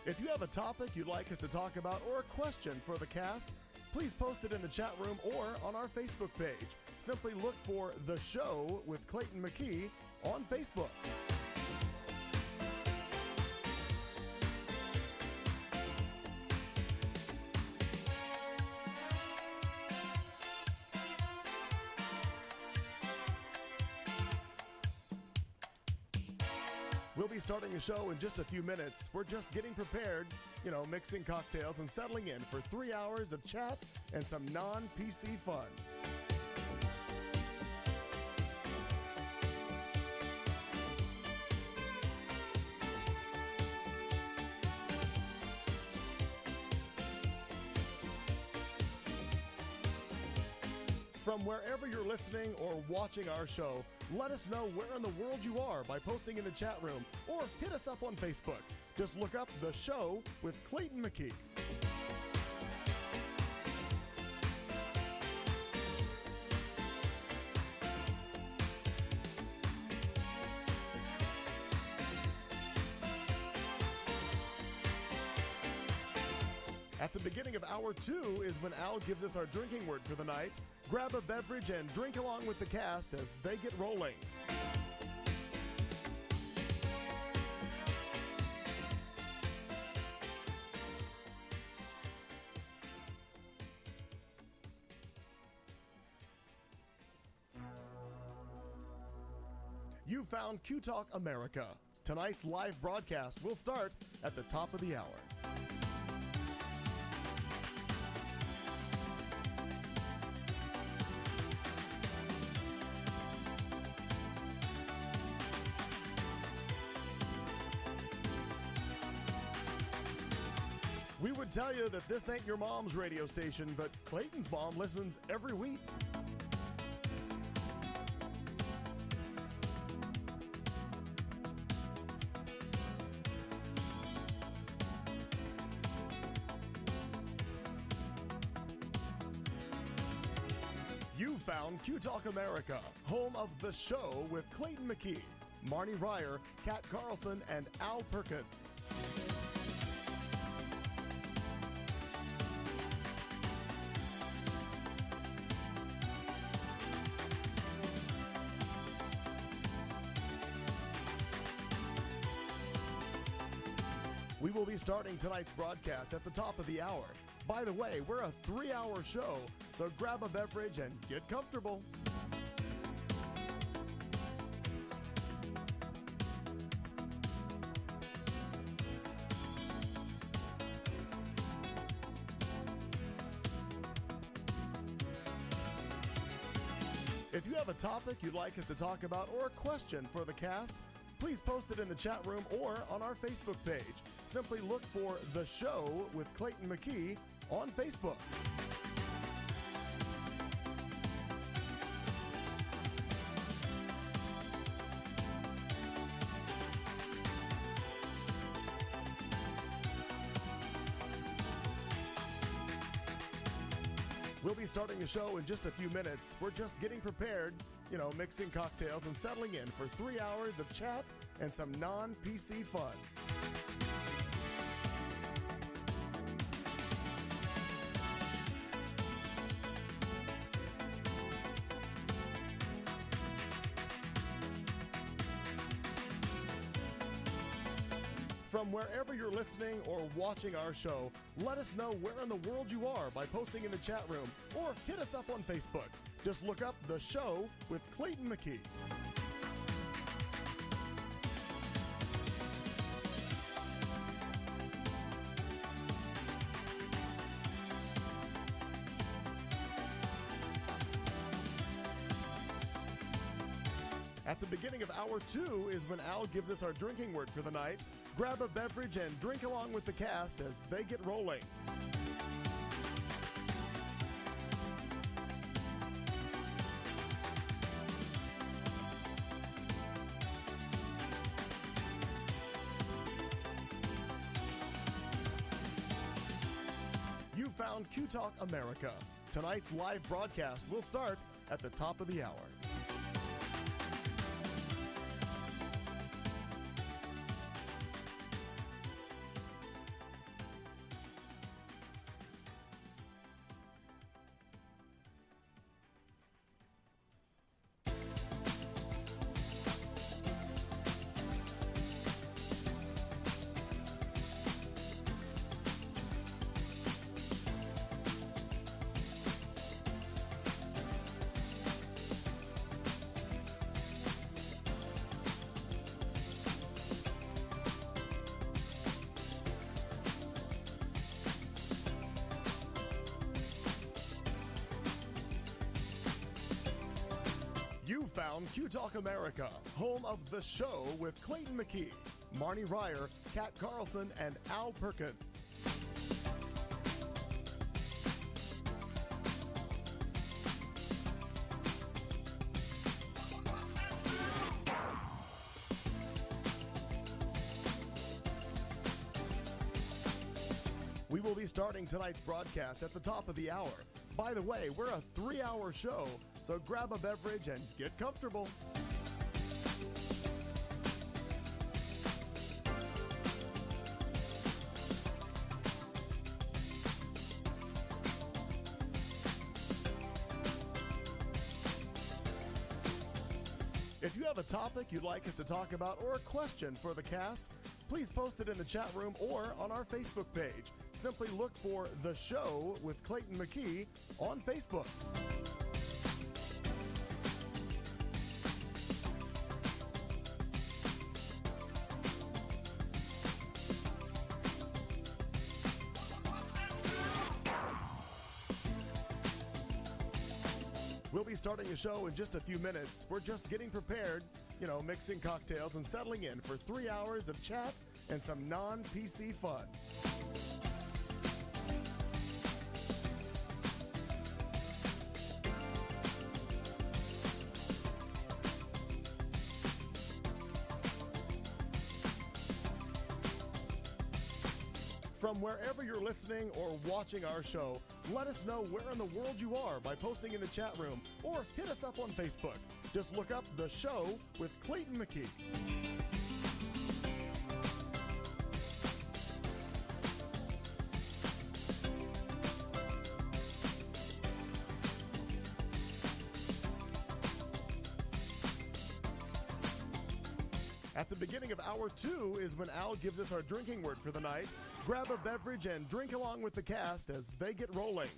If you have a topic you'd like us to talk about or a question for the cast, please post it in the chat room or on our Facebook page. Simply look for The Show with Clayton McKee on Facebook. We'll be starting the show in just a few minutes. We're just getting prepared, mixing cocktails and settling in for 3 hours of chat and some non-PC fun. From wherever you're listening or watching our show, let us know where in the world you are by posting in the chat room or hit us up on Facebook. Just look up The Show with Clayton McKee. At the beginning of Hour 2 is when Al gives us our drinking word for the night. Grab a beverage and drink along with the cast as they get rolling. You found Q Talk America. Tonight's live broadcast will start at the top of the hour. We would tell you that this ain't your mom's radio station, but Clayton's mom listens every week. You found Q Talk America, home of The Show with Clayton McKee, Marnie Ryer, Kat Carlson, and Al Perkins. We will be starting tonight's broadcast at the top of the hour. By the way, we're a 3-hour show, so grab a beverage and get comfortable. If you have a topic you'd like us to talk about or a question for the cast, please post it in the chat room or on our Facebook page. Simply look for The Show with Clayton McKee on Facebook. We'll be starting the show in just a few minutes. We're just getting prepared, mixing cocktails and settling in for 3 hours of chat and some non-PC fun. From wherever you're listening or watching our show, let us know where in the world you are by posting in the chat room or hit us up on Facebook. Just look up The Show with Clayton McKee. At the beginning of Hour 2 is when Al gives us our drinking word for the night. Grab a beverage and drink along with the cast as they get rolling. You found Q Talk America. Tonight's live broadcast will start at the top of the hour. found Q Talk America, home of The Show with Clayton McKee, Marnie Ryer, Kat Carlson, and Al Perkins. We will be starting tonight's broadcast at the top of the hour. By the way, we're a 3-hour show, so grab a beverage and get comfortable. If you have a topic you'd like us to talk about or a question for the cast, please post it in the chat room or on our Facebook page. Simply look for The Show with Clayton McKee on Facebook. We'll be starting the show in just a few minutes. We're just getting prepared, mixing cocktails and settling in for 3 hours of chat and some non-PC fun. From wherever you're listening or watching our show, let us know where in the world you are by posting in the chat room or hit us up on Facebook. Just look up The Show with Clayton McKee. At the beginning of hour 2 is when Al gives us our drinking word for the night. Grab a beverage and drink along with the cast as they get rolling.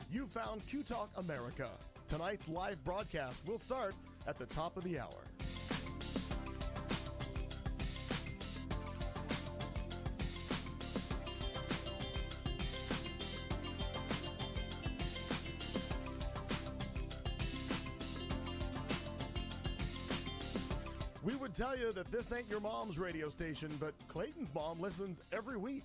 You found Q Talk America. Tonight's live broadcast will start at the top of the hour. We would tell you that this ain't your mom's radio station, but Clayton's mom listens every week.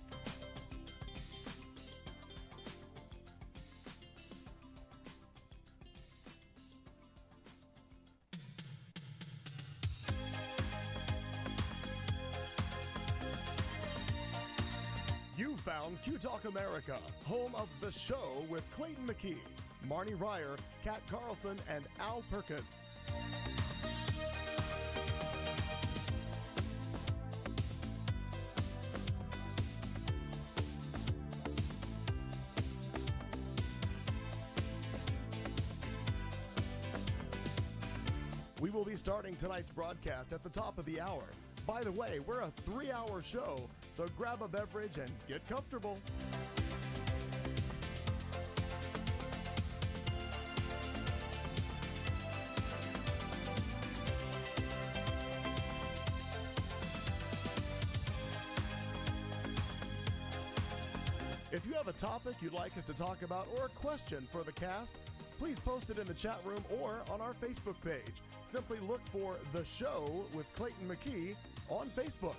You found Q Talk America, home of The Show with Clayton McKee, Marnie Ryer, Kat Carlson, and Al Perkins. We will be starting tonight's broadcast at the top of the hour. By the way, we're a 3-hour show, so grab a beverage and get comfortable. If you have a topic you'd like us to talk about or a question for the cast, please post it in the chat room or on our Facebook page. Simply look for The Show with Clayton McKee on Facebook.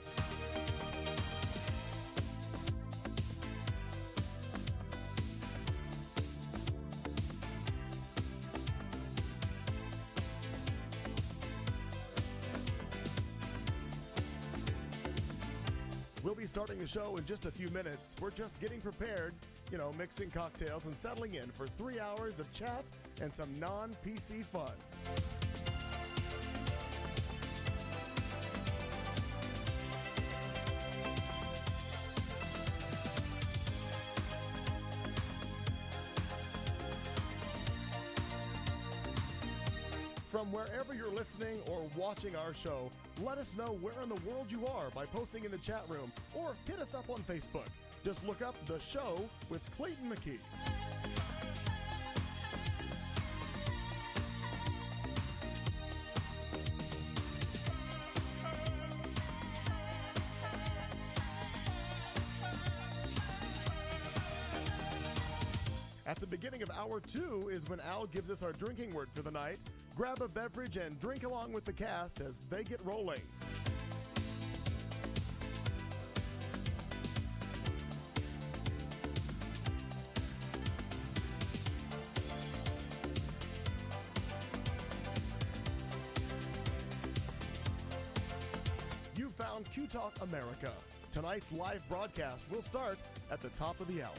We'll be starting the show in just a few minutes. We're just getting prepared, mixing cocktails and settling in for 3 hours of chat and some non-PC fun. From wherever you're listening or watching our show, let us know where in the world you are by posting in the chat room or hit us up on Facebook. Just look up The Show with Clayton McKee. At the beginning of hour 2 is when Al gives us our drinking word for the night. Grab a beverage and drink along with the cast as they get rolling. You found Q Talk America. Tonight's live broadcast will start at the top of the hour.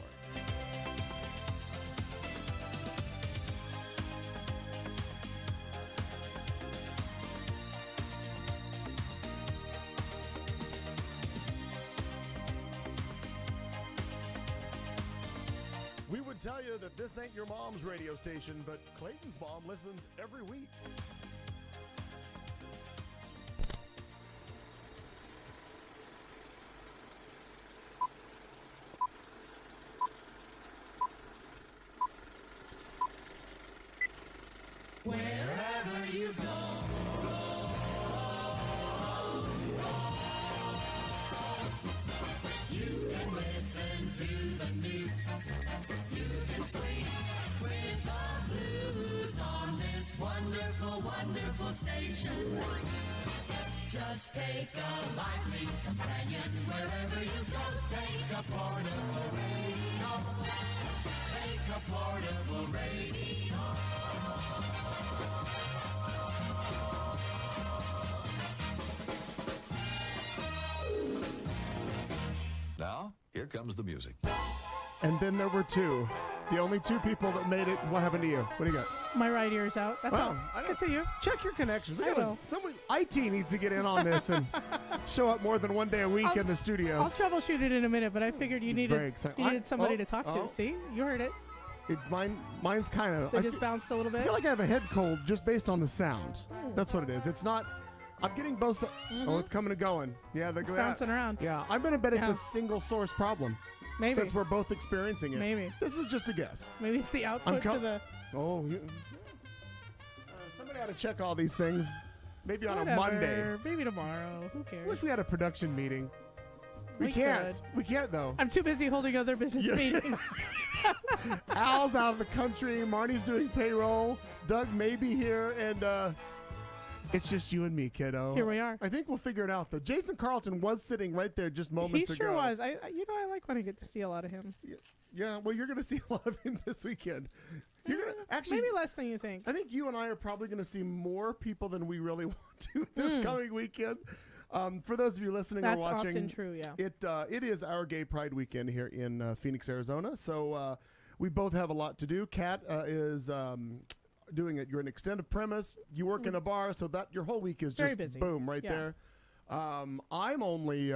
We would tell you that this ain't your mom's radio station, but Clayton's mom listens every week. Wherever you go, you can listen to the news. You can sleep with the blues on this wonderful, wonderful station. Just take a lively companion wherever you go. Take a portable radio. Take a portable radio. Now, here comes the music. And then there were two. The only two people that made it. What happened to you? What do you got? My right ear's out. That's all. I Continue. Check your connection. I will. Somebody, IT needs to get in on this and show up more than one day a week in the studio. I'll troubleshoot it in a minute, but I figured you needed, Very exciting. you needed somebody Oh, to talk oh. to. See? You heard it. Mine's kind of. They just bounced a little I bit. feel like I have a head cold just based on the sound. That's what it is. It's not. I'm getting both. Oh, it's coming and going. Yeah, they're Bouncing around. Yeah, I'm gonna bet it's Yeah. a single source problem. Maybe. Since we're both experiencing it. Maybe. This is just a guess. Maybe it's the output to the... Oh, somebody ought to check all these things. Maybe on Whatever. a Monday. Maybe tomorrow. Who cares? Wish we had a production meeting. We We can't. could. We can't though. I'm too busy holding other business Yeah. meetings. Al's out of the country. Marnie's doing payroll. Doug may be here, and it's just you and me, kiddo. Here we are. I think we'll figure it out though. Jason Carlton was sitting right there just moments He ago. sure was. I like when I get to see a lot of him. Yeah. Well, you're gonna see a lot of him this weekend. You're gonna actually. Maybe less than you think. I think you and I are probably going to see more people than we really want to this coming weekend. For those of you listening That's or watching, often true, yeah. it is our Gay Pride weekend here in Phoenix, Arizona. So we both have a lot to do. Kat is doing it. You're an extended premise. You work in a bar, so that your whole week is Very just busy. boom right Yeah. there. I'm only.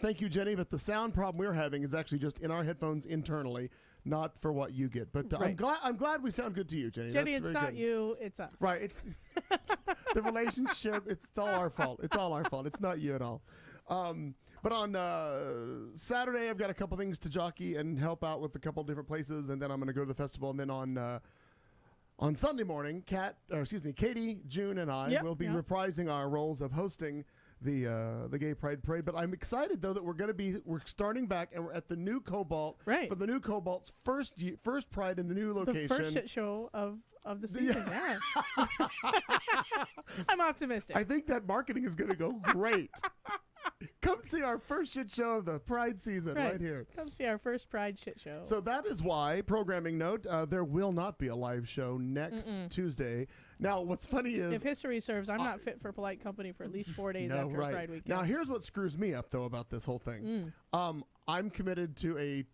Thank you, Jenny. But the sound problem we're having is actually just in our headphones internally, not for what you get. But I'm Right. glad we sound good to you, Jenny. Jenny, That's it's very not good. you, it's us. Right. It's the relationship. It's all our fault. It's all our fault. It's not you at all. But on Saturday, I've got a couple things to jockey and help out with a couple different places, and then I'm going to go to the festival. And then on Sunday morning, Katie, June, and I Yep, will be yep. reprising our roles of hosting the Gay Pride Parade. But I'm excited though that we're starting back and we're at the new Cobalt Right. for the new Cobalt's first Pride in the new location. The first shit show of the season, yeah. I'm optimistic. I think that marketing is going to go great. Come see our first shit show of the Pride season right here. Come see our first Pride shit show. So that is why, programming note, there will not be a live show next Tuesday. Now, what's funny is... if history serves, I'm not fit for polite company for at least 4 days after right. Pride weekend. Now, here's what screws me up, though, about this whole thing. I'm committed to a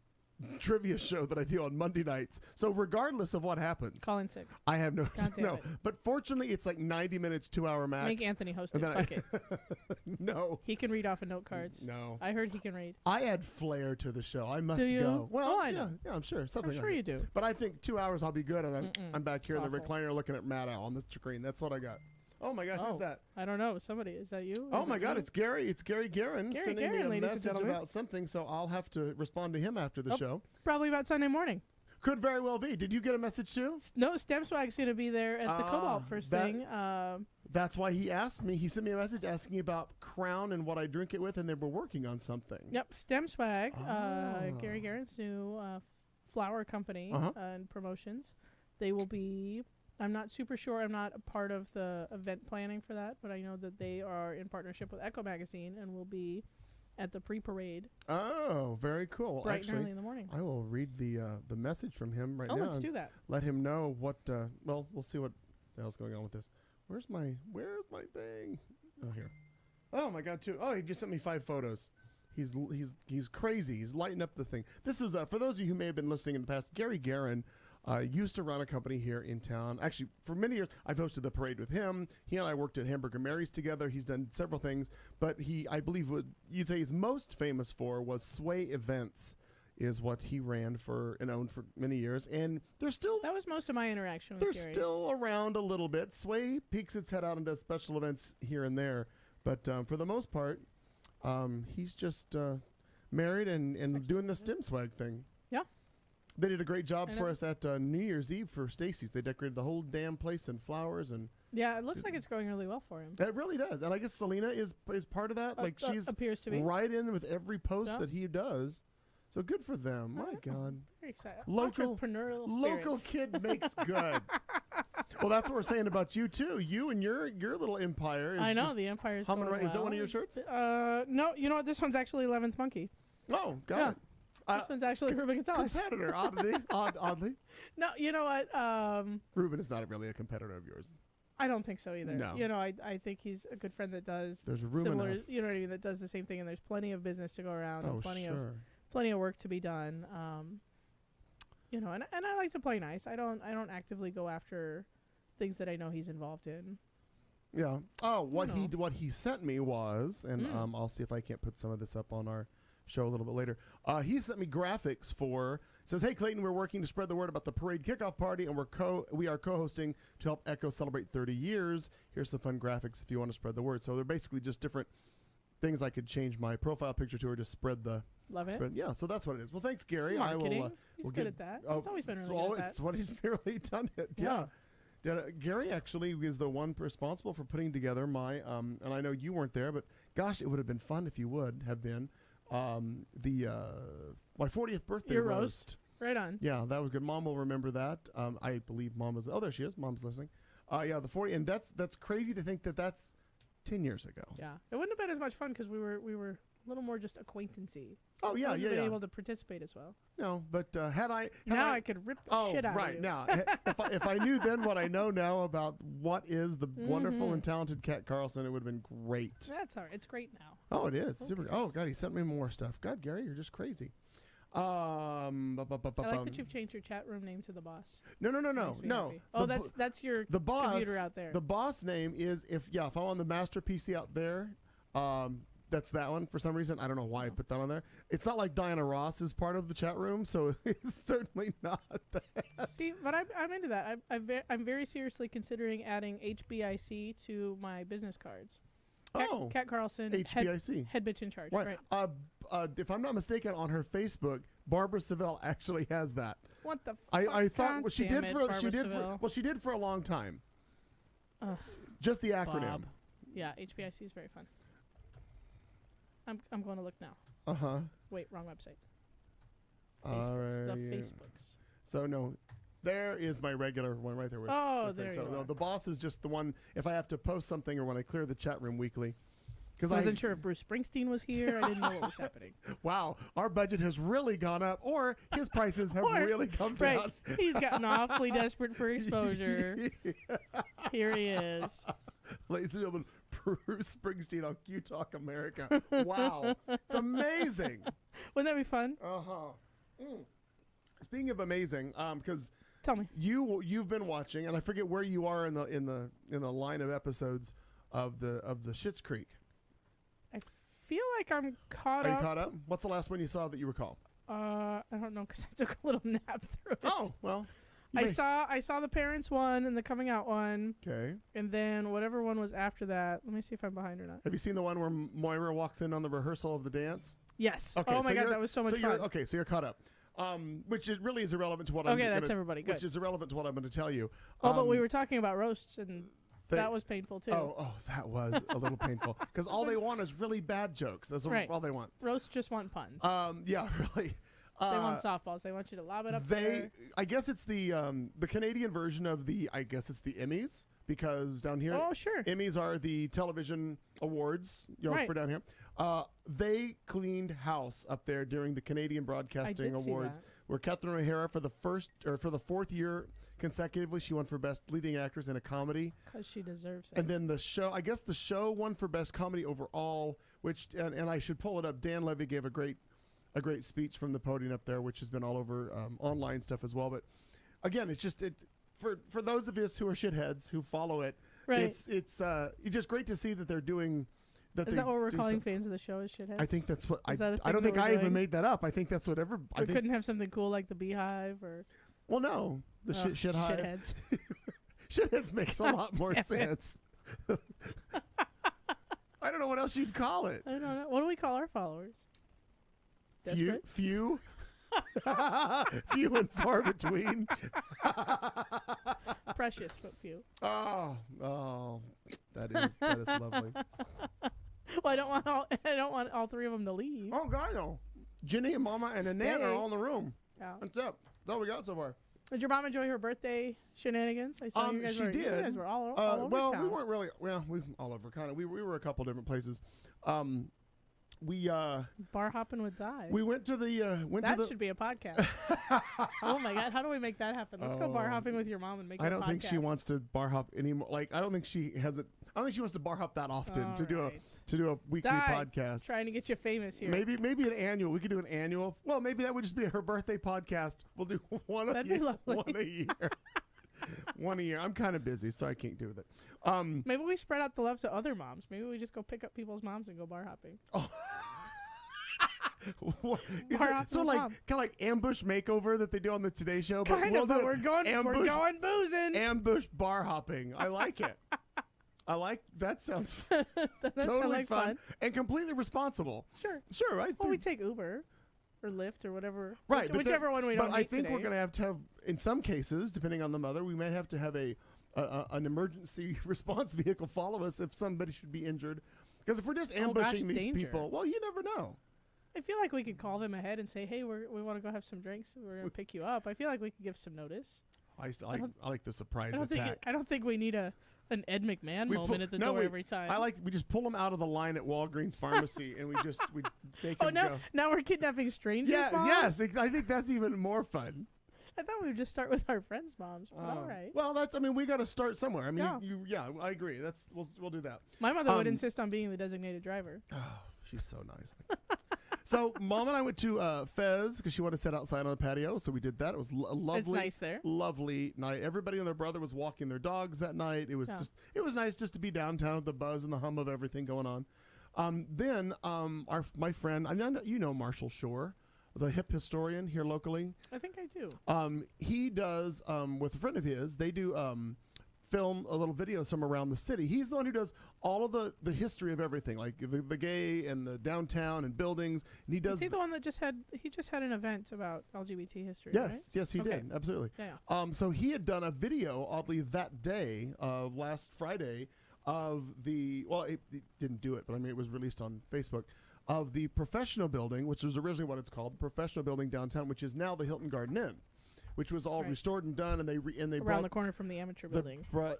trivia show that I do on Monday nights. So regardless of what happens, Call in sick. I have no... God damn no. it. But fortunately, it's like 90 minutes, 2 hour max. Make Anthony host it. And Fuck then it. No. He can read off of note cards. No. I heard he can read. I add flair to the show. I must Do you? go. Well, Oh, I yeah, know. yeah, I'm sure. Something I'm like sure that. you do. But I think 2 hours I'll be good, and then I'm back here in the It's recliner looking at Matt on the screen. That's what I got. Oh my God, who's that? I don't know. Somebody. Is that you? Oh Is my it God, you? it's Gary. It's Gary Guerin Gary sending Guerin, me a ladies and message gentlemen. about something, so I'll have to respond to him after the show. Probably about Sunday morning. Could very well be. Did you get a message too? No, STEM Swag's going to be there at the Cobalt first that- thing. That's why he asked me. He sent me a message asking about Crown and what I drink it with, and they were working on something. Yep, STEM Swag. Oh. Gary Guerin's new flower company and promotions. They will be. I'm not super sure. I'm not a part of the event planning for that, but I know that they are in partnership with Echo Magazine and will be at the pre-parade. Oh, very cool. Bright Actually, and early in the morning. I will read the message from him right now. Let's and do that. Let him know what. Well, we'll see what the hell's going on with this. Where's my thing? Oh, here. Oh my God, too. Oh, he just sent me 5 photos. He's crazy. He's lighting up the thing. This is for those of you who may have been listening in the past. Gary Guerin used to run a company here in town. Actually, for many years, I've hosted the parade with him. He and I worked at Hamburger Mary's together. He's done several things, but I believe what you'd say he's most famous for was Sway Events, is what he ran for and owned for many years. And they're still That was most of my interaction with they're Gary. still around a little bit. Sway peeks its head out and does special events here and there, but for the most part, he's just married and doing the Stem Swag thing. Yeah. They did a great job for us at New Year's Eve for Stacy's. They decorated the whole damn place in flowers, and Yeah, it looks like it's going really well for him. it really does. And I guess Selena is part of that. Like she's appears to be. right in with every post Yeah. that he does. So good for them. My God. Very excited. Local Entrepreneurial spirits. kid makes good. Well, that's what we're saying about you too. You and your little empire is I know just the Empire's humming going right. Is that well. one of your shirts? No, you know what? This one's actually 11th Monkey. Oh, got Yeah. it. This one's actually Ruben Gonzalez. Competitor, oddly. No, you know what? Ruben is not really a competitor of yours. I don't think so either. No. You know, I think he's a good friend that does There's room similar. enough. You know what I mean? That does the same thing, and there's plenty of business to go around, Oh, and plenty sure. of work to be done. You know, and I like to play nice. I don't actively go after things that I know he's involved in. Yeah. Oh, what You know. he sent me was, and I'll see if I can't put some of this up on our show a little bit later. He sent me graphics for. Says, "Hey Clayton, we're working to spread the word about the parade kickoff party, and we are co-hosting to help Echo celebrate 30 years. Here's some fun graphics if you want to spread the word." So they're basically just different things I could change my profile picture to, or just spread the. Love it. Yeah, so that's what it is. Well, thanks, Gary. Marketing. I will. He's we'll good get- at that. oh, He's always been really well, good at it's that. what he's really done it. Yeah. Gary actually is the one responsible for putting together my, and I know you weren't there, but gosh, it would have been fun if you would have been, my 40th birthday Your roast. roast. Right on. Yeah, that was good. Mom will remember that. I believe Mom was, there she is. Mom's listening. Yeah, the 40, and that's crazy to think that that's 10 years ago. Yeah, it wouldn't have been as much fun because we were a little more just acquaintancy. Oh, yeah, Wouldn't have yeah. been able to participate as well. No, but had I Now I could rip the shit out of you. now if I knew then what I know now about what is the wonderful and talented Kat Carlson, it would have been great. That's all right. It's great now. Oh, it is super. cares? Oh God, he sent me more stuff. God, Gary, you're just crazy. I like that you've changed your chat room name to the boss. No. Makes me happy. Oh, The that's your the boss computer out there. The boss name is if I'm on the master PC out there. That's that one for some reason. I don't know why I put that on there. It's not like Diana Ross is part of the chat room, so it's certainly not that. See, but I'm into that. I'm very seriously considering adding HBIC to my business cards. Kat Carlson, HBIC. head bitch in charge. Right. If I'm not mistaken, on her Facebook, Barbara Seville actually has that. What the? I thought God she damn did it, for Barbara she did Seville. for she did for a long time. Ugh, Just the acronym. Bob. Yeah, HBIC is very fun. I'm going to look now. Uh-huh. Wait, wrong website. All Facebooks, right. the Facebooks. So no, there is my regular one right there. With Oh, the thing. there So you no, are. the boss is just the one. If I have to post something or when I clear the chat room weekly, because I wasn't sure if Bruce Springsteen was here. I didn't know what was happening. Wow, our budget has really gone up, or his prices have Or- really come Right. down. He's gotten awfully desperate for exposure. Here he is. Ladies and gentlemen, Bruce Springsteen on Q Talk America. Wow, it's amazing. Wouldn't that be fun? Speaking of amazing, because Tell me. you've been watching, and I forget where you are in the line of episodes of the Schitt's Creek. I feel like I'm caught Are up. you caught up? What's the last one you saw that you recall? I don't know because I took a little nap through it. Oh well, you I may- saw the parents one and the coming out one, Okay. and then whatever one was after that. Let me see if I'm behind or not. Have you seen the one where Moira walks in on the rehearsal of the dance? Yes. Okay, Oh my so god, you're- that was so much so you're, fun. Okay, so you're caught up. Which really is irrelevant to what I'm Okay, that's gonna, everybody. Good. Which is irrelevant to what I'm going to tell you. Oh, but we were talking about roasts, and they- that was painful too. Oh, that was a little painful because all they want is really bad jokes. That's Right. all they want. Roasts just want puns. Yeah, really. They want softballs. They want you to lob it up there. I guess it's the Canadian version of the Emmys, because down here, Oh, sure. Emmys are the television awards, Right. for down here. They cleaned house up there during the Canadian Broadcasting did see Awards, that. where Catherine O'Hara for the fourth year consecutively, she won for Best Leading Actress in a Comedy. Because she deserves it. And then the show won for Best Comedy Overall, which, and I should pull it up, Dan Levy gave a great speech from the podium up there, which has been all over online stuff as well. But again, it's just for those of us who are shitheads who follow it, Right. it's just great to see that they're doing that. Is that what we're calling fans of the show? Is shitheads? I think that's what Is that a I thing don't that think we're I even doing? made that up. I think that's what We couldn't have something cool like the Beehive or Well, no, the shit hive. shitheads. Shitheads makes a lot more Damn it. sense. I don't know what else you'd call it. I don't know. What do we call our followers? Few, Desperate? few, few and far between. Precious but few. Oh, that is lovely. Well, I don't want all three of them to leave. Oh God, no. Ginny and Mama and Annette are Stay. all in the room. Yeah. What's up? That's all we got so far. Did your mom enjoy her birthday shenanigans? I saw you guys She were, did. You guys were all over well, town. we weren't really. Well, we all over kind of. We were a couple different places. We Bar hopping with Di. we went to the That should be a podcast. Oh my God, how do we make that happen? Let's go bar Oh. hopping with your mom and make I a don't podcast. think she wants to bar hop anymore. Like I don't think she has it. I don't think she wants to bar hop that often to do a weekly Di, podcast. Trying to get you famous here. Maybe an annual. We could do an annual. Well, maybe that would just be her birthday podcast. We'll do one That'd be lovely. one a year. One a year. I'm kind of busy, so I can't do that. Maybe we spread out the love to other moms. Maybe we just go pick up people's moms and go bar hopping. What, is Bar it, hopping so with like Mom. kind of like ambush makeover that they do on the Today Show, but Kind we'll of, do but it we're going boozing. ambush bar hopping. I like it. I like that. Sounds That sounds totally like fun and completely responsible. Sure. Sure, right? Well, we take Uber or Lyft or whatever. Right, but whichever one we don't. But I make think we're today. going to have, in some cases, depending on the mother, we may have to have an emergency response vehicle follow us if somebody should be injured. Because if we're just Oh, gosh, ambushing these danger. people, well, you never know. I feel like we could call them ahead and say, "Hey, we want to go have some drinks. We're gonna pick you up." I feel like we could give some notice. I like the surprise I attack. don't think we need an Ed McMahon We moment pull- at the no, door we- every time. we just pull them out of the line at Walgreens pharmacy and we make Oh, them now go. now we're kidnapping strangers. Yeah, moms? yes, I think that's even more fun. I thought we would just start with our friends' moms. But all right. Well, we got to start somewhere. I mean, Yeah. I agree. We'll do that. My mother would um, insist on being the designated driver. Oh, she's so nice. So, Mom and I went to Fez because she wanted to sit outside on the patio. So we did that. It was a lovely, It's nice there. lovely night. Everybody and their brother was walking their dogs that night. It was it was nice just to be downtown with the buzz and the hum of everything going on. Then my friend, I know Marshall Shore, the hip historian here locally. I think I do. He does with a friend of his. They do film a little videos from around the city. He's the one who does all of the history of everything, like the gay and the downtown and buildings. And he does. Is he the one that just had an event about LGBT history? Yes, right? yes, he Okay. did. Absolutely. Yeah. So he had done a video, oddly, that day, last Friday, of he didn't do it, but I mean, it was released on Facebook, of the Professional Building, which was originally what it's called, the Professional Building downtown, which is now the Hilton Garden Inn, which was all Right. restored and done, and they Around brought the corner from the amateur the building. br-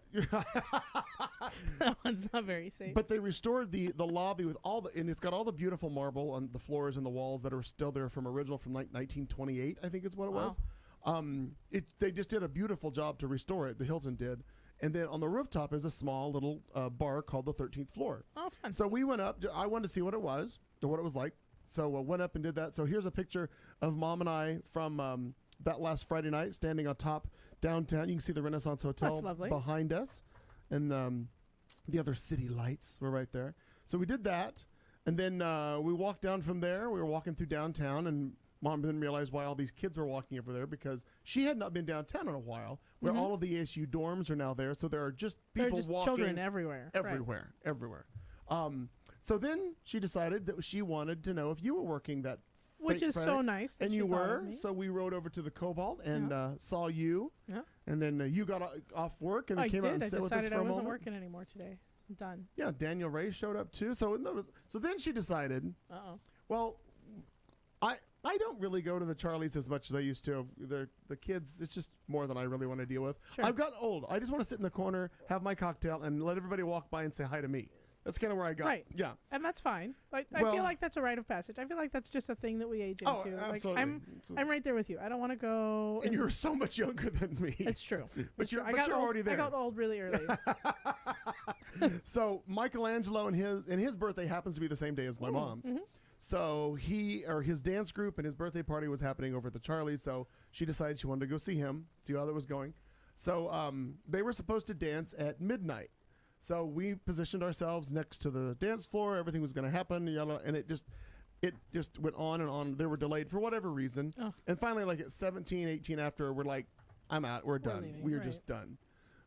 That one's not very safe. But they restored the lobby with and it's got all the beautiful marble on the floors and the walls that are still there from like 1928, I think is what it Wow. was. They just did a beautiful job to restore it. The Hilton did. And then on the rooftop is a small little bar called the 13th Floor. Oh, fun. So we went up. I wanted to see what it was, or what it was like. So I went up and did that. So here's a picture of Mom and I from that last Friday night, standing on top downtown. You can see the Renaissance Hotel That's lovely. behind us, and the other city lights were right there. So we did that, and then we walked down from there. We were walking through downtown, and Mom didn't realize why all these kids were walking over there because she had not been downtown in a while, where all of the ASU dorms are now there. So there are just There are people just walking children everywhere. Right. everywhere. So then she decided that she wanted to know if you were working that Which fake is Friday. so nice. That And she you thought of were. me. So we rode over to the Cobalt and saw you. Yeah. And then you got off work and I came did. out and I sat with us decided for I a wasn't moment. working anymore today. I'm done. Yeah, Daniel Ray showed up too. So then she decided, Uh-oh. well, I don't really go to the Charlies as much as I used to. The kids, it's just more than I really want to deal with. Sure. I've gotten old. I just want to sit in the corner, have my cocktail, and let everybody walk by and say hi to me. That's kind of where I got. Right. Yeah. And that's fine. I Well- feel like that's a rite of passage. I feel like that's just a thing that we age Oh, into. absolutely. Like I'm right there with you. I don't want to go. And you're so much younger than me. It's true. But It's you're- true. I but got you're old, already there. I got old really early. So Michelangelo and his birthday happens to be the same day as my mom's. Mm-hmm. So his dance group and his birthday party was happening over at the Charlie. So she decided she wanted to go see him, see how that was going. So they were supposed to dance at midnight. So we positioned ourselves next to the dance floor. Everything was going to happen, and it just went on and on. They were delayed for whatever reason. Oh. And finally, like at 17, 18 after, we're like, I'm out. We're done. leaving, We're right. just done.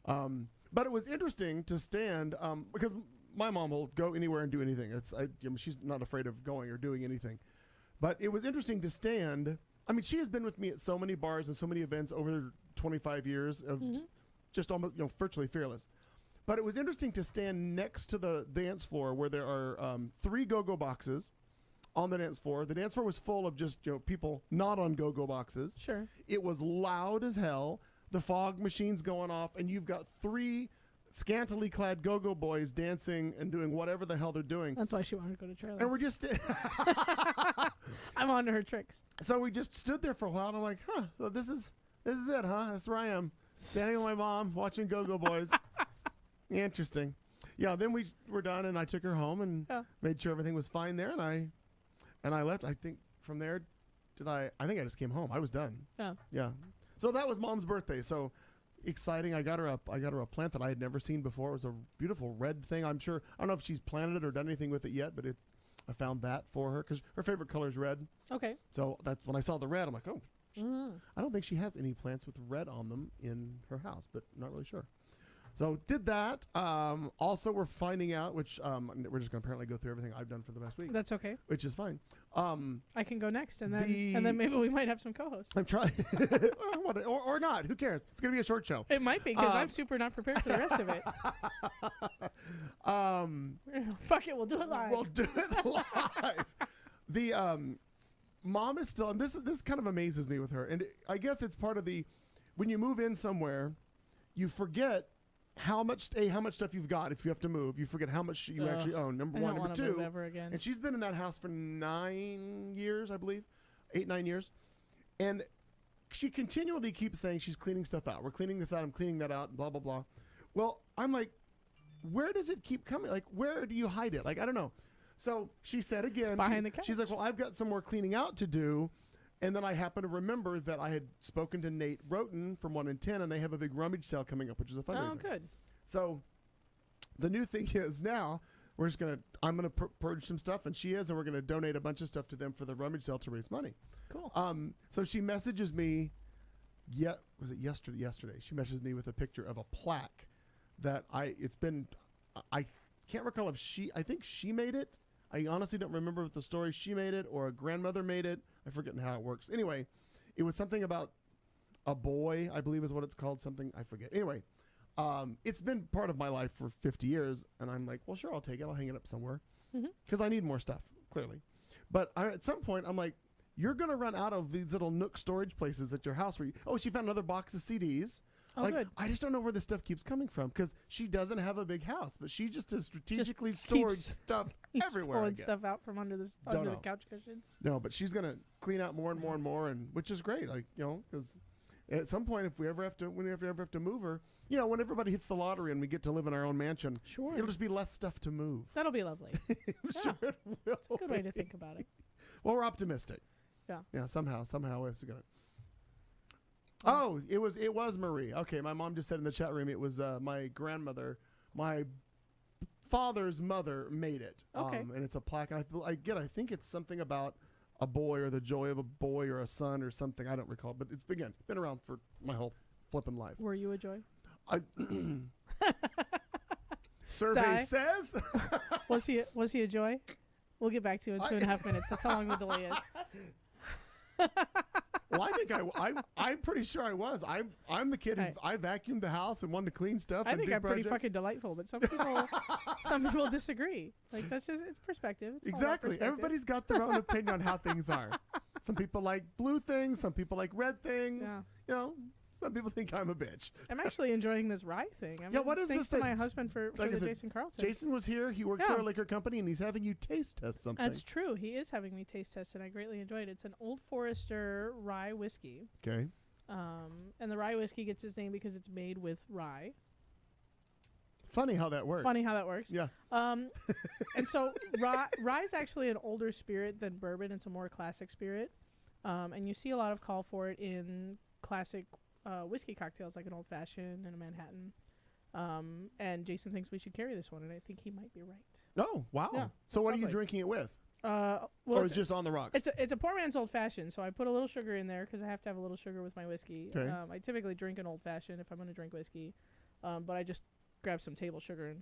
But it was interesting to stand because my mom will go anywhere and do anything. She's not afraid of going or doing anything. But it was interesting to stand. I mean, she has been with me at so many bars and so many events over 25 years of just almost virtually fearless. But it was interesting to stand next to the dance floor where there are 3 go-go boxes on the dance floor. The dance floor was full of just people not on go-go boxes. Sure. It was loud as hell. The fog machine's going off, and you've got 3 scantily clad go-go boys dancing and doing whatever the hell they're doing. That's why she wanted to go to Charlie's. And we're just I'm on to her tricks. so we just stood there for a while, and I'm like, so this is it, huh? That's where I am, standing with my mom watching go-go boys. Interesting. Yeah. Then we were done, and I took her home and made sure everything was fine there, and I left. I think from there, I think I just came home. I was done. Oh. Yeah. So that was Mom's birthday. So exciting. I got her a plant that I had never seen before. It was a beautiful red thing. I don't know if she's planted it or done anything with it yet, but I found that for her because her favorite color is red. Okay. So that's when I saw the red, I'm like, oh, I don't think she has any plants with red on them in her house, but not really sure. So did that. Also, we're finding out, which we're just going to apparently go through everything I've done for the past week, That's okay. which is fine. I can go next, and then maybe we might have some co-hosts. I'm trying, or not. Who cares? It's going to be a short show. It might be because I'm super not prepared for the rest of it. Fuck it, we'll do it live. We'll do it live. The mom is still, and this kind of amazes me with her, and I guess it's part of when you move in somewhere, you forget how much stuff you've got. If you have to move, you forget how much you actually own. Number I one. don't Number wanna move two, ever again. and she's been in that house for 9 years, I believe, 8, 9 years, and she continually keeps saying she's cleaning stuff out. We're cleaning this out. I'm cleaning that out. Blah blah blah. Well, I'm like, where does it keep coming? Like, where do you hide it? Like, I don't know. So she said again, behind the couch. she's like, well, I've got some more cleaning out to do. And then I happen to remember that I had spoken to Nate Roten from 1 in 10, and they have a big rummage sale coming up, which is a fundraiser. Oh, good. So the new thing is now I'm gonna purge some stuff, and she is, and we're gonna donate a bunch of stuff to them for the rummage sale to raise money. Cool. So she messages me. Was it yesterday? She messages me with a picture of a plaque that I can't recall if I think she made it. I honestly don't remember if the story she made it or a grandmother made it. I forget how it works. Anyway, it was something about a boy, I believe is what it's called. Something, I forget. Anyway, it's been part of my life for 50 years, and I'm like, well, sure, I'll take it. I'll hang it up somewhere because I need more stuff, clearly. But at some point, I'm like, you're going to run out of these little nook storage places at your house where she found another box of CDs. Oh, like, good. I just don't know where this stuff keeps coming from because she doesn't have a big house, but she just has strategically stored stuff everywhere. Pulling stuff out from under the couch cushions. No, but she's gonna clean out more and more and more, and which is great. Like because at some point, if we ever have to move her, when everybody hits the lottery and we get to live in our own mansion, Sure, it'll just be less stuff to move. That'll be lovely. Sure it will. It's a good way to think about it. Well, we're optimistic. Yeah. Yeah. Somehow it's gonna. Oh, it was Marie. Okay, my mom just said in the chat room it was my grandmother, my father's mother made it. Okay. And it's a plaque. And I think it's something about a boy or the joy of a boy or a son or something. I don't recall, but it's been around for my whole flipping life. Were you a joy? Survey Die. says. Was he a joy? We'll get back to you in 2.5 minutes. That's how long the delay is. Well, I think I'm pretty sure I was. I'm the kid who I vacuumed the house and wanted to clean stuff. I and think do I'm pretty projects. fucking delightful, but some people disagree. Like that's just it's perspective. It's all about Exactly. perspective. Everybody's got their own opinion on how things are. Some people like blue things. Some people like red things. Yeah. You know, some people think I'm a bitch. I'm actually enjoying this rye thing. Yeah, what is thanks this to my that- husband for like I the said, Jason Carlton. Jason was here. He works Yeah. for a liquor company, and he's having you taste test something. That's true. He is having me taste test, and I greatly enjoyed it. It's an Old Forester rye whiskey. Okay. And the rye whiskey gets its name because it's made with rye. Funny how that works. Funny how that works. Yeah. And so rye is actually an older spirit than bourbon. It's a more classic spirit. And you see a lot of call for it in classic whiskey cocktails like an old fashioned and a Manhattan. And Jason thinks we should carry this one, and I think he might be right. Oh, wow. Yeah, So it's what are you lovely. drinking it with? Well, Or it's just on the rocks? it's a poor man's old fashioned, so I put a little sugar in there because I have to have a little sugar with my whiskey. Okay. I typically drink an old fashioned if I'm going to drink whiskey, but I just grab some table sugar and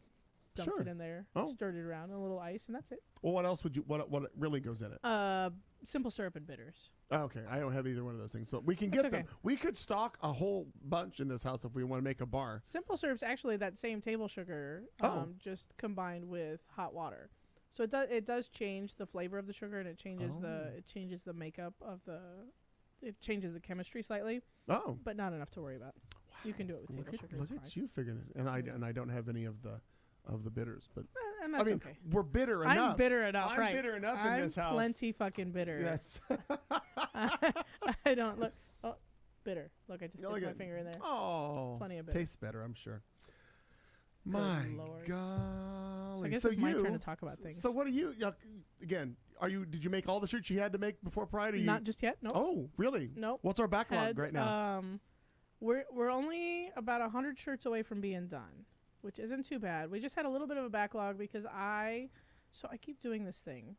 dumped Sure. it in there, Oh. stirred it around, and a little ice, and that's it. Well, what else would you? What really goes in it? Simple syrup and bitters. Oh, okay, I don't have either one of those things, but we can That's get them. okay. We could stock a whole bunch in this house if we want to make a bar. Simple syrup's actually that same table sugar, Oh. just combined with hot water. So it does change the flavor of the sugar, and it changes the makeup of it changes the chemistry slightly, Oh, but not enough to worry about. You can do it with table sugar. look it's at fine. you figuring it, and I don't have any of the bitters, but And I that's mean okay. we're bitter enough. I'm bitter enough, I'm right? bitter enough I'm in this house. plenty fucking bitter. Yes. I don't look. Oh, bitter. Look, I just Yeah, dipped look my at- finger in there. Oh, Plenty of bitter. tastes better, I'm sure. My Lord. golly! So I guess so it's my turn to talk about things. So what are you? Again, did you make all the shirts you had to make before Pride? Or Not just yet. Nope. Oh, really? Nope. What's our backlog Had, right now? We're only about 100 shirts away from being done, which isn't too bad. We just had a little bit of a backlog because I keep doing this thing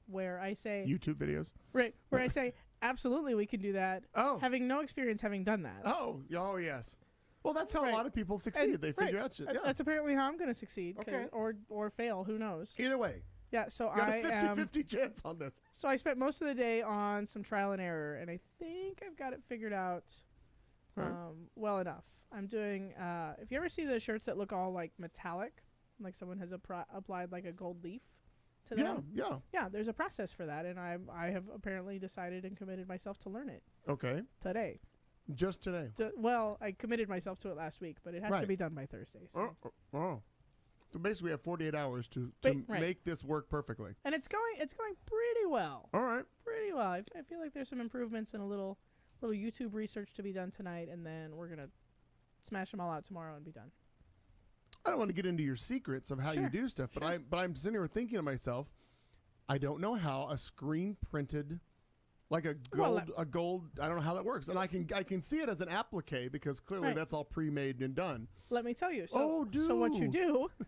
where I say YouTube videos. right where I say absolutely we can do that, Oh. having no experience having done that. Oh, yes. Well, that's how Right. a lot of people succeed. And- They figure right. out shit. Yeah. That's apparently how I'm going to succeed, 'cause- Okay. or fail. Who knows? Either way, Yeah. So you got I a 50-50 chance on this. So I spent most of the day on some trial and error, and I think I've got it figured out Right. well enough. I'm doing. If you ever see the shirts that look all like metallic, like someone has applied like a gold leaf to Yeah, them. yeah. Yeah, there's a process for that, and I have apparently decided and committed myself to learn it Okay. today. Just today. Well, I committed myself to it last week, but it has to Right. be done by Thursday. So. Oh. So basically, we have 48 hours to Right. make this work perfectly. And it's going pretty well. All right. Pretty well. I feel like there's some improvements and a little YouTube research to be done tonight, and then we're gonna smash them all out tomorrow and be done. I don't want to get into your secrets of how you Sure, do stuff, but I'm sitting here thinking to myself, I don't know how a screen printed, like a gold. I don't know how that works, and I can see it as an applique because clearly Right. that's all pre-made and done. Let me tell you. So, Oh, so what you do. do?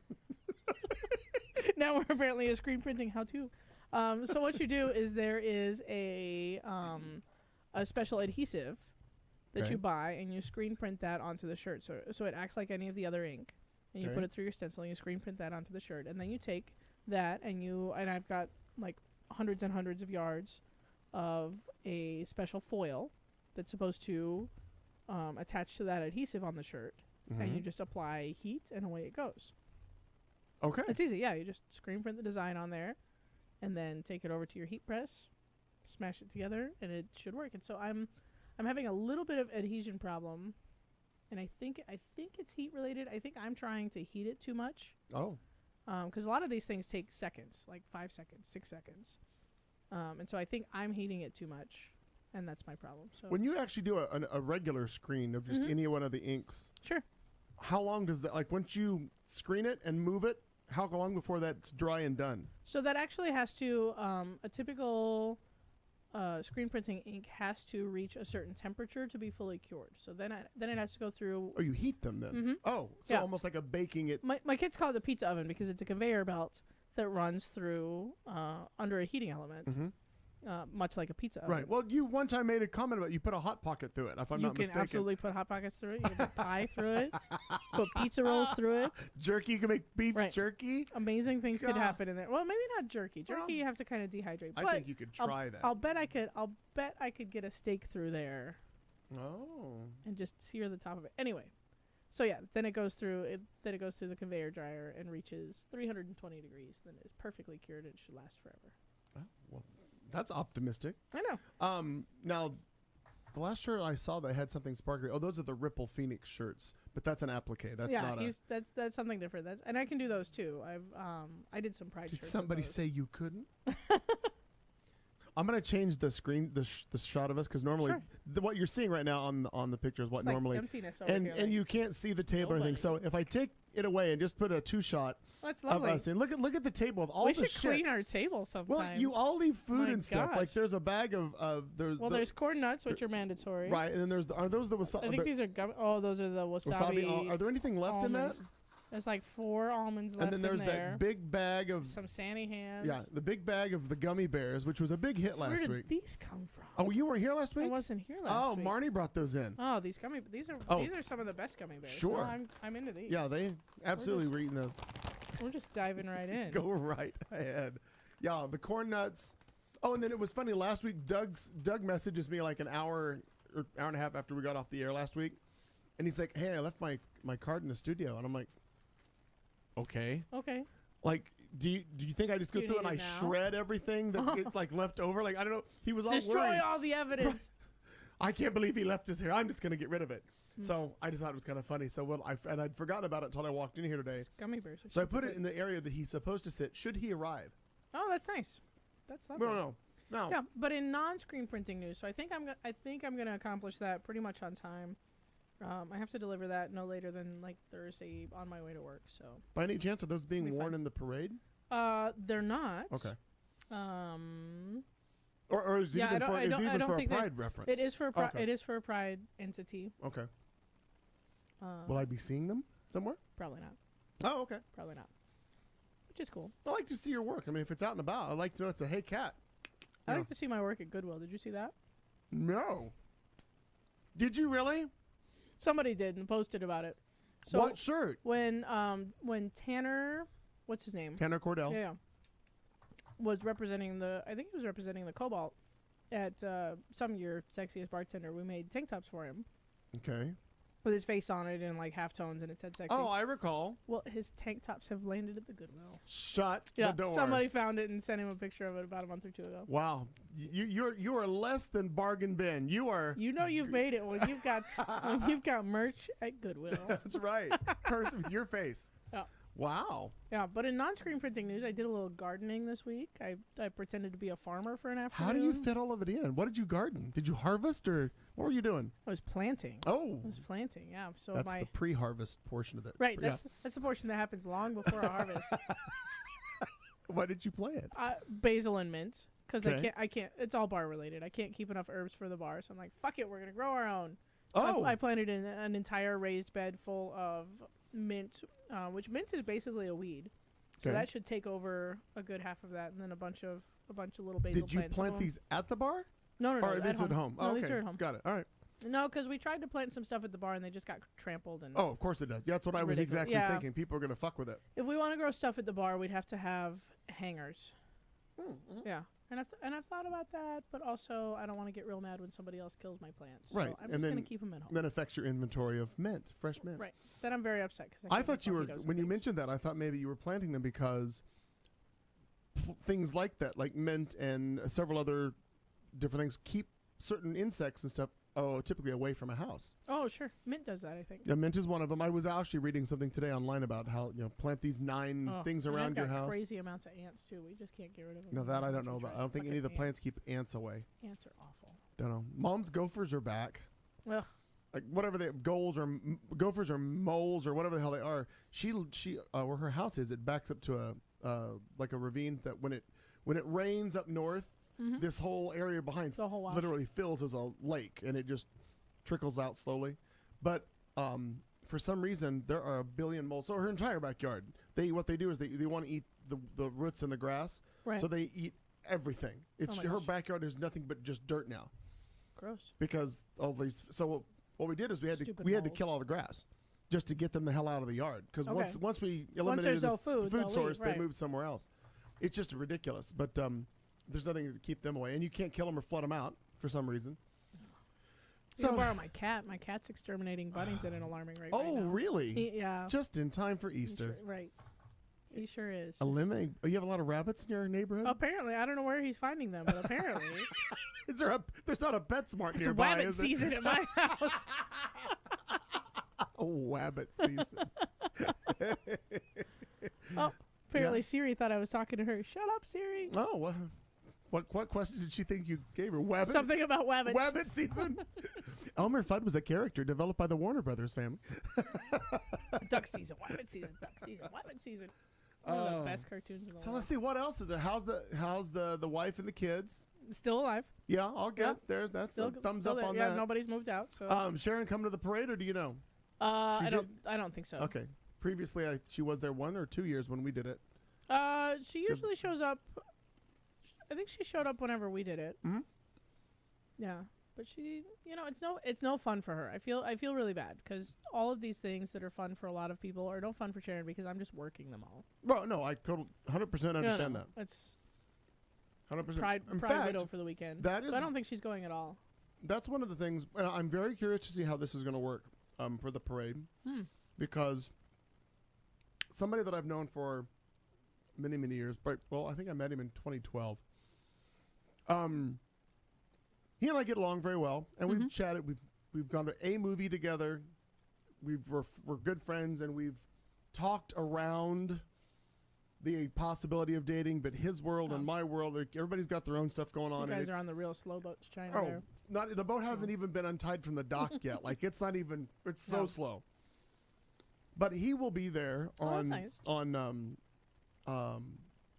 Now we're apparently a screen printing how-to. So what you do is there is a special adhesive that Okay. you buy, and you screen print that onto the shirt. So it acts like any of the other ink, and you Okay. put it through your stencil, and you screen print that onto the shirt, and then you take that and I've got like hundreds and hundreds of yards of a special foil that's supposed to attach to that adhesive on the shirt, and you just apply heat, and away it goes. Okay. It's easy, yeah. You just screen print the design on there, and then take it over to your heat press, smash it together, and it should work. And so I'm having a little bit of adhesion problem, and I think it's heat related. I think I'm trying to heat it too much, Oh. because a lot of these things take seconds, like 5 seconds, 6 seconds, and so I think I'm heating it too much, and that's my problem. So When you actually do a regular screen of just any one of the inks, sure. how long does that, like once you screen it and move it, how long before that's dry and done? So that actually has to a typical screen printing ink has to reach a certain temperature to be fully cured. So then it has to go through. Oh, you heat them then? Mhm. Oh, so Yeah. almost like a baking it. My kids call it the pizza oven because it's a conveyor belt that runs through under a heating element, much like a pizza oven. Right. Well, you one time made a comment about you put a hot pocket through it. If I'm You not can mistaken. absolutely put Hot Pockets through it. You can put pie through it. Put pizza rolls through it. Jerky. You can make beef Right. jerky. Amazing things could God. happen in there. Well, maybe not jerky. Jerky Well, you have to kind of dehydrate. I but think you could try that. I'll bet I could get a steak through there Oh. and just sear the top of it. Anyway, so yeah, then it goes through the conveyor dryer and reaches 320 degrees. Then it's perfectly cured. It should last forever. Oh, well, that's optimistic. I know. Now, the last shirt I saw that had something sparkly. Oh, those are the Ripple Phoenix shirts, but that's an applique. That's not a. That's something different. And I can do those too. I did some Pride Did shirts. of somebody those. say you couldn't? I'm gonna change the screen, the shot of us, because normally Sure. what you're seeing right now on the picture is what It's like normally, emptiness over and here, and like, you can't see the table or anything. So nobody. if I take it away and just put a 2-shot that's of lovely. us, and look at the table of all We the should shit. clean our table sometimes. Well, you all leave food My and stuff. Like gosh. there's a bag of there's Well, the, there's corn nuts, which are mandatory. right, and then are those the I think these are those are the wasabi. Are there anything left in that? almonds. There's like 4 almonds left And then there's in there. that big bag of Some Sandy hands. yeah, the big bag of the gummy bears, which was a big hit Where last did week. these come from? Oh, you weren't here last I week? wasn't here last Oh, week. Marnie brought those in. Oh, these Oh. are some of the best gummy bears. Sure. So I'm into these. Yeah, they absolutely were eating those. We're just diving right in. Go right ahead. Yeah, the corn nuts. Oh, and then it was funny. Last week, Doug messages me like an hour or hour and a half after we got off the air last week, and he's like, "Hey, I left my card in the studio," and I'm like, "Okay." Okay. Like, do you think I just go You through and need I it now? shred everything that gets like left over? Like, I don't know. He was all Destroy worried. all the evidence. I can't believe he left us here. I'm just gonna get rid of it. Hmm. So I just thought it was kind of funny. So I'd forgotten about it until I walked in here today. Gummy bears. are So I super put it good. in the area that he's supposed to sit. Should he arrive? Oh, that's nice. That's lovely. No. Yeah, but in non-screen printing news, so I think I'm gonna accomplish that pretty much on time. I have to deliver that no later than like Thursday on my way to work. So By any chance, are those being Be worn fine. in the parade? they're not. Okay. Um, Or is it Yeah, I even don't- for, I is don't- it I even don't for a think that- pride reference? it is for Okay. it is for a Pride entity. Okay. Um, Will I be seeing them somewhere? Probably not. Oh, okay. Probably not. Which is cool. I like to see your work. I mean, if it's out and about, I'd like to know it's a hey cat. I Yeah. like to see my work at Goodwill. Did you see that? No. Did you really? Somebody did and posted about it. So What shirt? when Tanner, what's his name? Tanner Cordell. Yeah. Was representing I think he was representing the Cobalt at some Your Sexiest Bartender. We made tank tops for him Okay. with his face on it in like halftones and it said sexy. Oh, I recall. Well, his tank tops have landed at the Goodwill. Shut Yeah, the door. somebody found it and sent him a picture of it about a month or 2 ago. Wow. You are less than bargain bin. You are. You know you've made it when you've got merch at Goodwill. That's right. Person with your face. Yeah. Wow. Yeah, but in non-screen printing news, I did a little gardening this week. I pretended to be a farmer for an afternoon. How do you fit all of it in? What did you garden? Did you harvest or what were you doing? I was planting. Oh, I was planting, yeah. So that's the pre-harvest portion of it. right. Yeah. That's the portion that happens long before a harvest. What did you plant? Basil and mint, because Okay. I can't. It's all bar related. I can't keep enough herbs for the bar, so I'm like, fuck it, we're gonna grow our own. Oh, I planted in an entire raised bed full of mint, which mint is basically a weed. So Okay. that should take over a good half of that, and then a bunch of little basil did you plants. plant these at the bar? No, Or at these at home? No, Oh, these okay. are at home. Got it. All right. No, because we tried to plant some stuff at the bar and they just got trampled. And Oh, of course it does. Yeah, that's what I was Ridiculous. exactly Yeah. thinking. People are going to fuck with it. if we want to grow stuff at the bar, we'd have to have hangers. Mm-hmm. Yeah, and I've thought about that, but also I don't want to get real mad when somebody else kills my plants. Right, So I'm and just then- gonna keep them at home. That affects your inventory of mint, fresh mint. Right. Then I'm very upset because I thought you were, when you mentioned that, I thought maybe you were planting them because things like that, like mint and several other different things, keep certain insects and stuff typically away from a house. Oh, sure. Mint does that, I think. Yeah, mint is one of them. I was actually reading something today online about how, plant these 9 Oh, things and around I've your got house. crazy amounts of ants too. We just can't get rid of them. No, that I don't know We about. tried. I don't think any of the Fucking plants keep ants away. Ants are awful. Don't know. Mom's gophers are back. Ugh. Like whatever they gophers or moles or whatever the hell they are. She where her house is, it backs up to a like a ravine that when it rains up north, this whole area behind The whole wash. literally fills as a lake and it just trickles out slowly. But for some reason there are a billion moles. So her entire backyard, what they do is they want to eat the roots and the grass. Right. So they eat everything. It's Oh my her gosh. backyard is nothing but just dirt now Gross. because all these. So what we did is we had Stupid to mold. kill all the grass just to get them the hell out of the yard. Because Okay. once we eliminated there's no food, the they'll food source, leave, right. they moved somewhere else. It's just ridiculous. But there's nothing to keep them away, and you can't kill them or flood them out for some reason. So borrow my cat. My cat's exterminating bunnies at an alarming rate. right Oh, now. really? Yeah. Just in time for He Easter. sure- right. He sure is. Eliminate. Oh, you have a lot of rabbits in your neighborhood. Apparently, I don't know where he's finding them, but apparently, Is there there's not a PetSmart it's nearby, rabbit is season at my house. it? Wabbit season. Oh, apparently Siri thought I was talking to her. Shut up, Siri. Oh, what question did she think you gave her? Wabbit? Something about wabbits. Wabbit season. Elmer Fudd was a character developed by the Warner Brothers family. Duck season, wabbit season, duck season, wabbit season. One of the best cartoons in the So world. let's see, what else is it? How's the wife and the kids? Still alive. Yeah, all good. Yeah. That's Still, a thumbs still up there. on yeah, that. nobody's moved out. So Sharon come to the parade, or do you know? I did- don't think so. Okay. Previously, she was there 1 or 2 years when we did it. She usually shows up. I think she showed up whenever we did it. Mhm. Yeah, but she, it's no fun for her. I feel really bad because all of these things that are fun for a lot of people are no fun for Sharon because I'm just working them all. Well, no, I 100% understand that. It's 100%. Pride In Widow fact, for the weekend. that So is- I don't think she's going at all. that's one of the things. And I'm very curious to see how this is going to work for the parade, because somebody that I've known for many, many years, but I think I met him in 2012. He and I get along very well, and we've chatted. We've gone to a movie together. We're good friends, and we've talked around the possibility of dating. But his world and my world, everybody's got their own stuff going on. You and guys are it's- on the real slow boat to China Oh, there. the boat hasn't even been untied from the dock yet. Like it's not even. It's so No. slow. But he will be there Oh, that's on nice.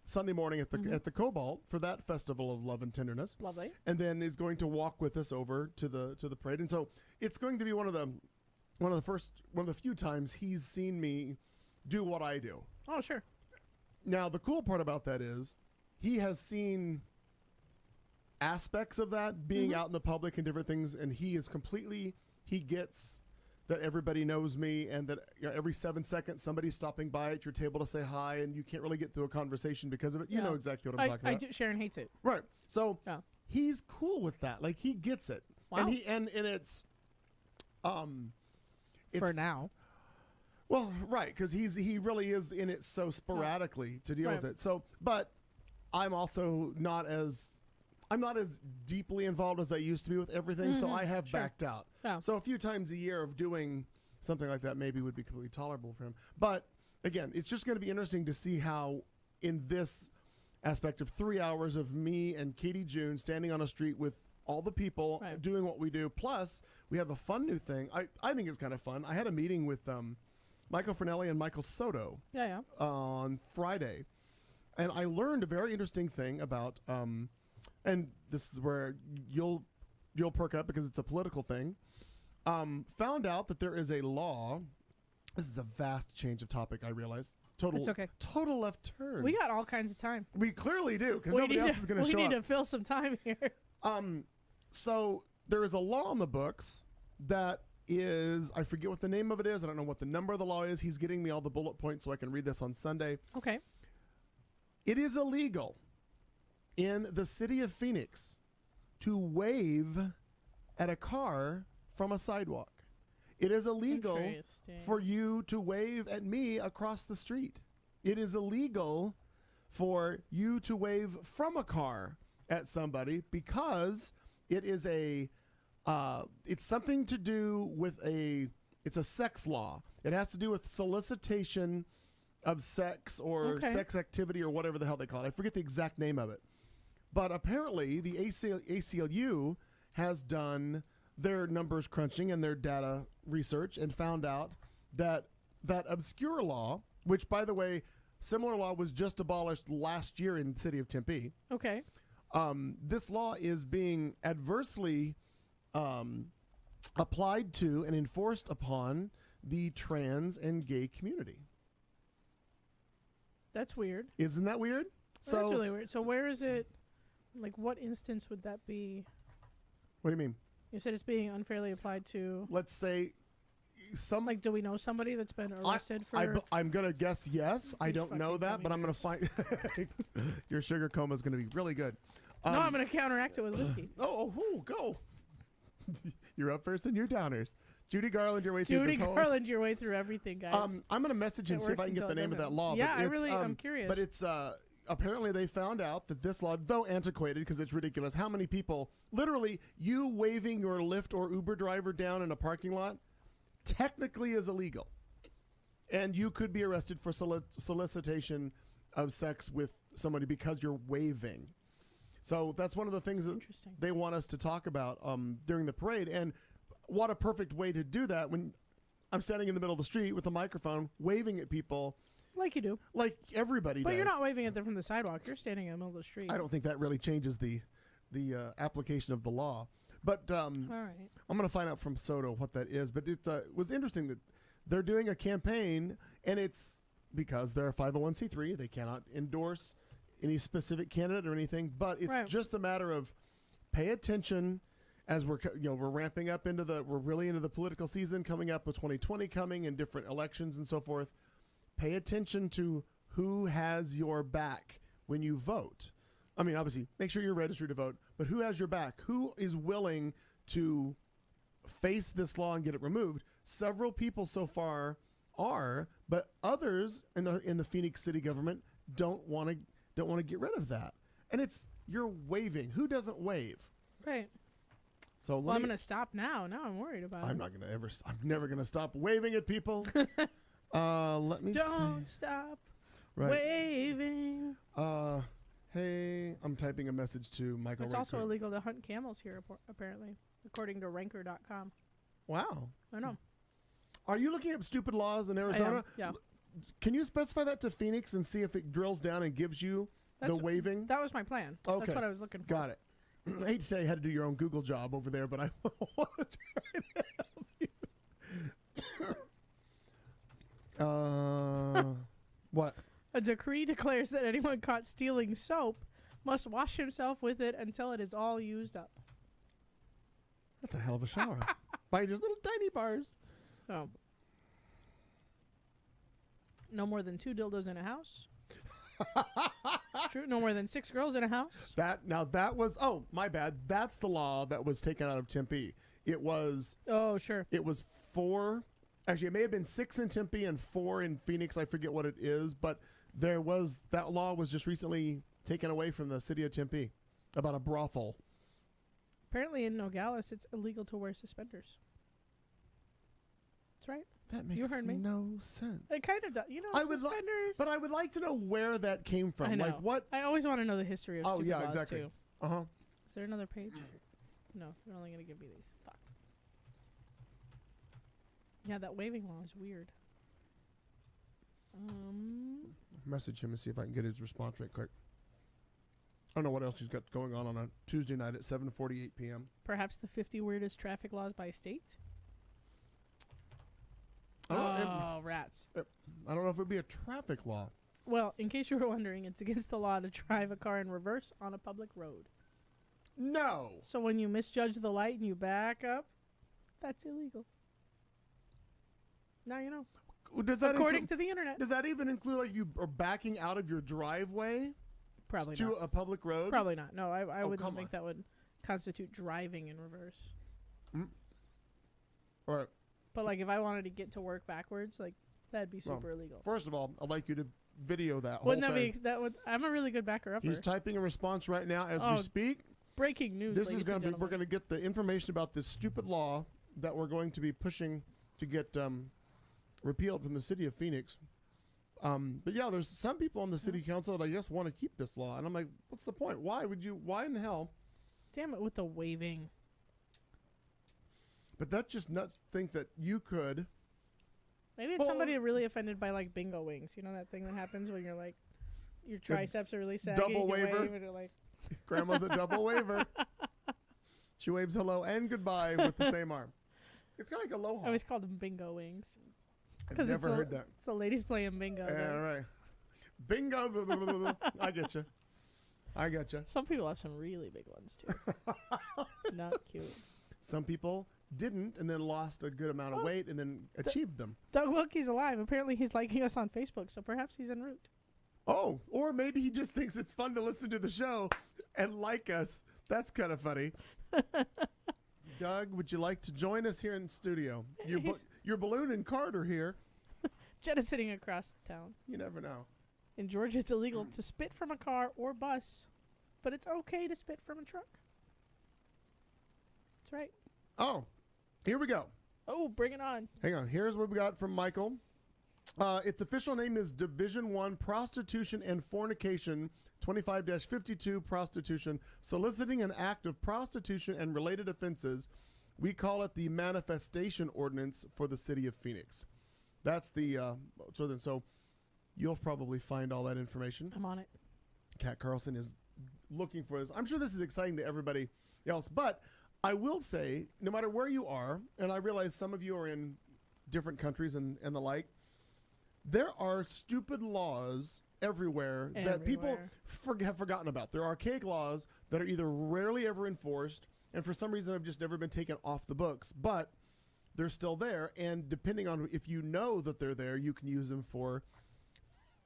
Sunday morning at the Cobalt for that festival of love and tenderness, Lovely. and then is going to walk with us over to the parade. And so it's going to be one of the few times he's seen me do what I do. Oh, sure. Now, the cool part about that is he has seen aspects of that being out in the public and different things, and he gets that everybody knows me, and that every 7 seconds somebody's stopping by at your table to say hi, and you can't really get through a conversation because of it. You Yeah. know exactly what I'm talking I about. do. Sharon hates it. Right. So Yeah. he's cool with that. Like he gets it. Wow. And it's For now. well, right, because he really is in it so sporadically to deal with Right. it. So, but I'm also not as deeply involved as I used to be with everything. So I have Sure. backed out. Yeah. So a few times a year of doing something like that maybe would be completely tolerable for him. But again, it's just going to be interesting to see how in this aspect of 3 hours of me and Katie June standing on a street with all the people Right. doing what we do. Plus, we have a fun new thing. I think it's kind of fun. I had a meeting with Michael Fernelli and Michael Soto Yeah. on Friday, and I learned a very interesting thing about and this is where you'll perk up because it's a political thing. Found out that there is a law. This is a vast change of topic, I realize. Total It's okay. Total left turn. We got all kinds of time. We clearly do because nobody else is going to show We need up. to fill some time here. So there is a law in the books that is, I forget what the name of it is. I don't know what the number of the law is. He's getting me all the bullet points so I can read this on Sunday. Okay. It is illegal in the city of Phoenix to wave at a car from a sidewalk. It is illegal Interesting. for you to wave at me across the street. It is illegal for you to wave from a car at somebody because it is it's something to do with it's a sex law. It has to do with solicitation of sex or Okay. sex activity or whatever the hell they call it. I forget the exact name of it. But apparently the ACLU has done their numbers crunching and their data research and found out that obscure law, which, by the way, similar law was just abolished last year in the city of Tempe. Okay. This law is being adversely applied to and enforced upon the trans and gay community. That's weird. Isn't that weird? That's really weird. So where is it? Like, what instance would that be? What do you mean? You said it's being unfairly applied to. Let's say some Like, do we know somebody that's been arrested for? I'm gonna guess yes. I These don't know fucking that, but I'm gonna gummy find. Your sugar coma is gonna be really good. No, I'm going to counteract it with whiskey. Go. You're up first and you're downers. Judy Garland, your way through Judy this whole. Garland, your way through everything, guys. I'm gonna message him It see if I works can get the until it name of that doesn't. law. Yeah, but it's, I'm curious. But it's apparently they found out that this law, though antiquated because it's ridiculous, how many people literally you waving your Lyft or Uber driver down in a parking lot technically is illegal, and you could be arrested for solicitation of sex with somebody because you're waving. So that's one of the things that Interesting. they want us to talk about during the parade. And what a perfect way to do that when I'm standing in the middle of the street with a microphone waving at people Like you do. like everybody But does. you're not waving at them from the sidewalk. You're standing in the middle of the street. I don't think that really changes the application of the law. But All right. I'm going to find out from Soto what that is. But it was interesting that they're doing a campaign, and it's because they're a 501c3. They cannot endorse any specific candidate or anything. But it's Right. just a matter of pay attention as we're ramping up we're really into the political season coming up with 2020 coming and different elections and so forth. Pay attention to who has your back when you vote. I mean, obviously, make sure you're registered to vote, but who has your back? Who is willing to face this law and get it removed? Several people so far are, but others in the Phoenix city government don't want to get rid of that. And you're waving. Who doesn't wave? Right. So Well, I'm going to stop now. Now I'm worried about it. I'm never going to stop waving at people. Let me Don't see. stop Right. waving. Hey, I'm typing a message to Michael. It's also Raker. illegal to hunt camels here, apparently, according to Ranker.com. Wow. I know. Are you looking up stupid laws in I Arizona? am. Yeah. Can you specify that to Phoenix and see if it drills down and gives you the That's- waving? That was my plan. Okay. That's what I was looking for. Got it. I hate to say you had to do your own Google job over there, but I want to try to help you. What? A decree declares that anyone caught stealing soap must wash himself with it until it is all used up. That's a hell of a shower. By just little tiny bars. Oh. No more than 2 dildos in a house. It's true. No more than 6 girls in a house. That was my bad. That's the law that was taken out of Tempe. It was Oh, sure. 4. Actually, it may have been 6 in Tempe and 4 in Phoenix. I forget what it is, but that law was just recently taken away from the city of Tempe about a brothel. Apparently in Nogales, it's illegal to wear suspenders. That's right. That makes You heard me. no sense. It kind of does. You know, I would li- suspenders. But I would like to know where that came from. I know. Like what? I always want to know the history of Oh, stupid yeah, laws, exactly. too. Uh-huh. Is there another page? No, they're only going to give me these. Fuck. Yeah, that waving law is weird. Message him and see if I can get his response right quick. I don't know what else he's got going on a Tuesday night at 7:48 p.m. Perhaps the 50 weirdest traffic laws by state? I don't know, Oh, rats. I don't know if it would be a traffic law. Well, in case you were wondering, it's against the law to drive a car in reverse on a public road. No. So when you misjudge the light and you back up, that's illegal. Now you know. Does that According to the internet. Does that even include like you are backing out of your driveway Probably to not. a public road? Probably not. No, I Oh, wouldn't come think on. that would constitute driving in reverse. All right. But like if I wanted to get to work backwards, like that'd be Well, super illegal. First of all, I'd like you to video that whole Wouldn't that thing. be that would I'm a really good backer upper. He's typing a response right now as Oh, we speak. Breaking news. This is ladies going and to be. We're gentlemen. going to get the information about this stupid law that we're going to be pushing to get repealed from the city of Phoenix. But yeah, there's some people on the city council that I guess want to keep this law, and I'm like, what's the point? Why in the hell? Damn it with the waving. But that's just nuts to think that you could. Maybe it's Well, somebody really offended by like bingo wings. You know that thing that happens when you're like your triceps are really saggy. double and you waver. wave and you're like, Grandma's a double waver. She waves hello and goodbye with the same arm. It's kind of like aloha. I always called them bingo wings. I've 'Cause never heard that. It's the ladies playing bingo. Yeah, then. right. Bingo. Blah, blah, blah, blah. I get you. I gotcha. Some people have some really big ones too. Not cute. Some people didn't and then lost a good amount of weight and then achieved them. Doug Wilkie's alive. Apparently he's liking us on Facebook, so perhaps he's en route. Oh, or maybe he just thinks it's fun to listen to the show and like us. That's kind of funny. Doug, would you like to join us here in the studio? Your balloon and Carter here. Jen is sitting across the town. You never know. In Georgia, it's illegal to spit from a car or bus, but it's okay to spit from a truck. That's right. Oh, here we go. Oh, bring it on. Hang on. Here's what we got from Michael. Its official name is Division 1 Prostitution and Fornication 25-52 Prostitution, soliciting an act of prostitution and related offenses. We call it the Manifestation Ordinance for the City of Phoenix. That's the so you'll probably find all that information. I'm on it. Kat Carlson is looking for this. I'm sure this is exciting to everybody else, but I will say, no matter where you are, and I realize some of you are in different countries and the like, there are stupid laws everywhere that people have forgotten about. There are archaic laws that are either rarely ever enforced and for some reason have just never been taken off the books, but they're still there. And depending on if you know that they're there, you can use them for,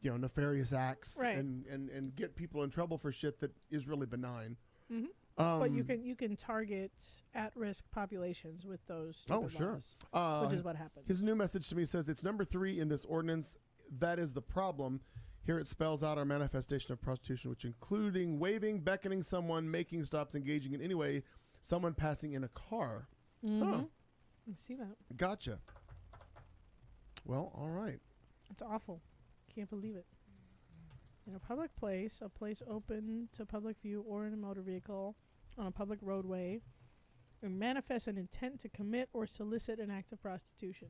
nefarious acts and get people in trouble for shit that is really benign. Mm-hmm. But you can target at-risk populations with those stupid laws, which is what happened. His new message to me says it's number 3 in this ordinance. That is the problem. Here it spells out our manifestation of prostitution, which including waving, beckoning someone, making stops, engaging in any way, someone passing in a car. Mm-hmm. Oh. I see that. Gotcha. Well, all right. It's awful. Can't believe it. In a public place, a place open to public view or in a motor vehicle on a public roadway, and manifest an intent to commit or solicit an act of prostitution.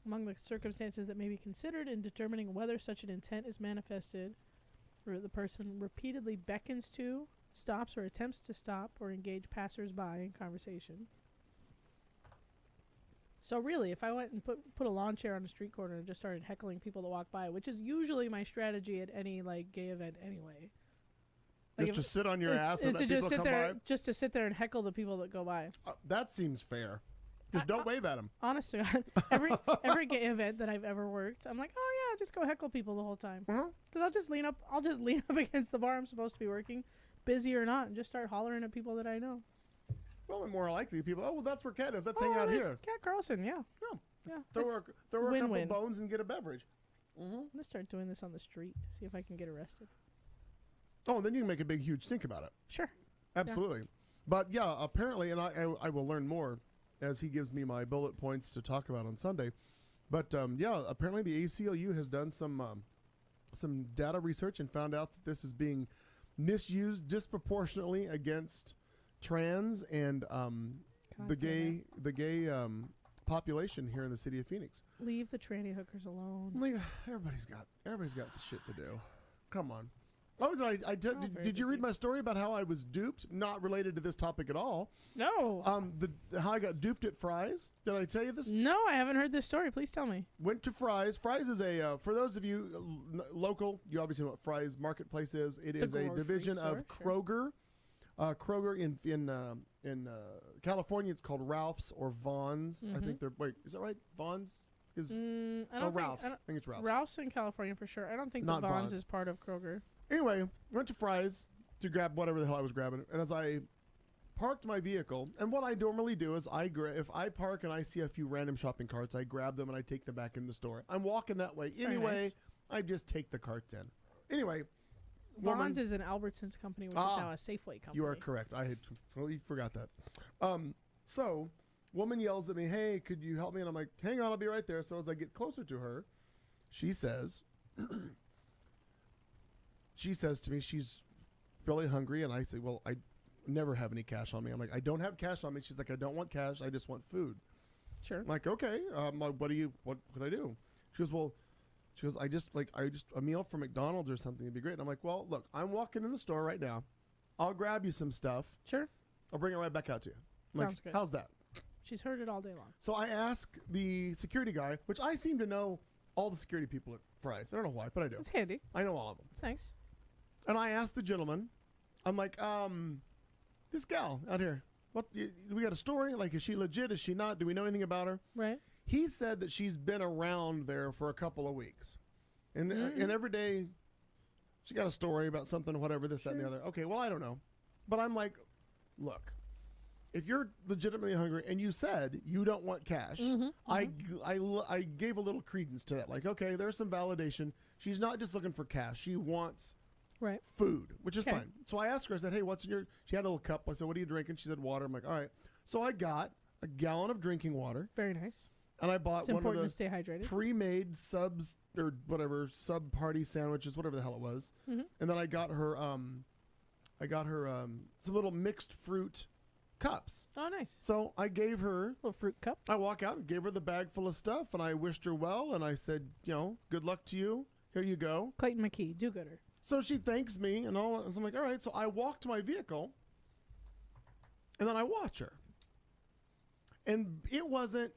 Among the circumstances that may be considered in determining whether such an intent is manifested, or the person repeatedly beckons to, stops or attempts to stop or engage passers-by in conversation. So really, if I went and put a lawn chair on a street corner and just started heckling people to walk by, which is usually my strategy at any gay event anyway. Just to sit on your ass and let people come by? Just to sit there and heckle the people that go by. That seems fair. Just don't wave at them. Honestly, every gay event that I've ever worked, I'm like, oh yeah, just go heckle people the whole time. Because I'll just lean up against the bar I'm supposed to be working, busy or not, and just start hollering at people that I know. Well, and more likely people, well, that's where Kat is. Let's hang out here. Kat Carlson, yeah. Throw her a couple bones and get a beverage. I'm going to start doing this on the street, see if I can get arrested. Oh, then you can make a big, huge stink about it. Sure. Absolutely. Yeah. But, yeah, apparently, and I will learn more as he gives me my bullet points to talk about on Sunday. But, apparently the ACLU has done some data research and found out that this is being misused disproportionately against trans and the gay population here in the city of Phoenix. Leave the tranny hookers alone. Everybody's got shit to do. Come on. Oh, did you read my story about how I was duped? Not related to this topic at all. No. How I got duped at Fry's. Did I tell you this? No, I haven't heard this story. Please tell me. Went to Fry's. Fry's is for those of you local, you obviously know what Fry's Marketplace is. It's a division of Kroger. Kroger in California, it's called Ralph's or Vons. Mm-hmm. I think is that right? Vons is Ralph's. I think it's Ralph's. Ralph's in California for sure. I don't think that Vons is part of Kroger. Anyway, went to Fry's to grab whatever the hell I was grabbing, and as I parked my vehicle, and what I normally do is if I park and I see a few random shopping carts, I grab them and I take them back in the store. I'm walking that way anyway. Nice. I just take the carts in. Anyway. Vons is an Albertsons company, which is now a Safeway company. You are correct. I had completely forgot that. So, woman yells at me, "Hey, could you help me?" And I'm like, "Hang on, I'll be right there." So as I get closer to her, she says to me, she's really hungry, and I say, "Well, I never have any cash on me." I'm like, "I don't have cash on me." She's like, "I don't want cash. I just want food." Sure. I'm like, "Okay. What could I do?" She goes, "Well." She goes, a meal from McDonald's or something would be great. And I'm like, well, look, I'm walking in the store right now. I'll grab you some stuff. Sure. I'll bring it right back out to you. Sounds good. How's that? She's heard it all day long. So I ask the security guy, which I seem to know all the security people at Fry's. I don't know why, but I do. It's handy. I know all of them. It's nice. And I asked the gentleman, I'm like, this gal out here, we got a story? Like, is she legit? Is she not? Do we know anything about her? Right. He said that she's been around there for a couple of weeks. And every day she got a story about something, whatever, this, that, and the other. Okay, well, I don't know. But I'm like, look, if you're legitimately hungry and you said you don't want cash, I gave a little credence to that. Like, okay, there's some validation. She's not just looking for cash. She wants food, which is fine. So I asked her, I said, hey, what's in your, she had a little cup. I said, what are you drinking? She said, water. I'm like, all right. So I got a gallon of drinking water. Very nice. And I bought It's one of important the to stay hydrated. pre-made subs or whatever, sub-party sandwiches, whatever the hell it was. And then I got her some little mixed fruit cups. Oh, nice. So I gave her, Little fruit cup. I walk out and gave her the bag full of stuff, and I wished her well, and I said, you know, good luck to you. Here you go. Clayton McKee, do-gooder. So she thanks me, and all. So I'm like, all right. So I walk to my vehicle, and then I watch her. And it wasn't,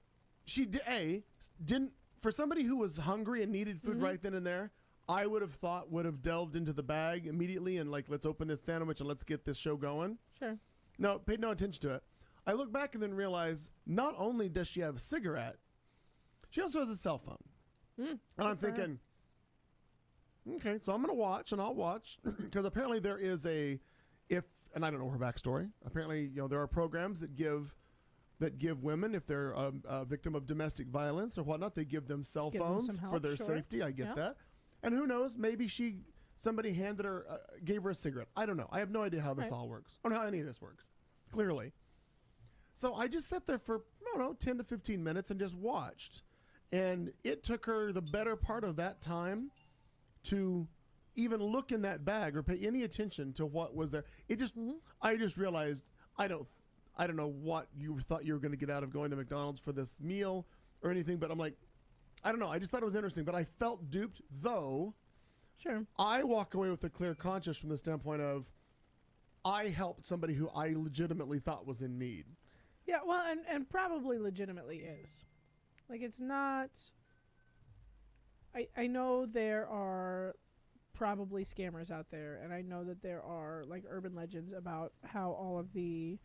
she didn't, for somebody who was hungry and needed food right then and there, I would have delved into the bag immediately and like, let's open this sandwich and let's get this show going. Sure. No, paid no attention to it. I look back and then realize not only does she have a cigarette, she also has a cell phone. And I'm thinking, okay, so I'm going to watch, and I'll watch, because apparently there is and I don't know her backstory. Apparently, you know, there are programs that give women, if they're a victim of domestic violence or whatnot, they give them cell phones some help, for their sure. safety. I get that. And who knows, maybe somebody handed her, gave her a cigarette. I don't know. I have no idea how this all works. I don't know how any of this works, clearly. So I just sat there for, I don't know, 10 to 15 minutes and just watched. And it took her the better part of that time to even look in that bag or pay any attention to what was there. It just, I just realized, I don't know what you thought you were going to get out of going to McDonald's for this meal or anything, but I'm like, I don't know. I just thought it was interesting, but I felt duped, though. Sure. I walk away with a clear conscience from the standpoint of I helped somebody who I legitimately thought was in need. Yeah, well, and probably legitimately is. Like, it's not... I know there are probably scammers out there, and I know that there are, like, urban legends about how all of the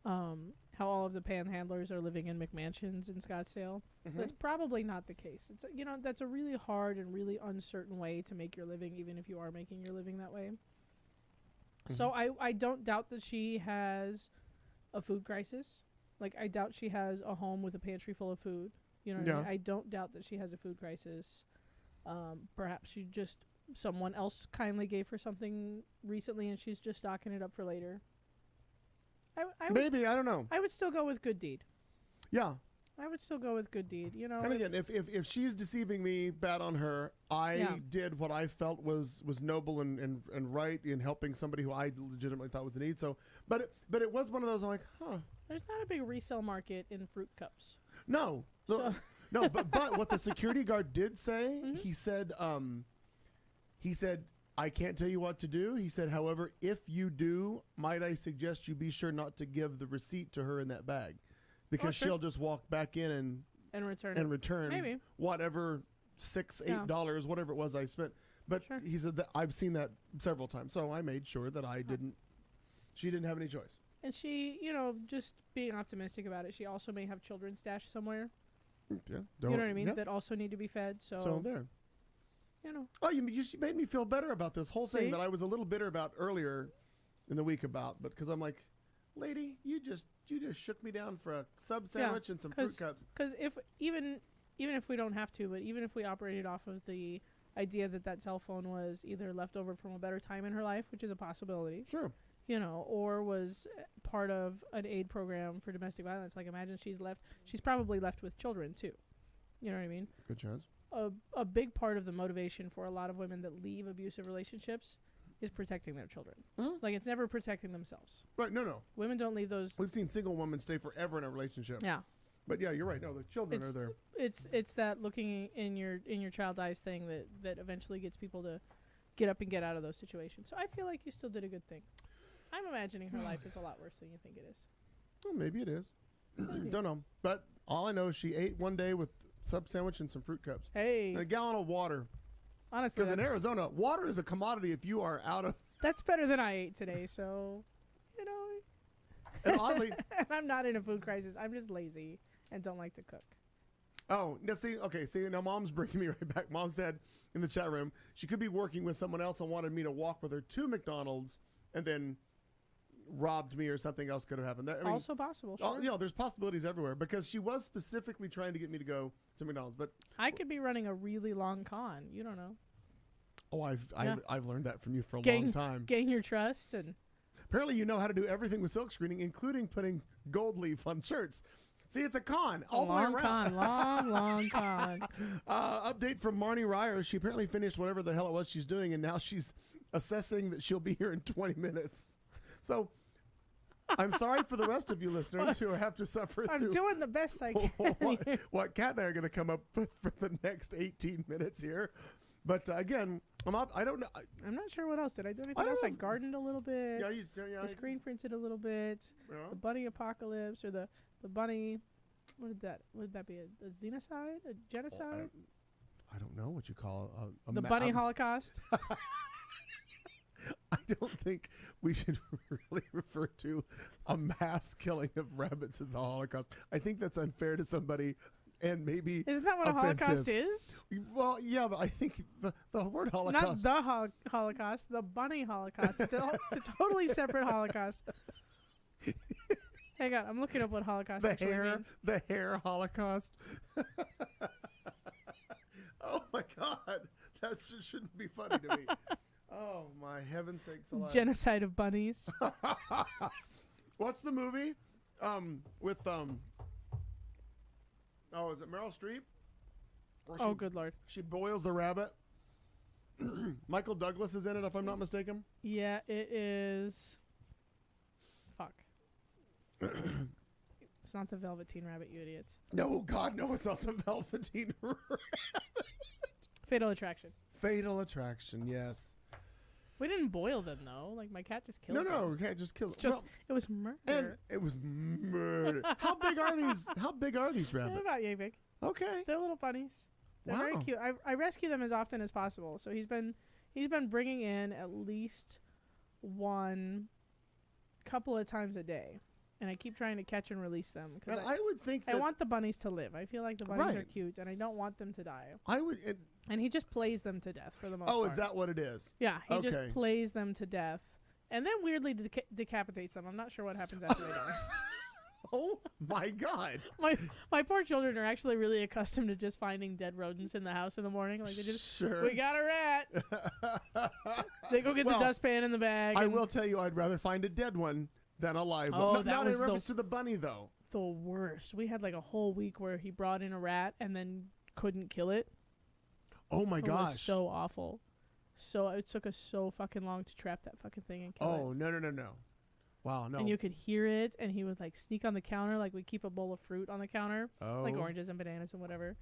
panhandlers are living in McMansions in Scottsdale. That's probably not the case. It's, you know, that's a really hard and really uncertain way to make your living, even if you are making your living that way. So I don't doubt that she has a food crisis. Like, I doubt she has a home with a pantry full of food. You know what I mean? I don't doubt that she has a food crisis. Perhaps someone else kindly gave her something recently and she's just stocking it up for later. Maybe, I don't know. I would still go with good deed. Yeah. I would still go with good deed, you know. And again, if she's deceiving me, bad on her. I did what I felt was noble and right in helping somebody who I legitimately thought was in need. So, but it was one of those, I'm like, huh. There's not a big resale market in fruit cups. No. No, but what the security guard did say, he said, I can't tell you what to do. He said, however, if you do, might I suggest you be sure not to give the receipt to her in that bag, because she'll just walk back in and return Maybe. whatever $6-8 whatever it was I spent. But he said that I've seen that several times, so I made sure that she didn't have any choice. And she, you know, just being optimistic about it, she also may have children stashed somewhere. Yeah, You know what I mean? Yeah. That also need to be fed. So there. You know. Oh, you made me feel better about this whole See? thing that I was a little bitter about earlier in the week but because I'm like, lady, you just shook me down for a sub sandwich and some fruit cups. Because even if we don't have to, but even if we operated off of the idea that cell phone was either left over from a better time in her life, which is a possibility. Sure. You know, or was part of an aid program for domestic violence. Like, imagine she's probably left with children too. You know what I mean? Good chance. A big part of the motivation for a lot of women that leave abusive relationships is protecting their children. Like, it's never protecting themselves. Right, no. Women don't leave those. We've seen single women stay forever in a relationship. Yeah. But yeah, you're right. No, the children are there. It's that looking in your child's eyes thing that eventually gets people to get up and get out of those situations. So I feel like you still did a good thing. I'm imagining her life is a lot worse than you think it is. Well, maybe it is. Don't know. But all I know is she ate one day with sub sandwich and some fruit cups. Hey. And a gallon of water. Honestly, Because in Arizona, water is a commodity if you are out of That's better than I ate today, so, you know. And oddly, And I'm not in a food crisis. I'm just lazy and don't like to cook. oh, now see, now Mom's bringing me right back. Mom said in the chat room she could be working with someone else and wanted me to walk with her to McDonald's and then robbed me or something else could have happened. I mean, Also possible. Sure. you know, there's possibilities everywhere because she was specifically trying to get me to go to McDonald's. But I could be running a really long con. You don't know. I've learned that from you for a long Gain time. Gain your trust and. Apparently, you know how to do everything with silk screening, including putting gold leaf on shirts. See, it's a con all the way around. Long con. Update from Marnie Ryer. She apparently finished whatever the hell it was she's doing, and now she's assessing that she'll be here in 20 minutes. So I'm sorry for the rest of you listeners who have to suffer I'm through doing the best I can. what Kat and I are going to come up with for the next 18 minutes here. But again, I don't know. I'm not sure what else. Did I do anything don't else? know. I gardened a little bit. Yeah, I screen printed a little bit. yeah. The bunny apocalypse or the bunny. What did that? Would that be a xenocide? A genocide? I don't know what you call a The bunny holocaust? I don't think we should really refer to a mass killing of rabbits as the Holocaust. I think that's unfair to somebody and maybe Isn't that what offensive. a holocaust is? Well, yeah, but I think the word Holocaust. Not the Holocaust, the bunny Holocaust. It's a totally separate Holocaust. Hang on, I'm looking up what Holocaust actually means. The hair Holocaust. Oh my God, that shouldn't be funny to me. Oh my heaven's sakes alive! Genocide of bunnies. What's the movie? With Oh, is it Meryl Streep? Or Oh, good Lord. She boils the rabbit. Michael Douglas is in it, if I'm not mistaken. Yeah, it is. Fuck. It's not the Velveteen Rabbit, you idiot. No, God, no, it's not the Velveteen Rabbit. Fatal Attraction. Fatal Attraction, yes. We didn't boil them though. Like my cat just killed them. No, we can't just kill them. Just it was murder. And it was murder. How big are these? How big are these They're rabbits? about yay big. Okay. They're little bunnies. They're very Wow. cute. I rescue them as often as possible. So he's been bringing in at least one couple of times a day, and I keep trying to catch and release them because And I would think that I want the bunnies to live. I feel like the bunnies are Right. cute, and I don't want them to die. I would. And he just plays them to death for the most Oh, part. is that what it is? Yeah, he Okay. just plays them to death, and then weirdly decapitates them. I'm not sure what happens after they die. Oh my God! My poor children are actually really accustomed to just finding dead rodents in the house in the morning. Like they just, Sure. we got a rat. They go get Well, the dustpan in the bag. I and will tell you, I'd rather find a dead one than a live Oh, one. that Not in was the- reference to the bunny, though. The worst. We had like a whole week where he brought in a rat and then couldn't kill it. Oh my It was gosh! so awful. So it took us so fucking long to trap that fucking thing and kill it. Oh no! Wow, no. And you could hear it, and he would like sneak on the counter, like we keep a bowl of fruit on the counter, oh. like oranges and bananas and whatever.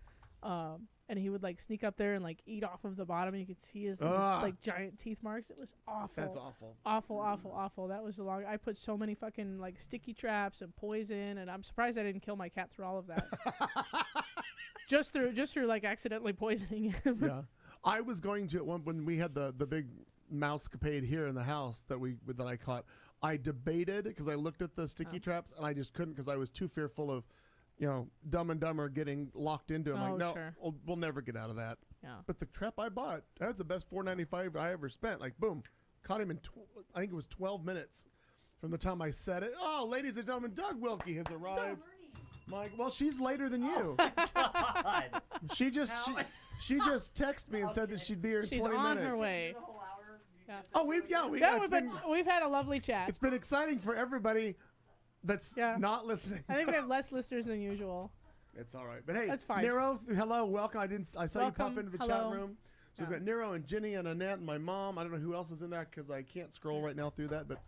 And he would like sneak up there and like eat off of the bottom, and you could see his like giant teeth marks. It was awful. That's awful. Awful. That was the long. I put so many fucking like sticky traps and poison, and I'm surprised I didn't kill my cat through all of that. just through like accidentally poisoning him. Yeah, I was going to when we had the big mousecapade here in the house that I caught. I debated because I looked at the sticky traps and I just couldn't because I was too fearful of, Dumb and Dumber getting locked into it. I'm like, no, sure. we'll never get out of that. Yeah. But the trap I bought, that's the best $4.95 I ever spent. Like, boom, caught him in I think it was 12 minutes from the time I set it. Oh, ladies and gentlemen, Doug Wilkie has arrived. Well, she's later than you. God. She just texted me and said that she'd be here in She's 20 on minutes. her way. The whole hour. Yeah. Oh, We've had a lovely chat. it's been exciting for everybody that's Yeah. not listening. I think we have less listeners than usual. It's all right. But hey, That's fine. Nero, hello, welcome. I saw you pop Welcome. into the Hello. chat room. So Yeah. we've got Nero and Ginny and Annette and my mom. I don't know who else is in that because I can't scroll right now through that. But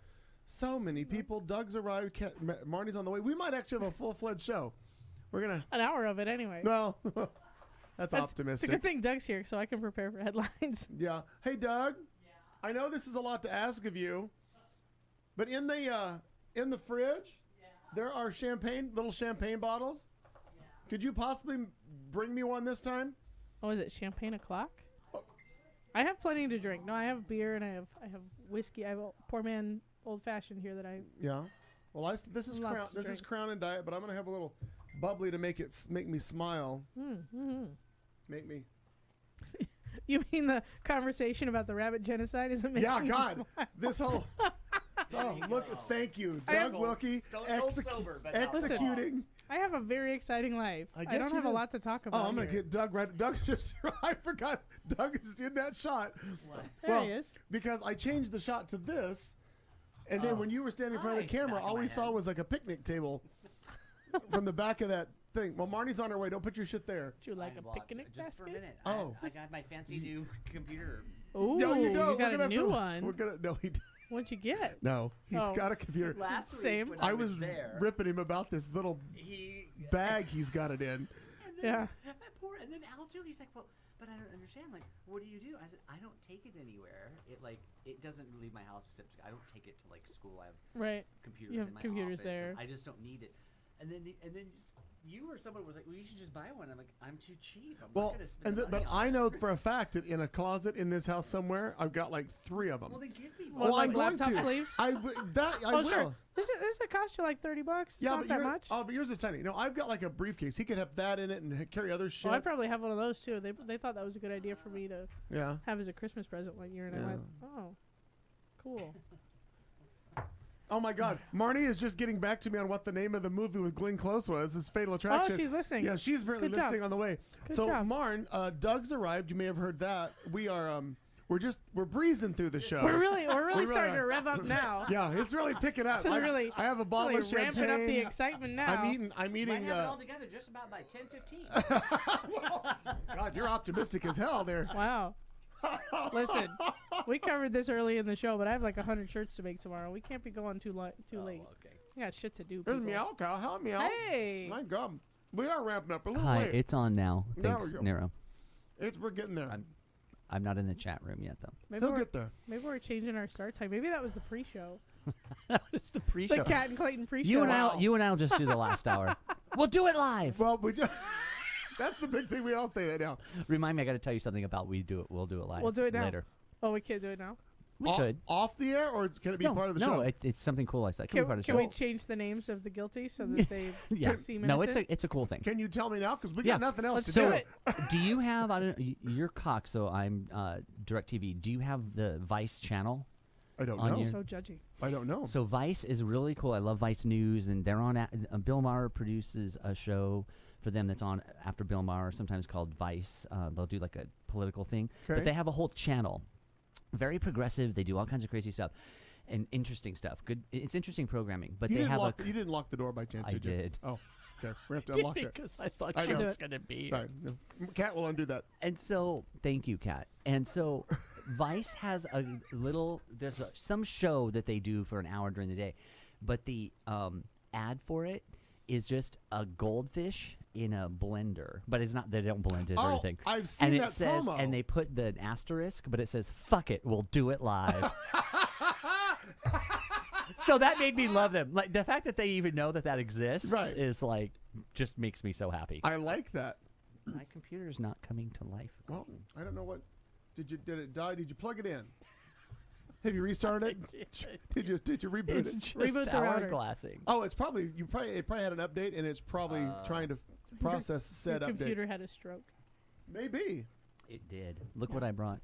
so many people. Doug's arrived. Marnie's on the way. We might actually have a full-fledged show. We're going to... An hour of it anyway. Well, that's It's a optimistic. good thing Doug's here so I can prepare for headlines. Yeah. Hey, Doug. I know this is a lot to ask of you, but in the fridge, there are little champagne bottles. Could you possibly bring me one this time? Oh, is it champagne o'clock? I have plenty to drink. No, I have beer and I have whiskey. I have a poor man old fashioned here that I. Yeah. Well, this is Lots Crown. to This is drink. Crown and Diet, but I'm gonna have a little bubbly to make me smile. Mm-hmm. Make me. You mean the conversation about the rabbit genocide? Is it making Yeah, you God, smile? this whole. Oh, look! Thank you, I have- Doug Wilkie, Stone Cold sober, but not executing. I have a very exciting life. I I, guess don't you have a do. lot to talk about. Oh, I'm gonna here. get Doug right. Doug just. I forgot. Doug is in that shot. There well, he is. Because I changed the shot to this, and then when you were standing in front of the Hi, camera, back of all my we saw head. was like a picnic table from the back of that thing. Well, Marnie's on her way. Don't put your shit there. Would you like I a bought- picnic just for a basket? minute. Oh. I got my fancy new computer. Ooh, No, you don't. got We're gonna a have new to, one. We're gonna. No, he. What'd you get? No, he's Oh. got a computer. Last week Same. when I was there, ripping him about this little he bag he's got it in. and then, Yeah. and then Al too. He's like, well, but I don't understand. Like, what do you do? I said, I don't take it anywhere. It doesn't leave my house except I don't take it to like school. I have Right. computers You have in my computers office, and there. I just don't need it. And then you or someone was like, well, you should just buy one. I'm like, I'm too cheap. I'm not Well, gonna spend the but money on I it." know for a fact that in a closet in this house somewhere, I've got like 3 of them. Well, then give me Well, one. I'm like going laptop to. sleeves? I Oh, will. sure. This will cost you like $30. It's Yeah, not but that much. Oh, but yours is tiny. No, I've got like a briefcase. He could have that in it and carry other shit. Well, I probably have one of those too. They thought that was a good idea for me to Yeah. have as a Christmas present one year, and I Yeah. went, oh, cool. Oh my God, Marnie is just getting back to me on what the name of the movie with Glenn Close was. It's Fatal Attraction. Oh, she's listening. Yeah, she's apparently Good job. listening on the way. Good so, job. Marn, Doug's arrived. You may have heard that. We are we're breezing through the show. We're really really starting are. to rev up now. Yeah, it's really picking up. This is really, I have a bottle really of champagne. ramping up the excitement now. I'm eating. Might have it all together just about by 10:15. God, you're optimistic as hell there. Wow. Listen, we covered this early in the show, but I have like 100 shirts to make tomorrow. We can't be going too late. Okay. We got shit to do. There's people. meow cow. How meow? Hey. My God, we are ramping up a little Hi, late. it's on now. There Thanks, we go. Nero. We're getting there. I'm not in the chat room yet, though. Maybe He'll we're, get there. maybe we're changing our start time. Maybe that was the pre-show. That was the pre-show. The Cat and Clayton pre-show. You and Wow. you and I'll just do the last hour. We'll do it live. Well, that's the big thing. We all say that now. Remind me, I got to tell you something about We'll do it live. We'll do it now. later. Oh, we can't do it now. We Off- could. Off the air, or can it be no, part of the no, show? it's something cool I said. Can be part of the Can show. we change the names of the guilty so that they Yeah. seem No, innocent? it's a cool thing. Can you tell me now? Because we Yeah. got nothing else Let's to do do. it. Do you have? I don't. You're Cox, so I'm DirecTV. Do you have the Vice channel? I don't On know. your- So judgy. I don't know. So Vice is really cool. I love Vice News, and they're on. Bill Maher produces a show for them that's on after Bill Maher, sometimes called Vice. They'll do like a political thing, Okay. but they have a whole channel. Very progressive. They do all kinds of crazy stuff and interesting stuff. Good. It's interesting programming, but you they didn't have you didn't lock the door by chance, I did you? did. Oh, okay. We have to unlock it. because I thought I she know. was going to be. All right. No. Cat will undo that. And so, thank you, Kat. And so, Vice has a little. There's some show that they do for an hour during the day, but the ad for it is just a goldfish in a blender, but it's not. They don't blend it or Oh, anything. I've seen and that it says, promo. and they put the asterisk, but it says "fuck it, we'll do it live." So that made me love them. Like the fact that they even know that exists Right. is like just makes me so happy. I like that. My computer's not coming to life. Well, I don't know what. Did it die? Did you plug it in? Have you restarted it? Did you reboot It's it? just Reboot the router. hourglassing. Oh, it probably had an update, and it's probably trying to process said Your update. computer had a stroke. Maybe. It did. Look what I brought.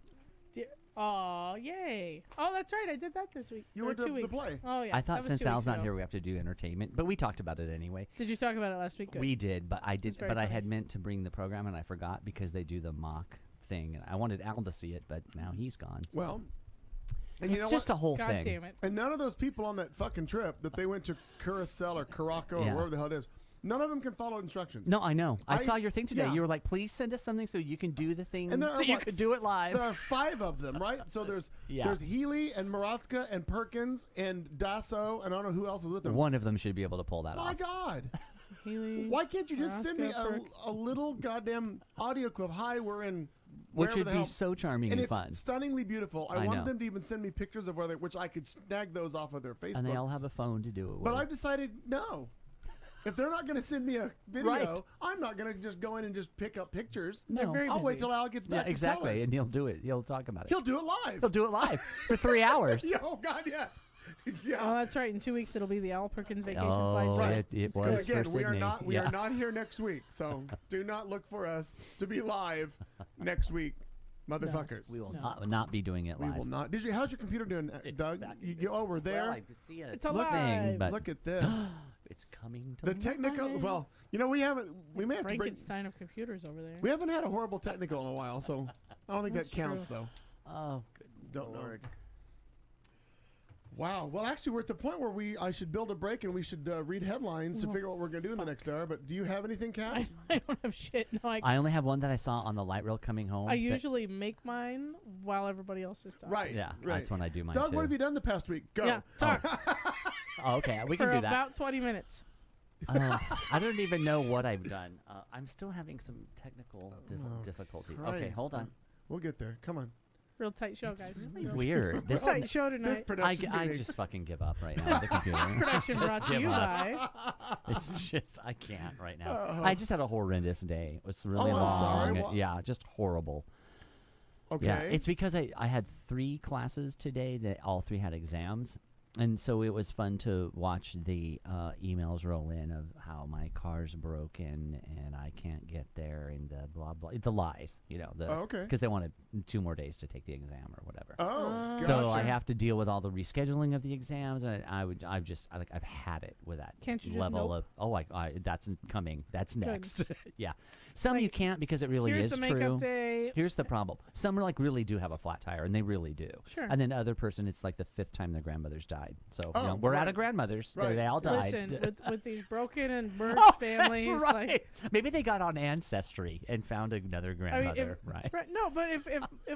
Oh, yay. Oh, that's right. I did that this week. You Or went to 2 the weeks. play. Oh, yeah. I that thought was since 2 Al's weeks not ago. here, we have to do entertainment, but we talked about it anyway. Did you talk about it last week? Good. We did, but I did. very But I funny. had meant to bring the program, and I forgot because they do the mock thing, and I wanted Al to see it, but now he's gone. So. Well, and you it's know just what? a whole God thing. damn it. And none of those people on that fucking trip that they went to Curacao or Caraco or Yeah. wherever the hell it is, none of them can follow instructions. No, I know. I I- saw your thing today. yeah. You were like, "Please send us something so you can do the thing, And there so are you what, could do it live." There are 5 of them, right? So there's Yeah. there's Healy and Maratska and Perkins and Dasso and I don't know who else is with them. One of them should be able to pull that My off. God. Haley, Why can't you just send me Nebraska, a little goddamn audio clip? Hi, we're in Which wherever would the be hell. so charming And and it's fun. stunningly beautiful. I I wanted know. them to even send me pictures of which I could snag those off of their Facebook. And they all have a phone to do it with. but I've decided no. If they're not going to send me a video, Right. I'm not going to just go in and just pick up pictures. They're No. very I'll wait busy. till Al gets Yeah, back to exactly. tell us. And he'll do it. He'll talk about it. He'll do it live. He'll do it live for 3 hours. Yeah, oh, God, yes. Yeah. Oh, that's right. In 2 weeks, it'll be the Al Perkins vacation Oh, slideshow. Right. it Because was again, for we are Sydney. not Yeah. not here next week, so do not look for us to be live next week, motherfuckers. We will No. not be doing it We live. will not. How's your computer doing, It's Doug? back You again. go over there. Well, I see it. It's alive. but Look at this. it's coming to The technical. Well, you know, we may have to bring. Frankenstein of computers over there. We haven't had a horrible technical in a while, so I don't think That's that counts, true. though. Oh, good Don't know. Lord. Wow. Well, actually, we're at the point where I should build a break and we should read headlines to figure out what we're going to do in the next hour. But do you have anything, Kat? I don't have shit. No, I only have one that I saw on the light rail coming home. I that- usually make mine while everybody else is talking. Right. Yeah, right. that's when I do mine Doug, too. what have you done the past week? Go. Yeah, talk Oh, okay, we for can do that. about 20 minutes. I don't even know what I've done. I'm still having some technical difficulty. Okay, Christ. hold on. We'll get there. Come on. Real tight show, It's guys. really weird. This, Tight show This tonight. production I meeting. just fucking give up right now. The computer. Production Just brought to give you up. by. It's just I can't right now. I just had a horrendous day. It was really Oh, I'm sorry. long. Wha- Yeah, just horrible. Okay. Yeah, it's because I had 3 classes today that all 3 had exams. And so it was fun to watch the emails roll in of how my car's broken and I can't get there and the blah blah, the lies, you know, Oh, okay. because they wanted 2 more days to take the exam or whatever. Oh, So I gotcha. have to deal with all the rescheduling of the exams, and I've had it with that Can't you just level nope? of that's coming, that's Good. next. Yeah, some you Like, can't because it really Here's is the true. makeup day. Here's the problem: some really do have a flat tire, and they really do. Sure. And then the other person, it's like the 5th time their grandmother's died. So Oh, we're out right. of grandmothers. Right. They all died. Listen, with these broken and burnt Oh, families, that's right. like Maybe they got on Ancestry and found another I mean, grandmother. if, right. No, but if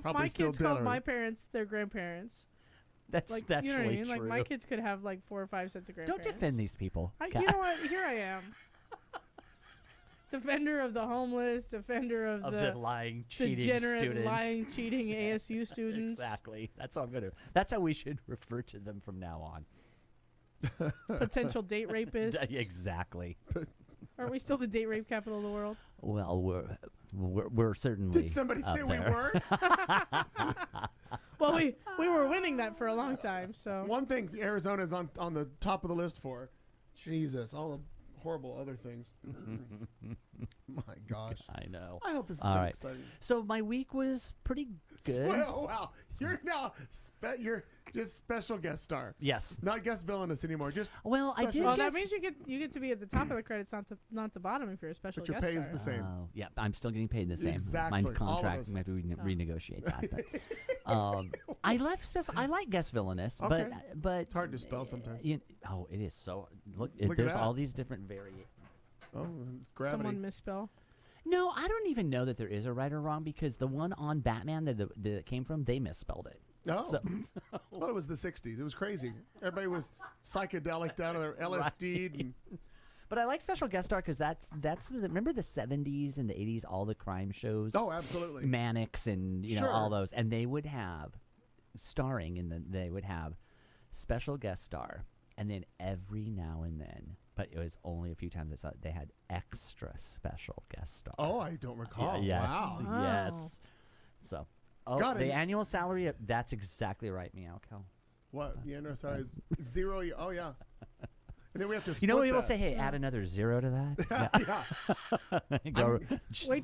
Probably my still kids dead called already. my parents their grandparents, That's like actually you know what I mean? true. Like my kids could have like 4 or 5 sets of Don't grandparents. defend these people. You Kat. know what? Here I am. Defender of the homeless, defender of, Of the lying, cheating degenerate, students. lying, cheating ASU students. Exactly. That's how I'm gonna. That's how we should refer to them from now on. Potential date rapists. Exactly. Aren't we still the date rape capital of the world? Well, we're certainly. Did somebody up say we there. weren't? Well, we were winning that for a long time. So One thing Arizona's on the top of the list for. Jesus, all the horrible other things. My gosh. I know. I hope this is All been right. exciting. So my week was pretty good. Well, wow. You're now you're just special guest star. Yes. Not guest villainous anymore. Just Well, I special- did. well, guess- that means you get to be at the top of the credits, not the bottom if you're a special but your guest pay is star. the same. Oh, yeah, I'm still getting paid the same. Exactly, My all of contract, us. maybe we renegotiate that. But, I left. I like guest villainous, Okay. but It's hard to spell sometimes. Oh, it is so. Look, Look at there's that. all these different variations. Oh, it's gravity. Someone misspell. No, I don't even know that there is a right or wrong because the one on Batman that it came from, they misspelled it. Oh, So, well, it was the 60s. It was crazy. Everybody was psychedelic out of their LSD'd. And, but I like special guest star because that's remember the 70s and the 80s, all the crime shows, oh, absolutely. Mannix and you know Sure. all those, and they would have starring in they would have special guest star, and then every now and then, but it was only a few times I saw it, they had extra special guest star. Oh, I don't recall. yes, Wow. Wow. yes. So, Got the it. annual salary, that's exactly right, Meow Cow. What? Yeah, no, sorry. It's zero. Oh, yeah. And then we have to split You know when people that. say, "Hey, add another 0 to that"? Yeah. Go, Wait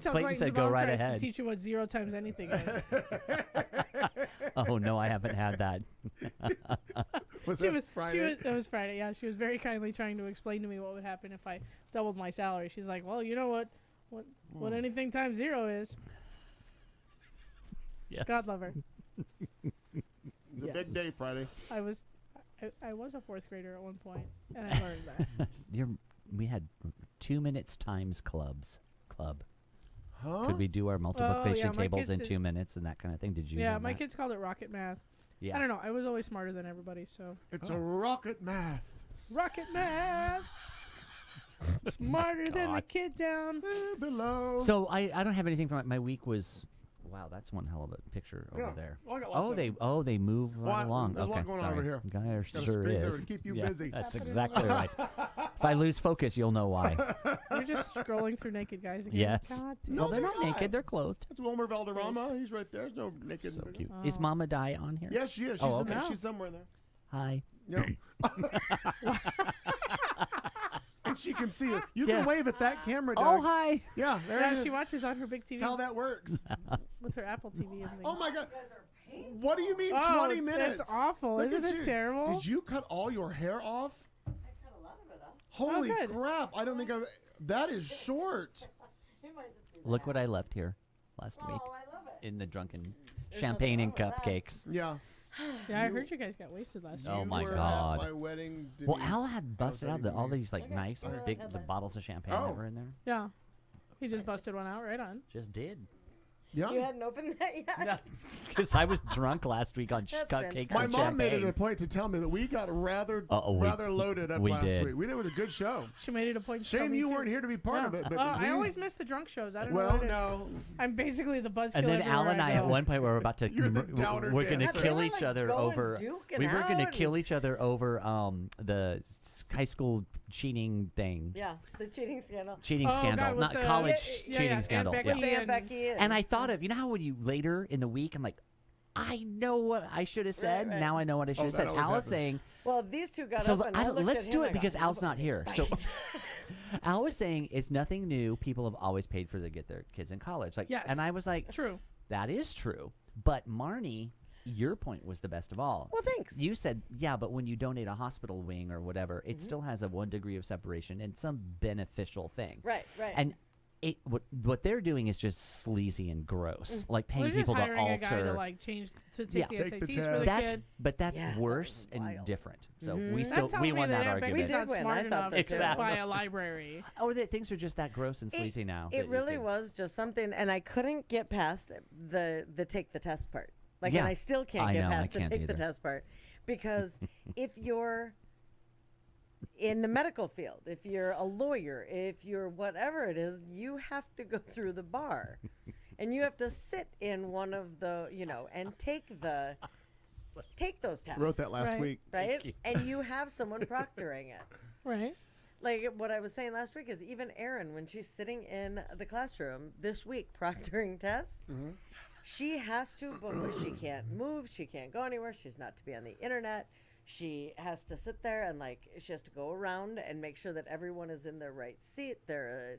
till Clayton Clayton's said, "Go mom right tries ahead." to teach you what 0 times anything is. Oh no, I haven't had that. Was She that was, Friday? that was Friday. Yeah, she was very kindly trying to explain to me what would happen if I doubled my salary. She's like, "Well, you know what anything times 0 is." Yes. God love her. It's a big day Friday. I was a 4th grader at one point, and I learned that. We had 2 minutes times club. Huh? Could we do our multiplication yeah, my tables kids in did- 2 minutes and that kind of thing? Did you? Yeah, know my that? kids called it rocket math. Yeah. I don't know. I was always smarter than everybody, so It's a rocket math. rocket math. Smarter than the God. kid down. Below. So I don't have anything from my week was. Wow, that's one hell of a picture over Yeah. there. I got lots of They move right Well, along. there's a lot okay, going on sorry. over here. There Got a sure screensaver is. to keep you Yeah, busy. That's exactly right. If I lose focus, you'll know why. You're just scrolling through naked guys again. Yes. God damn. Well, they're they're not not. naked. They're clothed. That's Wilmer Valderrama. He's right there. There's no naked. So video. cute. Is Mama Di on here? Yes, she is. She's, Oh, in there. okay. She's somewhere there. Hi. Yeah. And she can see it. You Yes. can wave at that camera, Doug. Oh, hi. Yeah, there Yeah, it is. she watches on her big TV That's how that works. with her Apple TV and things. Oh my God. What do you mean Oh, 20 minutes? that's awful. Look Isn't at it you. terrible? Did you cut all your hair off? I cut a lot of it off. Holy good. crap. I don't think I've. That is short. It might just be Look what I left here last week Oh, I love it. in the drunken champagne and wrong with that. cupcakes. Yeah. Yeah, I heard you guys got wasted last Oh year. You my were God. At my wedding. Well, Denise. Al had busted I out was all at these like Okay. nice Look at big that the headline. bottles of champagne Oh. that were in there. Yeah. He just busted one out right on. Just did. Yeah. You hadn't opened that yet? Because I was drunk last week on That's cupcakes My and mom made it champagne. a point to tell me that we got rather We- rather loaded up we last did. week. We did with a good show. She made it a point to tell Shame me you too. weren't here to be part Yeah. of it. But I we- always miss the drunk shows. I don't know Well, what it is. no. I'm basically the buzzkill And then Al everywhere and I go. at one point we were about to You're the downer we're gonna dancer. kill They were, each like, other going over duking we were gonna out kill and- each other over high school cheating thing. Yeah, the cheating scandal. Cheating Oh, scandal, God, with not the- college yeah, cheating yeah, Aunt scandal. Becky Yeah. With Aunt and- Becky. And I thought of, you know how when you later in the week, I'm like, I know what I should have said. right. Now I know what I should have that said. always Al was happens. saying, Well, these two got so up and I looked let's at do him, it I go, because "How Al's about not we here. So fight?" Al was saying it's nothing new. People have always paid for to get their kids in college. Like, Yes. and I was like, True. that is true. But Marnie, your point was the best of all. Well, thanks. You said, yeah, but when you donate a hospital wing or whatever, it still has a 1 degree of separation and some beneficial thing. Right, right. And what they're doing is just sleazy and gross, like Well, paying they're just people to hiring a guy to alter. like change to take Yeah. the Take the SATs for the test. kid. But that's Yeah, worse that was and wild. different. So we That still tells we me won that that Aunt Becky's argument. We not did win. smart I thought enough so, to too. Exactly. buy a library. Or that things are just that gross and sleazy now. that It you really can- was just something, and I couldn't get past the take the test part. Like, Yeah. and I still can't I get know, I past the can't take the either. test part because if you're in the medical field, if you're a lawyer, if you're whatever it is, you have to go through the bar, and you have to sit in one of the and take those tests. Wrote that last Right. week. right, and you have someone proctoring it. Right. Like what I was saying last week is even Erin, when she's sitting in the classroom this week proctoring tests, she has to, but she can't move, she can't go anywhere, she's not to be on the internet. She has to sit there and she has to go around and make sure that everyone is in their right seat. They're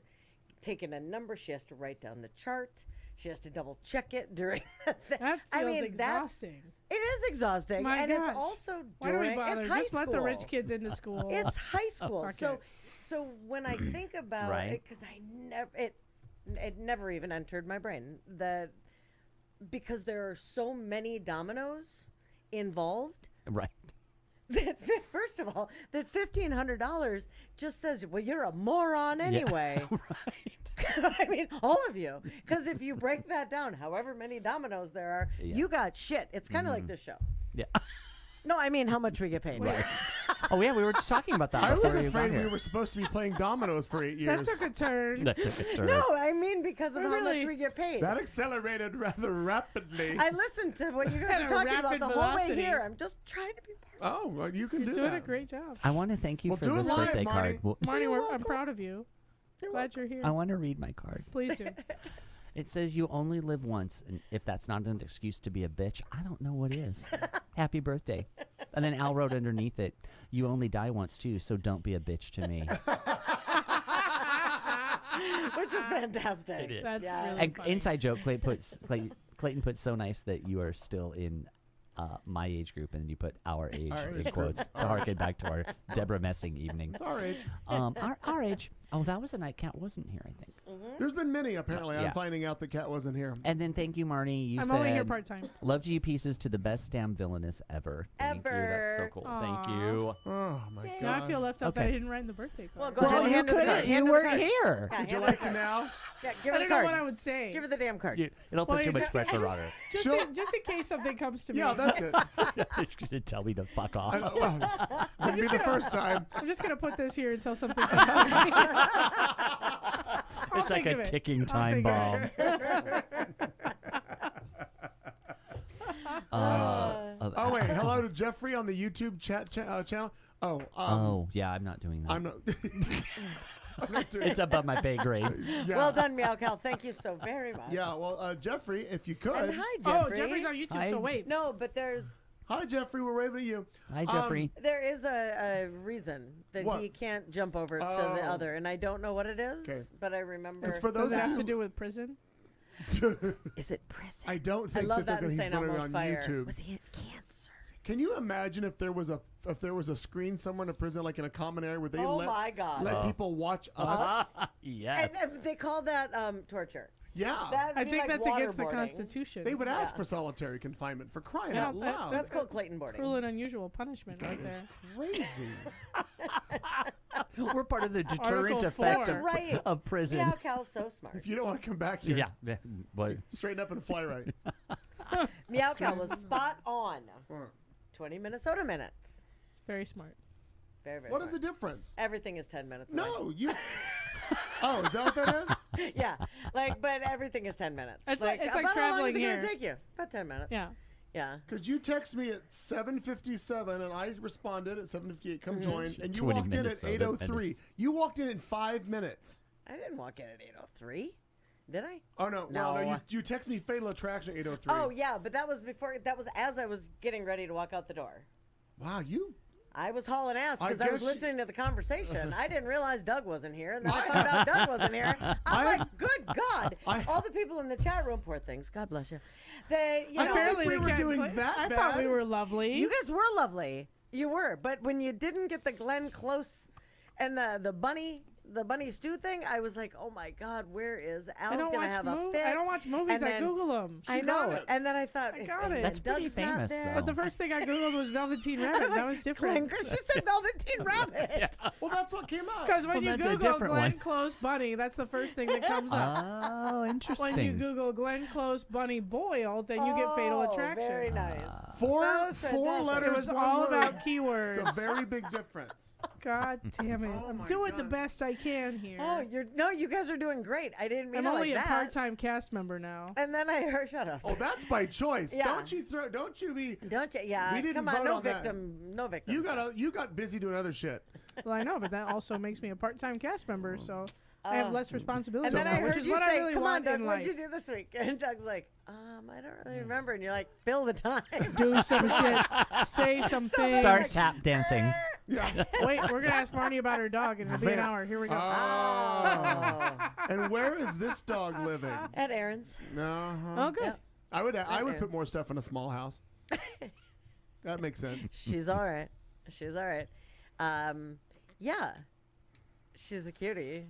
taking a number. She has to write down the chart. She has to double check it during the thing. That feels I mean, exhausting. it is exhausting, My and gosh. it's also Why do we during bother? it's high Just school. let the rich kids into school. It's high school. Okay. So when I think about Right. it, because I never it never even entered my brain that because there are so many dominoes involved. Right. That first of all, that $1,500 just says, well, you're a moron anyway. Right. I mean, all of you. Because if you break that down, however many dominoes there are, Yeah. you got shit. It's kind of like this show. Yeah. No, I mean how much we get paid. Oh yeah, we were just talking about that. I was before you got afraid we here. were supposed to be playing dominoes for 8 that years. took a turn. That took a turn. No, I mean because of how much Really? we get paid. That accelerated rather rapidly. I listened to what you guys At are a talking about rapid the whole way velocity. here. I'm just trying to be part Oh, well, you can You're do doing that. a great job. I want to thank you Well, for do it this live, birthday Marty. card. Well, Marnie, You're I'm welcome. proud of you. Glad you're here. I want to read my card. Please do. It says you only live once, and if that's not an excuse to be a bitch, I don't know what is. Happy birthday. And then Al wrote underneath it, you only die once too, so don't be a bitch to me. which is fantastic. It is. That's Yeah. really And funny. inside joke, Clayton puts so nice that you are still in my age group, and then you put our age Our in age quotes group. to harken back to our Deborah Messing evening. It's our age. Our age. Oh, that was the night Cat wasn't here, I think. There's been many, apparently. Yeah. I'm finding out that Kat wasn't here. And then thank you, Marnie. You I'm said only here part time. loved you pieces to the best damn villainess ever. Thank you. That's so Ever. cool. Aw. Thank you. Oh, my God. Now I feel left out that I Okay. didn't write in the birthday Well, card. go ahead and you hand her the couldn't. card. You Hand her the weren't card. here. Yeah, Would you hand her like the to card. now? Yeah, give I her the don't know card. what I would say. Give her the damn card. It'll Well, put too you much just- pressure on her. Just She'll- in case something comes to me. Yeah, that's it. She's going to tell me to fuck off. I know, well, wouldn't be the first time. I'm just gonna put this here until something comes to me. I'll It's like think a of it. ticking I'll time think of bomb. it. Oh, wait, hello to Jeffrey on the YouTube channel. Oh, Oh, yeah, I'm not doing that. I'm not. I'm not doing. It's above my pay grade. Yeah. Well done, Meow Cal. Thank you so very much. Yeah. Well, Jeffrey, if you could. And hi, Oh, Jeffrey. Jeffrey's on YouTube, so Hi. wave. No, but there's Hi, Jeffrey. We're waving at you. Hi, Jeffrey. there is a reason that What? he can't jump over to the Oh. other, and I don't know what it is, Okay. but I remember. It's for Does those it of have you. to do with prison? Is it prison? I don't I think love that he's insane putting it almost on fire. YouTube. Was he cancer? Can you imagine if there was a screen somewhere in a prison, like in a common area, where they Oh my God. let people watch us? Yes. And they call that torture. Yeah. That'd I be think like that's against the waterboarding. Constitution. They would ask Yeah. for solitary confinement for crying Yeah, out loud. That's called Clayton boarding. Cruel and unusual punishment right there. crazy. We're part of the deterrent Article effect 4. of, Right. of prison. Meow Cal's so smart. If you don't want to come back here, Yeah. What? straighten up and fly right. Meow Cal was spot on. 20 Minnesota minutes. It's very smart. Very, very What is smart. the difference? Everything is 10 minutes away. No, you. Oh, is that what that is? Yeah, but everything is 10 minutes. It's like about how long is traveling it here. gonna take you? About 10 minutes. Yeah. Yeah. Because you text me at 7:57 and I responded at 7:58. Come join, and you 20 walked in at Minnesota 8:03. minutes. You walked in 5 minutes. I didn't walk in at 8:03. Did I? Oh no, No. You texted me Fatal Attraction at 8:03. Oh yeah, but that was before. That was as I was getting ready to walk out the door. Wow, you. I was hauling ass I because I was guess you- listening to the conversation. I didn't realize Doug wasn't here, and then I found out Doug wasn't here. I'm like, good God! All the people in the chat room, poor things. God bless you. They, you I know, don't think Apparently we they were can't doing play- that I thought we bad. were lovely. you guys were lovely. You were, but when you didn't get the Glenn Close and the bunny stew thing, I was like, oh my God, where is I Al's don't gonna watch have a fit? I don't watch movies. And I then- Google them. I got know, it. and then I thought, I got it. That's pretty Doug's not famous, there. though. But the first thing I Googled was Velveteen Rabbit. That was different. Glenn, she said Velveteen Rabbit. Well, that's what came up. Because when Well, you that's a Google different Glenn one. Close Bunny, that's the first thing that comes up. Oh, interesting. When you Google Glenn Close Bunny Boyle, then you get Fatal Oh, Attraction. Very nice. Four That was fantastic. letters. It was one all word. about keywords. It's a very big difference. God damn it. Oh I'm my doing the God. best I can here. Oh, you guys are doing great. I didn't mean I'm it only like a that. part-time cast member now. And then I heard, shut up. Oh, that's by choice. Yeah. Don't you be. Don't you? Yeah. We didn't come on, vote no on that. victim, no victim. You got busy doing other shit. Well, I know, but that also makes me a part-time cast member, so I have less responsibility. And then I which heard is you what say, I really "Come on, want Doug, in what'd life. you do this week?" And Doug's like, I don't really remember." And you're like, "Fill the time." Do some shit. Say something. Start tap dancing. Yeah. Wait, we're going to ask Marnie about her dog, and it'll be an Van- hour. Here we go. Oh. And where is this dog living? At Aaron's. Uh-huh. Oh, good. Yeah. I would put Aaron's. more stuff in a small house. That makes sense. She's all right. She's all right. Yeah. She's a cutie.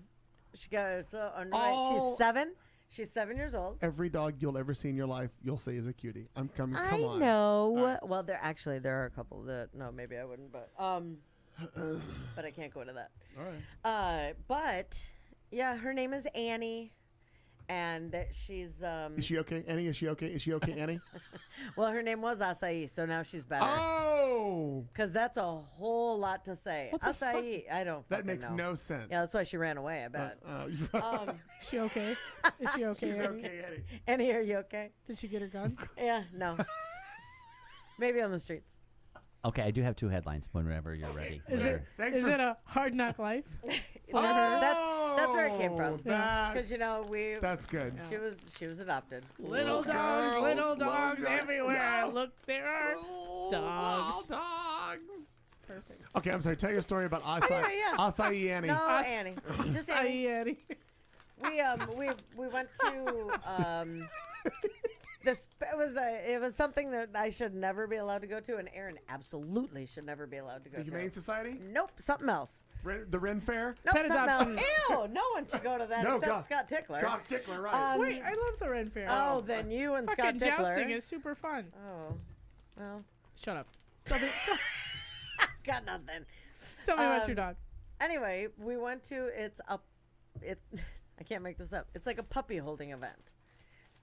She got Oh. She's 7. She's 7 years old. Every dog you'll ever see in your life, you'll say is a cutie. I'm coming. I Come on. know. All right. Well, there are a couple that no, maybe I wouldn't, but but I can't go into that. All right. But yeah, her name is Annie, and she's Is she okay? Annie, is she okay? Is she okay, Annie? well, her name was Acai, so now she's better. Oh, Because that's a whole lot to say. What the Acai, I don't. that fucking makes know. no sense. Yeah, that's why she ran away. I bet. Is she okay? Is she okay? She's Annie? okay, Annie. Annie, are you okay? Did she get her gun? Yeah, no. Maybe on the streets. Okay, I do have 2 headlines whenever you're ready. Is it Thanks is for- it a hard knock life? For her? That's where it came from. That's, Because that's good. she was adopted. Little girls, dogs love dogs. everywhere. Yeah. Look, there are dogs. Dogs. Perfect. Okay, I'm sorry. Tell your story about acai, yeah. acai Annie. No, Us- Annie. Just Hi, Annie. Annie. We went to this. It was something that I should never be allowed to go to, and Aaron absolutely should never be allowed to go The to. Humane Society, Nope, something else. The Ren Fair. Nope, Pet something adoption. else. Ew, no one should go to that No, except God. Scott Tickler. God, Tickler, right? Wait, I love the Ren Fair. Oh, then you and Scott Fucking Tickler. jousting is super fun. Oh, well, Shut up. Tell me, got nothing. tell me about your dog. Anyway, we went to I can't make this up. It's like a puppy holding event.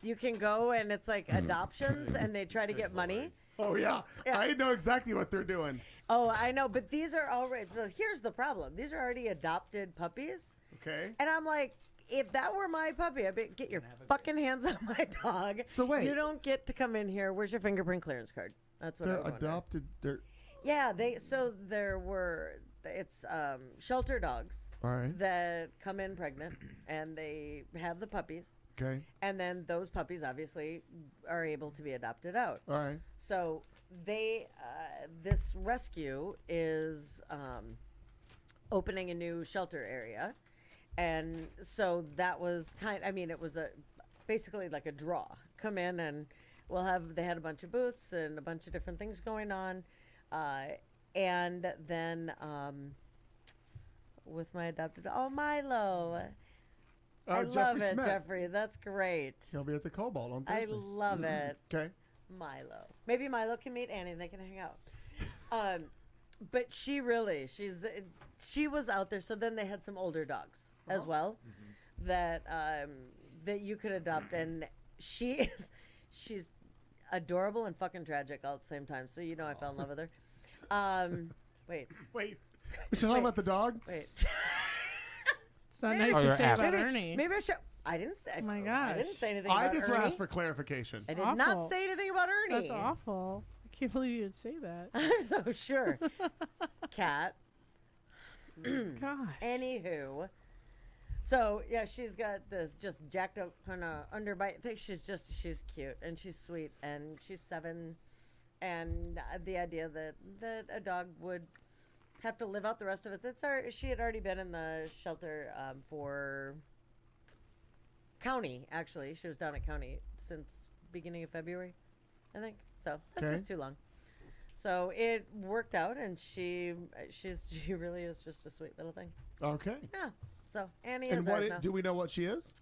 You can go and it's like adoptions and they try to get money. Oh yeah. Yeah. I know exactly what they're doing. Oh, I know, but these are already. Here's the problem: these are already adopted puppies, Okay. and I'm like, if that were my puppy, I'd be, get your fucking hands on my dog. So wait. you don't get to come in here. Where's your fingerprint clearance card? That's what I They're was wondering. adopted. They're Yeah, it's shelter dogs all right. that come in pregnant and they have the puppies, Okay. and then those puppies obviously are able to be adopted out. All right. So this rescue is opening a new shelter area, and so that was it was basically like a draw. Come in and they had a bunch of booths and a bunch of different things going on, and then with my adopted Milo. I love Jeffrey it, Smith. Jeffrey. That's great. He'll be at the Cobalt on I Thursday. love it. Okay. Milo. Maybe Milo can meet Annie and they can hang out. But she was out there. So then they had some older dogs as well that you could adopt, and she's adorable and fucking tragic all at the same time. So I fell in love with her. Wait. Wait. We should talk about the dog. Wait. It's not nice to say about Ernie. Maybe I should. I didn't say. Oh my I gosh. didn't say anything I about just Ernie. asked for clarification. I did Awful. not say anything about Ernie. That's awful. I can't believe you'd say that. I'm so sure. Cat. Gosh. Anywho, so yeah, she's got this just jacked up kind of underbite thing. She's cute and she's sweet and she's 7, and the idea that a dog would have to live out the rest of it. She had already been in the shelter for County. Actually, she was down at County since beginning of February, I think. So that's Okay. just too long. So it worked out, and she really is just a sweet little thing. Okay. Yeah. So Annie And is ours now. do we know what she is?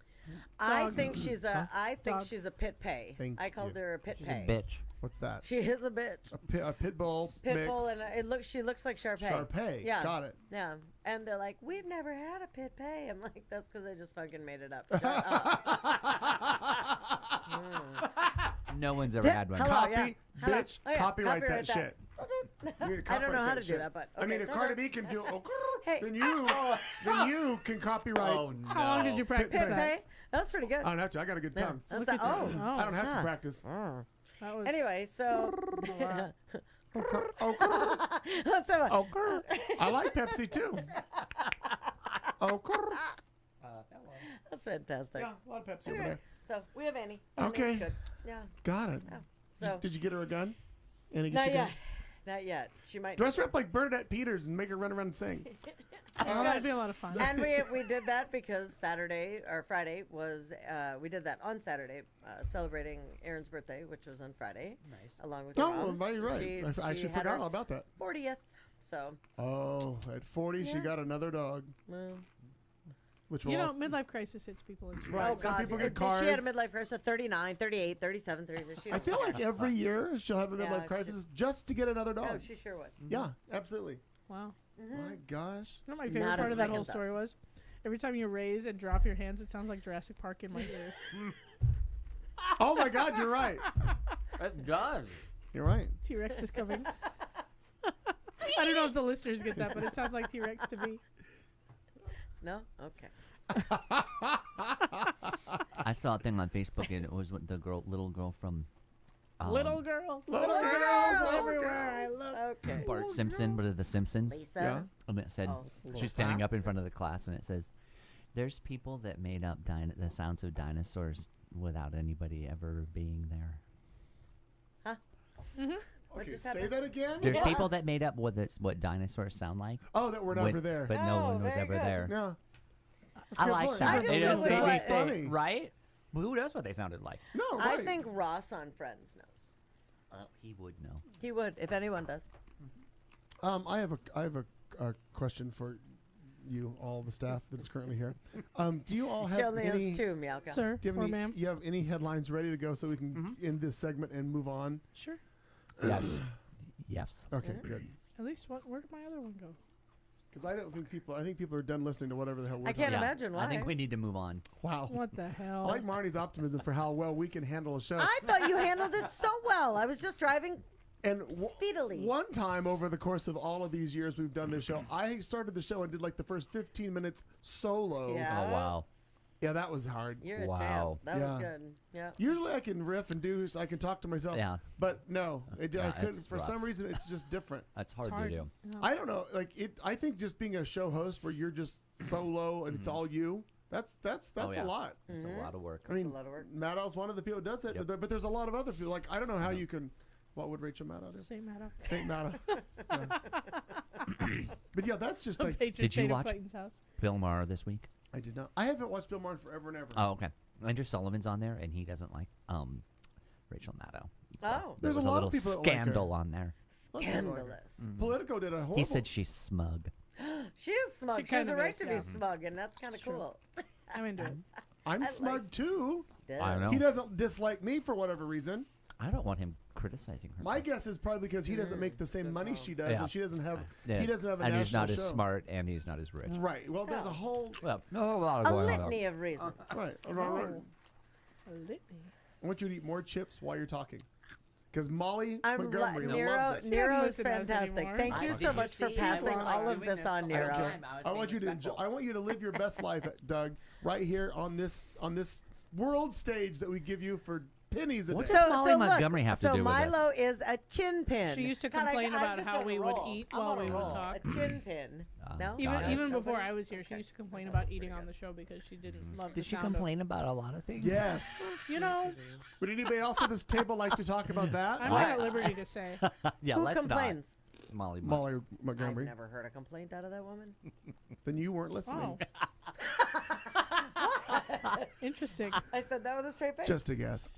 I Dog. think she's a Dog. she's a pit pay. Thank I called you. her a pit She's pay. a bitch. What's that? She is a bitch. A pit bull Pit mix. bull, and she looks like Shar-Pei. Shar-Pei. Yeah. Got it. Yeah. And they're like, we've never had a pit pay. I'm like, that's because I just fucking made it up. Shut up. No one's ever had one. Hello. Copy, yeah. Hello. bitch. Oh, yeah, Copyright copyright that that. shit. You need to I don't copyright know how that to do shit. that, but I mean, okay. if Cardi B can do Hey. then you can copyright. Oh no. How long did you practice Pit that? pay? That's pretty good. I don't have to. I got a good Yeah. tongue. That's Look at oh. you. I don't have to huh. practice. That was Anyway, so wow. let's have a, I like Pepsi too. that's fantastic. Yeah, a lot of Pepsi over Okay. there. So we have Annie. Okay. Annie's good. Yeah. Got it. Yeah. So Did you get her a gun? Annie, get not you a gun? yet. Not yet. She might. Dress her up like Bernadette Peters and make her run around and sing. Oh, that'd be a lot of fun. And we did that because Friday was we did that on Saturday, celebrating Erin's birthday, which was on Friday. Nice. Along with Oh, your well, mom's. no, you're right. She I actually had forgot her all about that. 40th. So Oh, at 40, she Yeah. got another dog, well, which You will know, also- midlife crisis hits people in Right. oh Some God, people get cars. She had a midlife crisis at 39, 38, 37, 36. She I don't feel care. like every year she'll have a Yeah, midlife she- crisis just to get another dog. No, she sure would. Yeah, absolutely. Wow. My gosh. You know what my favorite Not a part of that second whole thought. story was? Every time you raise and drop your hands, it sounds like Jurassic Park in my ears. Oh my God, you're right. It does. You're right. T-Rex is coming. I don't know if the listeners get that, but it sounds like T-Rex to me. No, okay. I saw a thing on Facebook, and it was with the little girl from Little girls, Little little girls, girls little everywhere. I love. Okay. Bart Simpson, what are the Simpsons? Lisa. Yeah. And it said, Oh, she's standing up in front of the class, and it says, "There's people that made up the sounds of dinosaurs without anybody ever being there. What Okay, just say happened? that again. There's people that made up what dinosaurs sound like, Oh, that we're when- never there. but no Oh, one was very ever good. there. Yeah. That's a I good like point. that. I just It go is with very what- funny. right? Well, who knows what they sounded like? No, I right. think Ross on Friends knows. He would know. He would, if anyone does. I have a question for you, all the staff that is currently here. Do you all She have only any? has 2, Mielka. Sir Do you have or any, ma'am? you have any headlines ready to go so we can end this segment and move on? Sure. Yes. Yes. Okay, good. At least where did my other one go? Because I think people are done listening to whatever the hell we're I can't talking imagine why. I think we need to move on. about. Wow. What the hell? I like Marnie's optimism for how well we can handle a show. I thought you handled it so well. I was just driving And speedily. one time over the course of all of these years we've done this show, I started the show and did like the first 15 minutes solo. Yeah. Oh wow. Yeah, that was hard. You're a Wow. champ. That was Yeah. good. Yeah. Usually I can riff and do, so I can talk to myself. Yeah. But no, I Yeah, couldn't. it's For some rough. reason, it's just different. That's hard, It's hard. to do. No. I don't know. Like I think just being a show host where you're just solo and it's all you. That's Oh, yeah. a lot. It's a lot of work. I mean, a lot of work. Maddow's one of the people who does it, Yep. but there's a lot of other people. Like I don't know how you can. What would Rachel Maddow do? Same matter. Saint Maddow. Yeah. But yeah, that's just like Patron Did you saint of watch- Clayton's house. Bill Maher this week. I did not. I haven't watched Bill Maher in forever and ever. Oh, okay. Andrew Sullivan's on there, and he doesn't like Rachel Maddow. So Oh. There's there was a lot little of people that like her. scandal on there. Scandalous. Politico did a horrible. He said she's smug. She is smug. She She has kind a of right is, to yeah. be smug, and that's kind of True. cool. I'm into it. I'm I smug like- too. I don't know. He doesn't dislike me for whatever reason. I don't want him criticizing her. My guess is probably because he doesn't make the same money she does, Yeah. and she doesn't have. Yeah. He doesn't have a and national he's not show. as smart, and he's not as rich. Right. Well, there's a whole. Well, no, a lot of A going on. litany of reasons. Right. A litany. I want you to eat more chips while you're talking, because Molly I'm Montgomery Nero. loves it. Nero's listen to us fantastic. anymore. Thank you I- so did you much for see passing I was, all of doing this on all the Nero. time. I was I want you being to enjoy. respectful. I want you to live your best life, Doug, right here on this world stage that we give you for pennies a What's day. this Molly Montgomery have to so do with this? Milo is a chin pin. She used to God, complain I'm about just how on a we would roll. eat I'm while on a we would roll. talk. A chin pin. No? got Even it. even before Nobody? I was here, she used to complain about eating on the show because she didn't love. Did the she sound of- complain about a lot of things? Yes. You know, Would anybody else at this table like to talk about that? I'm not at liberty to say. Yeah, Who let's complains? not. Molly. Molly I've Montgomery. never heard a complaint out of that woman. Then you weren't listening. Oh. Interesting. I said that with a straight face. Just a guess.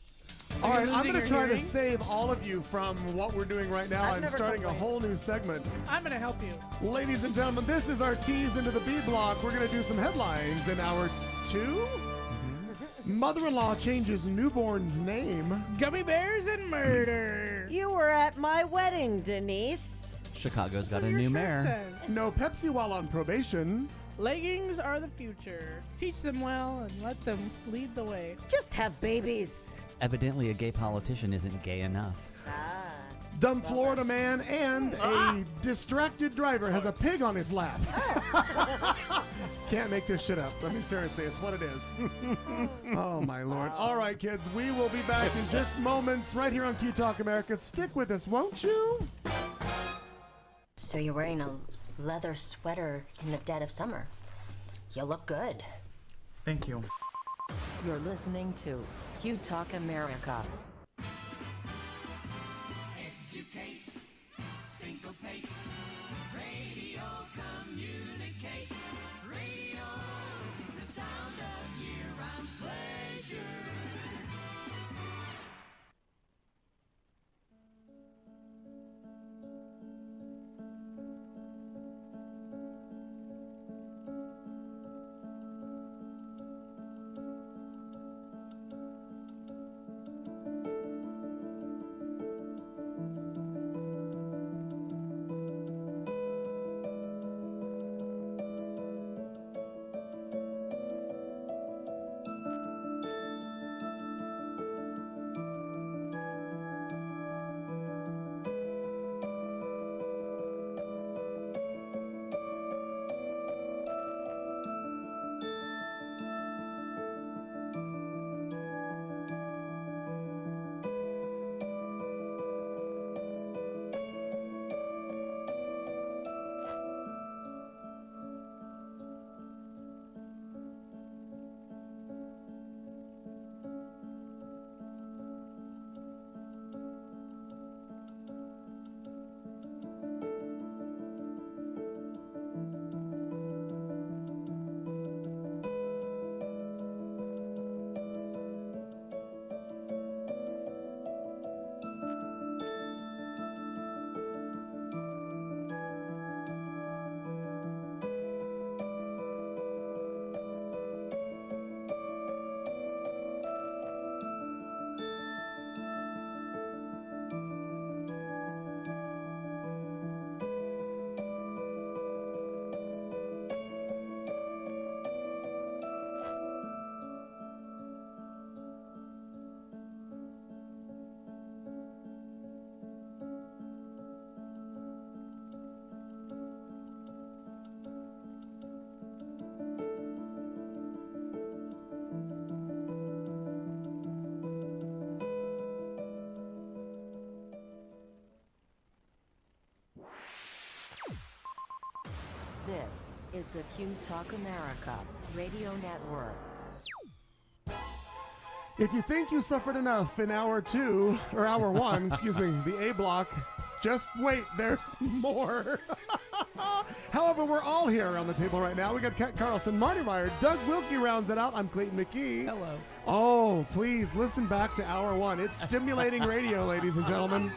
Are All you right, I'm losing going to your try to hearing? save all of you from what we're doing right now. I've I'm never starting a complained. whole new segment. I'm gonna help you. Ladies and gentlemen, this is our tease into the B block. We're going to do some headlines in hour 2. Mother-in-law changes newborn's name. Gummy bears and murder. You were at my wedding, Denise. Chicago's got That's a what new your mayor. shirt says. No Pepsi while on probation. Leggings are the future. Teach them well and let them lead the way. Just have babies. Evidently, a gay politician isn't gay enough. Ah. Dumb Florida man and a distracted driver has a pig on his lap. Can't make this shit up. I mean, seriously, it's what it is. Oh, my Lord. All right, kids, we will be back in just moments right here on Q Talk America. Stick with us, won't you? So you're wearing a leather sweater in the dead of summer. You look good. Thank you. You're listening to Q Talk America. Educates, syncopates, radio communicates, radio, the sound of year-round pleasure. This is the Q Talk America Radio Network. If you think you suffered enough in hour 2, or hour 1, excuse me, the A block, just wait, there's more. However, we're all here around the table right now. We got Kat Carlson, Marty Meyer, Doug Wilkie rounds it out. I'm Clayton McKee. Hello. Oh, please listen back to hour 1. It's stimulating radio, ladies and gentlemen.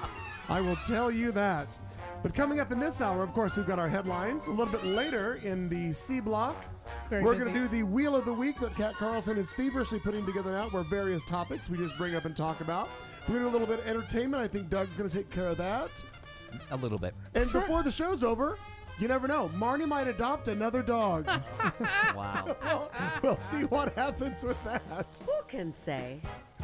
I will tell you that. But coming up in this hour, of course, we've got our headlines. A little bit later in the C block, we're going to do the Wheel of the Week that Kat Carlson is feverishly putting together now, where various topics we just bring up and talk about. We're going to do a little bit of entertainment. I think Doug's going to take care of that. A little bit. And before the show's over, you never know, Marnie might adopt another dog. Wow. We'll see what happens with that. Who can say?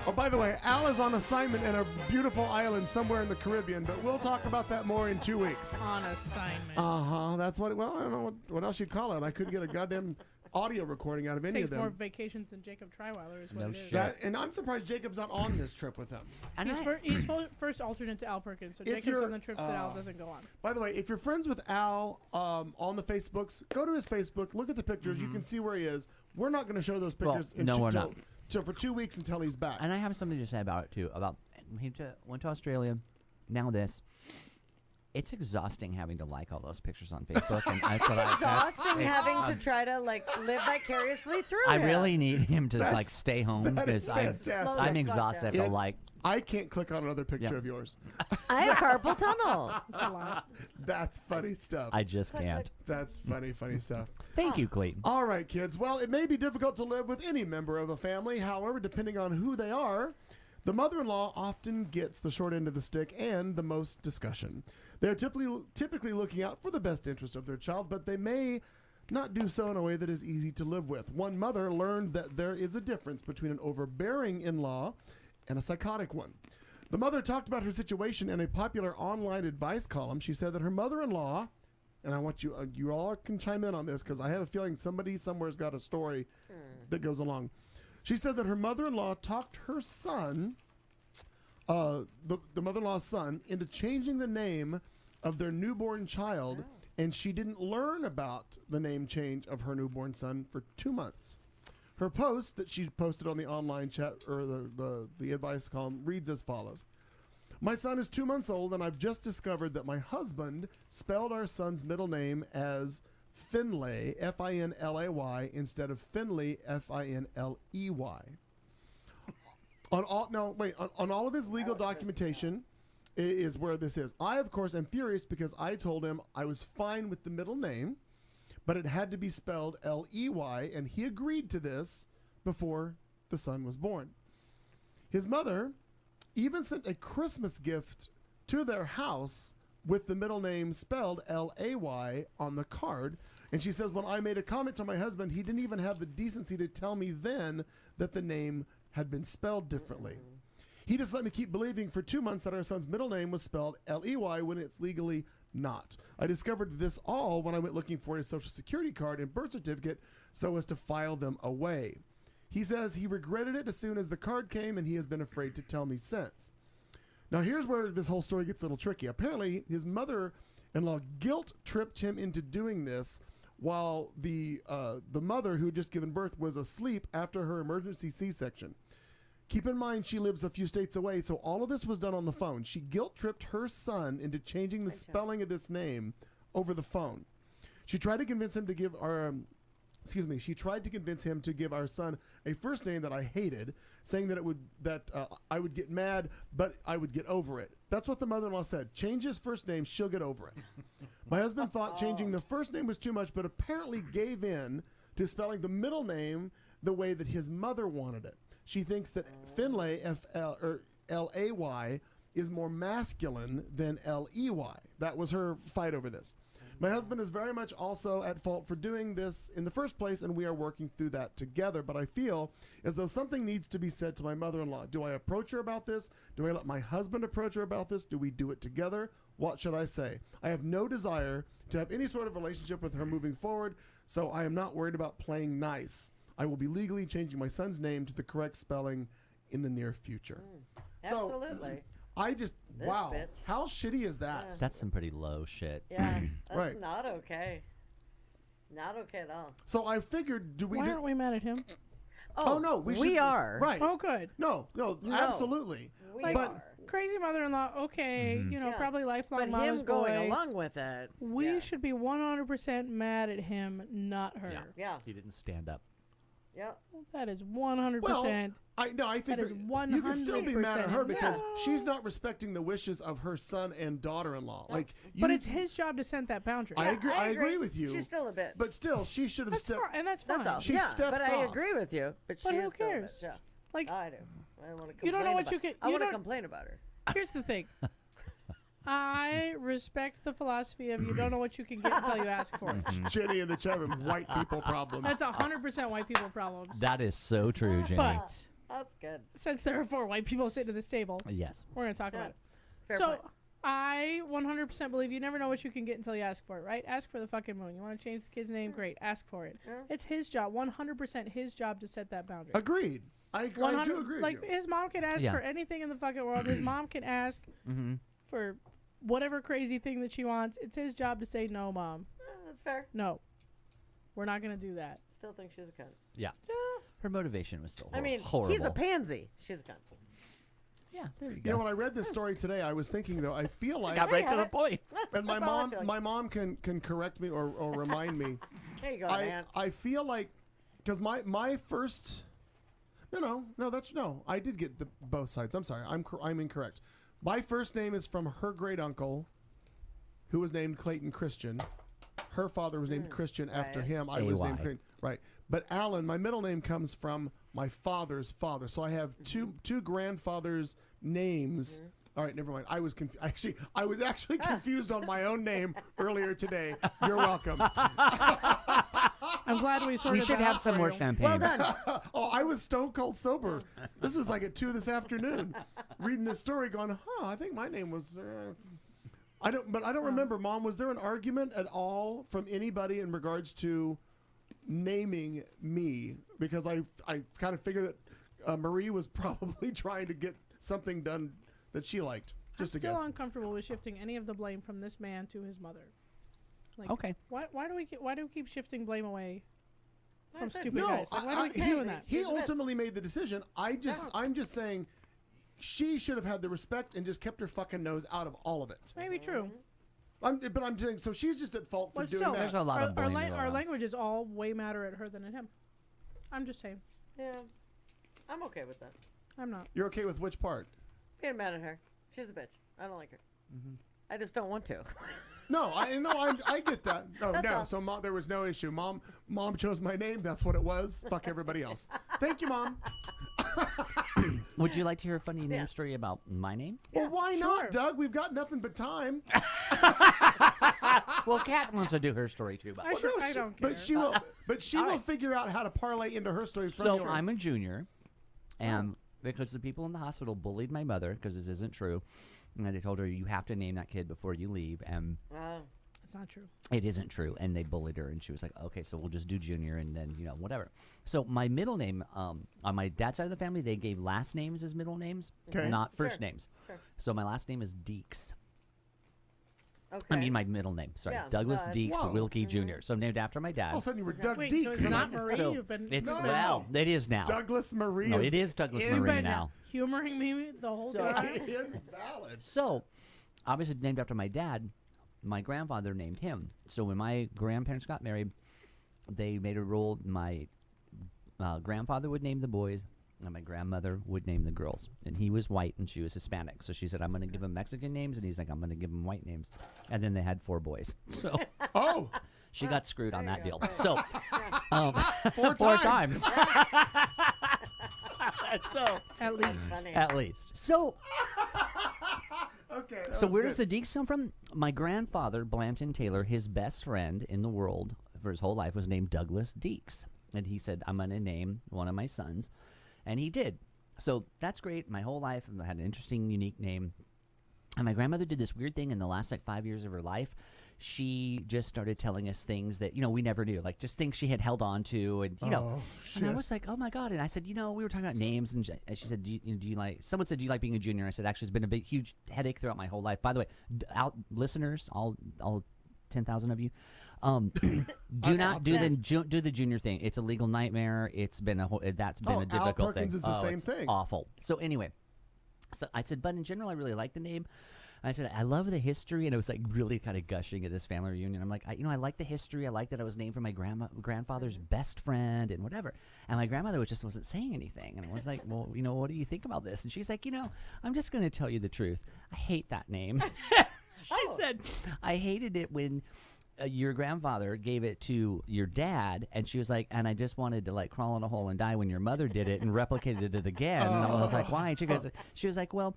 Oh, by the way, Al is on assignment in a beautiful island somewhere in the Caribbean, but we'll talk about that more in 2 weeks. On assignment. That's what, well, I don't know what else you'd call it. I couldn't get a goddamn audio recording out of any Takes of them. more vacations than Jacob Triweiler is what No it is. shit. That, and I'm surprised Jacob's not on this trip with them. He's first alternate to Al Perkins, so If Jacob's you're- on the trips that Al doesn't go on. By the way, if you're friends with Al on the Facebooks, go to his Facebook, look at the pictures. You can see where he is. We're not going to show those Well, pictures no, we're not. for 2 weeks until he's back. And I have something to say about it, too. About he went to Australia, now this. It's exhausting having to like all those pictures on Facebook. And that's what Exhausting having to try to live vicariously through I him. really need him to stay home that is because I'm fantastic. exhausted. I have Yeah. to like. I can't click on another picture Yeah. of yours. I have carpal tunnel. It's a lot. That's funny stuff. I just can't. That's funny stuff. Thank you, Clayton. All right, kids. Well, it may be difficult to live with any member of a family. However, depending on who they are, the mother-in-law often gets the short end of the stick and the most discussion. They're typically looking out for the best interest of their child, but they may not do so in a way that is easy to live with. One mother learned that there is a difference between an overbearing in-law and a psychotic one. The mother talked about her situation in a popular online advice column. She said that her mother-in-law, and I want you all can chime in on this because I have a feeling somebody somewhere's got a story that goes along. She said that her mother-in-law talked her son, the mother-in-law's son, into changing the name of their newborn child, and she didn't learn about the name change of her newborn son for 2 months. Her post that she posted on the online chat or the advice column reads as follows. My son is 2 months old, and I've just discovered that my husband spelled our son's middle name as Finlay, F-I-N-L-A-Y, instead of Finley, F-I-N-L-E-Y. On all of his legal documentation is where this is. I, of course, am furious because I told him I was fine with the middle name, but it had to be spelled L-E-Y, and he agreed to this before the son was born. His mother even sent a Christmas gift to their house with the middle name spelled L-A-Y on the card. And she says, when I made a comment to my husband, he didn't even have the decency to tell me then that the name had been spelled differently. He just let me keep believing for 2 months that our son's middle name was spelled L-E-Y when it's legally not. I discovered this all when I went looking for his social security card and birth certificate so as to file them away. He says he regretted it as soon as the card came, and he has been afraid to tell me since. Now, here's where this whole story gets a little tricky. Apparently, his mother-in-law guilt-tripped him into doing this while the mother who had just given birth was asleep after her emergency C-section. Keep in mind, she lives a few states away, so all of this was done on the phone. She guilt-tripped her son into changing the spelling of this name over the phone. She tried to convince him to give our son a first name that I hated, saying that I would get mad, but I would get over it. That's what the mother-in-law said. Change his first name, she'll get over it. My husband thought changing the first name was too much, but apparently gave in to spelling the middle name the way that his mother wanted it. She thinks that Finlay, F-L-A-Y, is more masculine than L-E-Y. That was her fight over this. My husband is very much also at fault for doing this in the first place, and we are working through that together. But I feel as though something needs to be said to my mother-in-law. Do I approach her about this? Do I let my husband approach her about this? Do we do it together? What should I say? I have no desire to have any sort of relationship with her moving forward, so I am not worried about playing nice. I will be legally changing my son's name to the correct spelling in the near future. Absolutely. I just, This wow. bitch. How shitty is that? That's some pretty low shit. Yeah, that's Right. not okay. Not okay at all. So I figured, Why aren't we mad at him? Oh, no, we should, are. Right. Oh, good. No, absolutely. We Like, are. Crazy mother-in-law. Okay, you know, Yeah. probably lifelong But mama's him going boy. along with it. We yeah. should be 100% mad at him, not her. Yeah. He didn't stand up. Yeah. That is 100%. Well, I think That is you can still be mad at her 100%. because Yeah. she's not respecting the wishes of her son and daughter-in-law. Like, but it's his job to set that boundary. I agree. I agree with you. She's still a bitch. But still, she should have That's stepped. fine, and that's fine. That's all. She yeah, steps but I off. agree with you. But, But she who is still a cares? bitch. Yeah. Like, I do. I want to. You don't know what you can- I you want to don't- complain about her. here's the thing. I respect the philosophy of you don't know what you can get until you ask for it. Jenny in the chat room, white people problems. That's 100% white people problems. That is so true, Jenny. But That's good. since there are 4 white people sitting at this table, Yes. we're going to talk Yeah. about it. Fair So point. I 100% believe you never know what you can get until you ask for it, right? Ask for the fucking moon. You want to change the kid's name? Great. Ask for it. Yeah. It's his job, 100% his job to set that boundary. Agreed. I do 100 agree Like, with you. his mom can ask Yeah. for anything in the fucking world. His mom can ask for whatever crazy thing that she wants. It's his job to say, no, mom. That's fair. No. We're not going to do that. Still think she's a cunt. Yeah. Her motivation was still I mean, horrible. he's a pansy. She's a cunt. Yeah, there you You go. know, when I read this story today, I was thinking though, I feel like, Got right to the point. and my That's all I mom, feel like. my mom can correct me or remind me. There you go, man. I feel like because my first, no, I did get both sides. I'm sorry, I'm incorrect. My first name is from her great uncle, who was named Clayton Christian. Her father was named Christian after right. him. I was named AY. Clayton. Right. But Alan, my middle name comes from my father's father. So I have two grandfathers' names. All right, never mind. I was actually confused on my own name earlier today. You're welcome. I'm glad we sorted We should that have out some for more you. champagne. Well done. Oh, I was stone cold sober. This was like at 2 this afternoon, reading this story, going, I think my name was. I don't remember. Mom, was there an argument at all from anybody in regards to naming me? Because I kind of figured that Marie was probably trying to get something done that she liked. Just I'm a still guess. uncomfortable with shifting any of the blame from this man to his mother. Like, Okay. Why do we keep shifting blame away from said stupid No, guys? Like, why do we keep doing that? he ultimately made the decision. I'm just saying, she should have had the respect and just kept her fucking nose out of all of it. Maybe true. But I'm saying, so she's just at fault for But doing still, that. There's a lot of blame to go our around. language is all way madder at her than at him. I'm just saying. Yeah. I'm okay with that. I'm not. You're okay with which part? Being mad at her. She's a bitch. I don't like her. I just don't want to. No, I get that. Oh That's no, all. so mom, there was no issue. Mom chose my name. That's what it was. Fuck everybody else. Thank you, Mom. Would you like to hear a funny Yeah. name story about my name? Well, why sure. not, Doug? We've got nothing but time. Well, Kat wants to do her story too. But I don't care. But she will figure out how to parlay into her story from so yours. I'm a junior, and because the people in the hospital bullied my mother because this isn't true, and they told her you have to name that kid before you leave, and It's not true. it isn't true, and they bullied her, and she was like, okay, so we'll just do junior, and then whatever. So my middle name, on my dad's side of the family, they gave last names as middle names, Okay. not first Sure. names. Sure. So my last name is Deeks. Okay. I mean my middle name. Sorry, Yeah, Douglas Deeks Whoa. Wilkie Jr. So named after my dad. All of a sudden you were Doug Wait, Deeks. so it's and not I'm- Marie? So You've been it's No. well, it is now. Douglas Marie. No, it is Douglas Marie been now. humoring me the whole time. Invalid. So, obviously named after my dad, my grandfather named him. So when my grandparents got married, they made a rule: my grandfather would name the boys, and my grandmother would name the girls. And he was white, and she was Hispanic. So she said, "I'm going to give them Mexican names," and he's like, "I'm going to give them white names." And then they had 4 boys. So Oh, she got screwed on that you go. deal. So four 4 times. times. So At least. Funny. at least. So okay. So where does the Deeks come from? My grandfather, Blanton Taylor, his best friend in the world for his whole life was named Douglas Deeks. And he said, I'm going to name one of my sons. And he did. So that's great. My whole life, I had an interesting, unique name. And my grandmother did this weird thing in the last 5 years of her life. She just started telling us things that, we never knew. Like just things she had held on to. And, and I was like, oh my God. And I said, we were talking about names. And she said, do you like, someone said, do you like being a junior? I said, actually, it's been a big, huge headache throughout my whole life. By the way, listeners, all 10,000 of you. Do not do the junior thing. It's a legal nightmare. It's been a that's been a difficult Al Perkins thing. is the same it's thing. Awful. So anyway, so I said, but in general, I really like the name. I said, I love the history, and I was like really kind of gushing at this family reunion. I'm like, I like the history. I like that I was named for my grandfather's best friend and whatever. And my grandmother wasn't saying anything. And I was like, well, what do you think about this? And she's like, I'm just going to tell you the truth. I hate that name. She said, I hated it when your grandfather gave it to your dad, and she was like, and I just wanted to like crawl in a hole and die when your mother did it and replicated it again. And I was like, why? And she was like, well,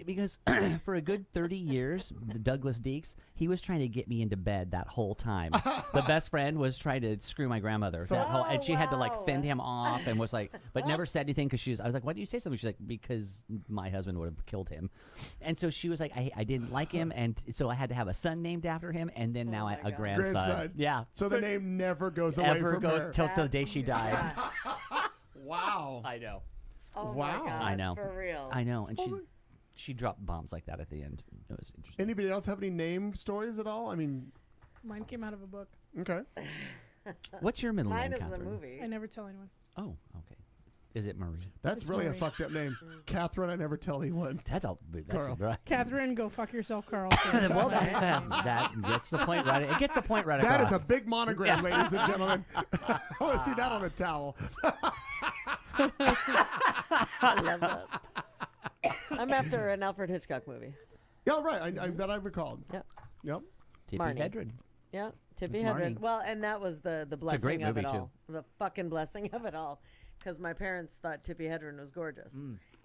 because for a good 30 years, Douglas Deeks, he was trying to get me into bed that whole time. The best friend was trying to screw my grandmother, and she had to like fend him off and was like, but never said anything because I was like, why did you say something? She's like, because my husband would have killed him. And so she was like, I didn't like him, and so I had to have a son named after him, and then now a grandson. Yeah. So the name never goes away Ever from goes her. till the day she died. Wow. I know. Oh Wow. my God, I know. For real. I know. And she dropped bombs like that at the end. It was interesting. Anybody else have any name stories at all? I mean, Mine came out of a book. okay. What's your middle Mine name, is the Catherine? movie. I never tell anyone. Oh, okay. Is it Marie? That's It's really Marie. a fucked up name. Catherine, I never tell anyone. That's all. That's Carl. right. Catherine, go fuck yourself, Carl. Well, that gets the point right. It gets the point right That is across. a big monogram, ladies and gentlemen. I want to see that on a towel. I love that. I'm after an Alfred Hitchcock movie. Yeah, right. That I recalled. Yep. Yep. Tippy Marnie. Hedren. Yeah, Tippi Miss Hedren. Marnie. Well, and that was the blessing great of it movie, too. all. The fucking blessing of it all. Because my parents thought Tippi Hedren was gorgeous.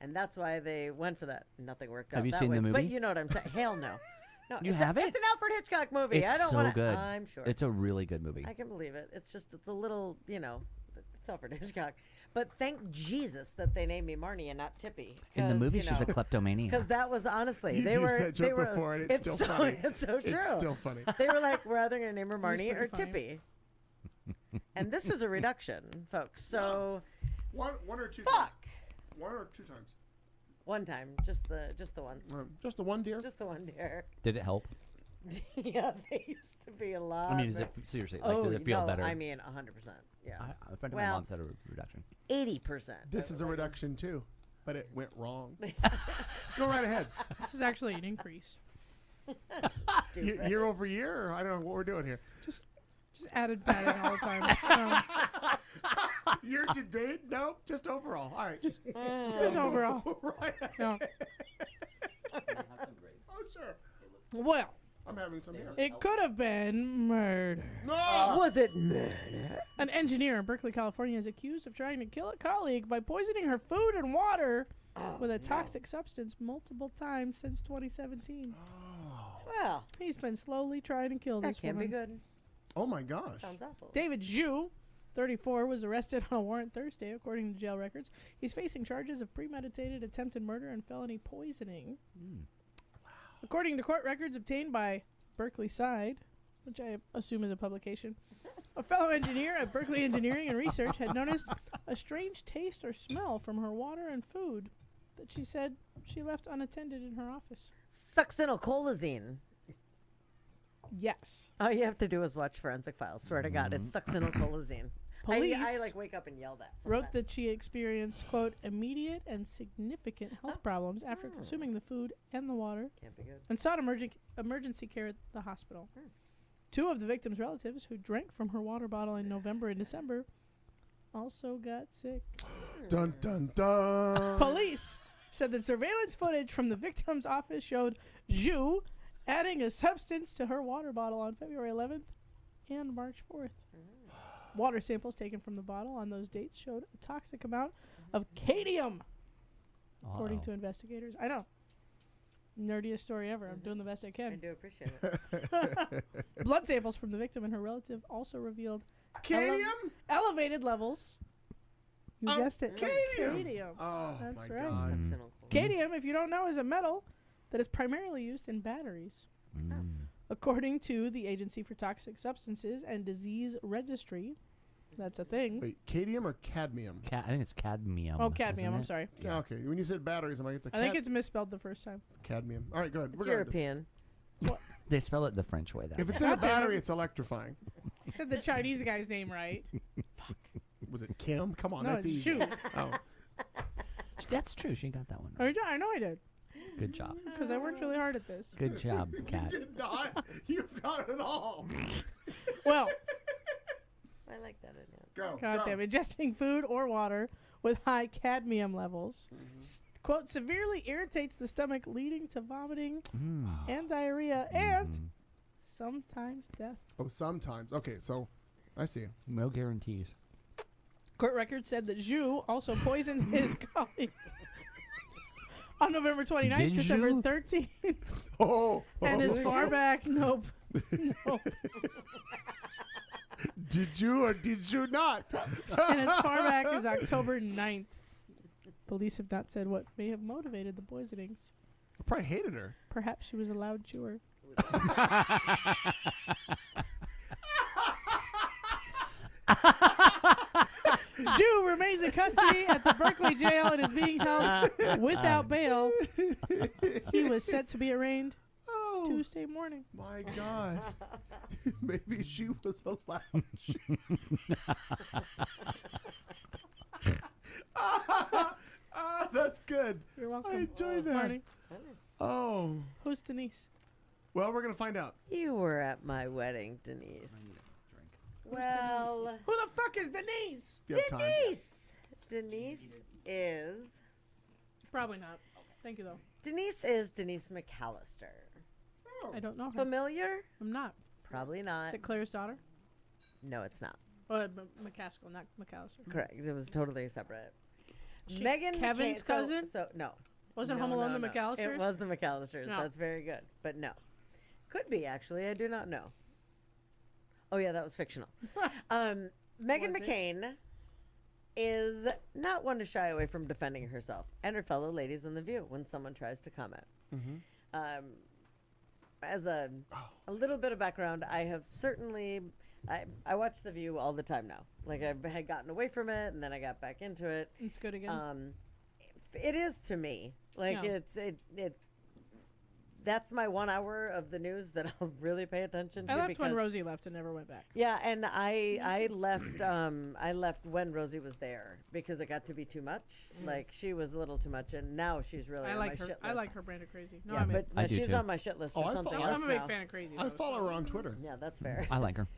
And that's why they went for that. Nothing worked out Have you that seen way. the But movie? you know what I'm saying. Hell no. No, You it's haven't? It's an Alfred Hitchcock movie. It's I don't so want to. good. I'm sure. It's a really good movie. I can believe it. It's just, it's a little, it's Alfred Hitchcock. But thank Jesus that they named me Marnie and not Tippy. In the movie, she's a kleptomaniac. Because that was honestly, You've they used were. that joke they were, before, and it's still so, funny. It's so true. It's still funny. They were like, we're either going to name her Marnie or pretty funny. Tippy. And this is a reduction, folks. So One or two fuck. times. One or two times. One time, just the once, Just the one, dear. just the one, dear. Did it help? Yeah, they used to be a lot. I mean, is it but- seriously? Like, oh does it feel no, better? I mean, 100%. Yeah, A friend of my Well- mom said a reduction. 80%. This is a reduction too, but it went wrong. Go right ahead. This is actually an increase. Stupid. Year over year, or I don't know what we're doing here. Just added padding all the time. Year to date? Nope, just overall. All right. Just overall. Right. No. Oh, sure. Well, I'm having some here. it could have been murder. No! Was it murder? An engineer in Berkeley, California is accused of trying to kill a colleague by poisoning her food and water with a toxic substance multiple times since 2017. Well, He's been slowly trying to kill that this can't woman. be good. Oh, my gosh. Sounds awful. David Zhu, 34, was arrested on a warrant Thursday, according to jail records. He's facing charges of premeditated attempted murder and felony poisoning. According to court records obtained by Berkeley Side, which I assume is a publication, a fellow engineer at Berkeley Engineering and Research had noticed a strange taste or smell from her water and food that she said she left unattended in her office. Succinylcholine. Yes. All you have to do is watch Forensic Files. Swear to God, it's succinylcholine. Police I like wake up and yell that. wrote sometimes. that she experienced, quote, immediate and significant health problems after consuming the food and the water Can't be good. and sought emergency care at the hospital. Two of the victim's relatives who drank from her water bottle in November and December also got sick. Dun, dun, dun. Police said that surveillance footage from the victim's office showed Zhu adding a substance to her water bottle on February 11th and March 4th. Water samples taken from the bottle on those dates showed a toxic amount of cadmium, according to investigators. I know. Nerdiest story ever. I'm doing the best I I can. do appreciate it. Blood samples from the victim and her relative also revealed Cadmium? elevated levels. You Oh, guessed it. cadmium. Oh, That's my right. God. Succinylcholine. Cadmium, if you don't know, is a metal that is primarily used in batteries. According to the Agency for Toxic Substances and Disease Registry, that's a thing. Wait, cadmium or cadmium? I think it's cadmium. Oh, cadmium. isn't I'm it? sorry. Yeah. Okay, when you said batteries, I'm like, it's a I think it's misspelled the first time. cadmium. All right, go ahead. It's Regardless. European. They spell it the French way. That If way. it's in a battery, it's electrifying. You said the Chinese guy's name right. Was it Kim? Come on, No, that's it's easy. Zhu. Oh, That's true. She got that one. Right. I know I did. Good job. Because I worked really hard at this. Good job, Kat. did not. You've got it all. Well, I like that in it. Go. God go. damn, ingesting food or water with high cadmium levels, quote, severely irritates the stomach, leading to vomiting and diarrhea and sometimes death. Oh, sometimes. Okay, so I see. No guarantees. Court records said that Zhu also poisoned his colleague on November 29th, Did December you? 13th, Oh. and as far back, nope. Did you or did you not? And as far back as October 9th. Police have not said what may have motivated the poisonings. I probably hated her. Perhaps she was a loud chewer. Zhu remains in custody at the Berkeley jail and is being held without bail. He was set to be arraigned Oh, Tuesday morning. my God. Maybe she was allowed. That's good. You're welcome. I enjoyed that. Morning. Oh. Who's Denise? Well, we're going to find out. You were at my wedding, Denise. Well, Who the fuck is Denise? If you have time. Denise is Probably not. Thank you, though. Denise McAllister. I don't know her. Familiar? I'm not. Probably Is not. it Claire's daughter? No, it's not. McCaskill, not McAllister. Correct. It was totally separate. She Megan Kevin's McCain, cousin? So no. Wasn't No, Home Alone no, the no. McAllisters? It was the McAllisters. No. That's very good. But no. Could be, actually. I do not know. Oh, yeah, that was fictional. Meghan Was it? McCain is not one to shy away from defending herself and her fellow ladies in The View when someone tries to comment. As a little bit of background, I have certainly... I watch The View all the time now. Like, I had gotten away from it, and then I got back into it. It's good again. It is to me. Like, Yeah. it that's my 1 hour of the news that I'll really pay attention to. I left because when Rosie left and never went back. yeah, and I left when Rosie was there because it got to be too much. Like, she was a little too much, and now she's really I on like my her. shit list. I like her brand of crazy. No, Yeah, I mean, but I do she's too. on my shit list Oh, for I something follow- else I'm a big now. fan of crazy. I though, follow so- her on Twitter. Yeah, that's fair. I like her.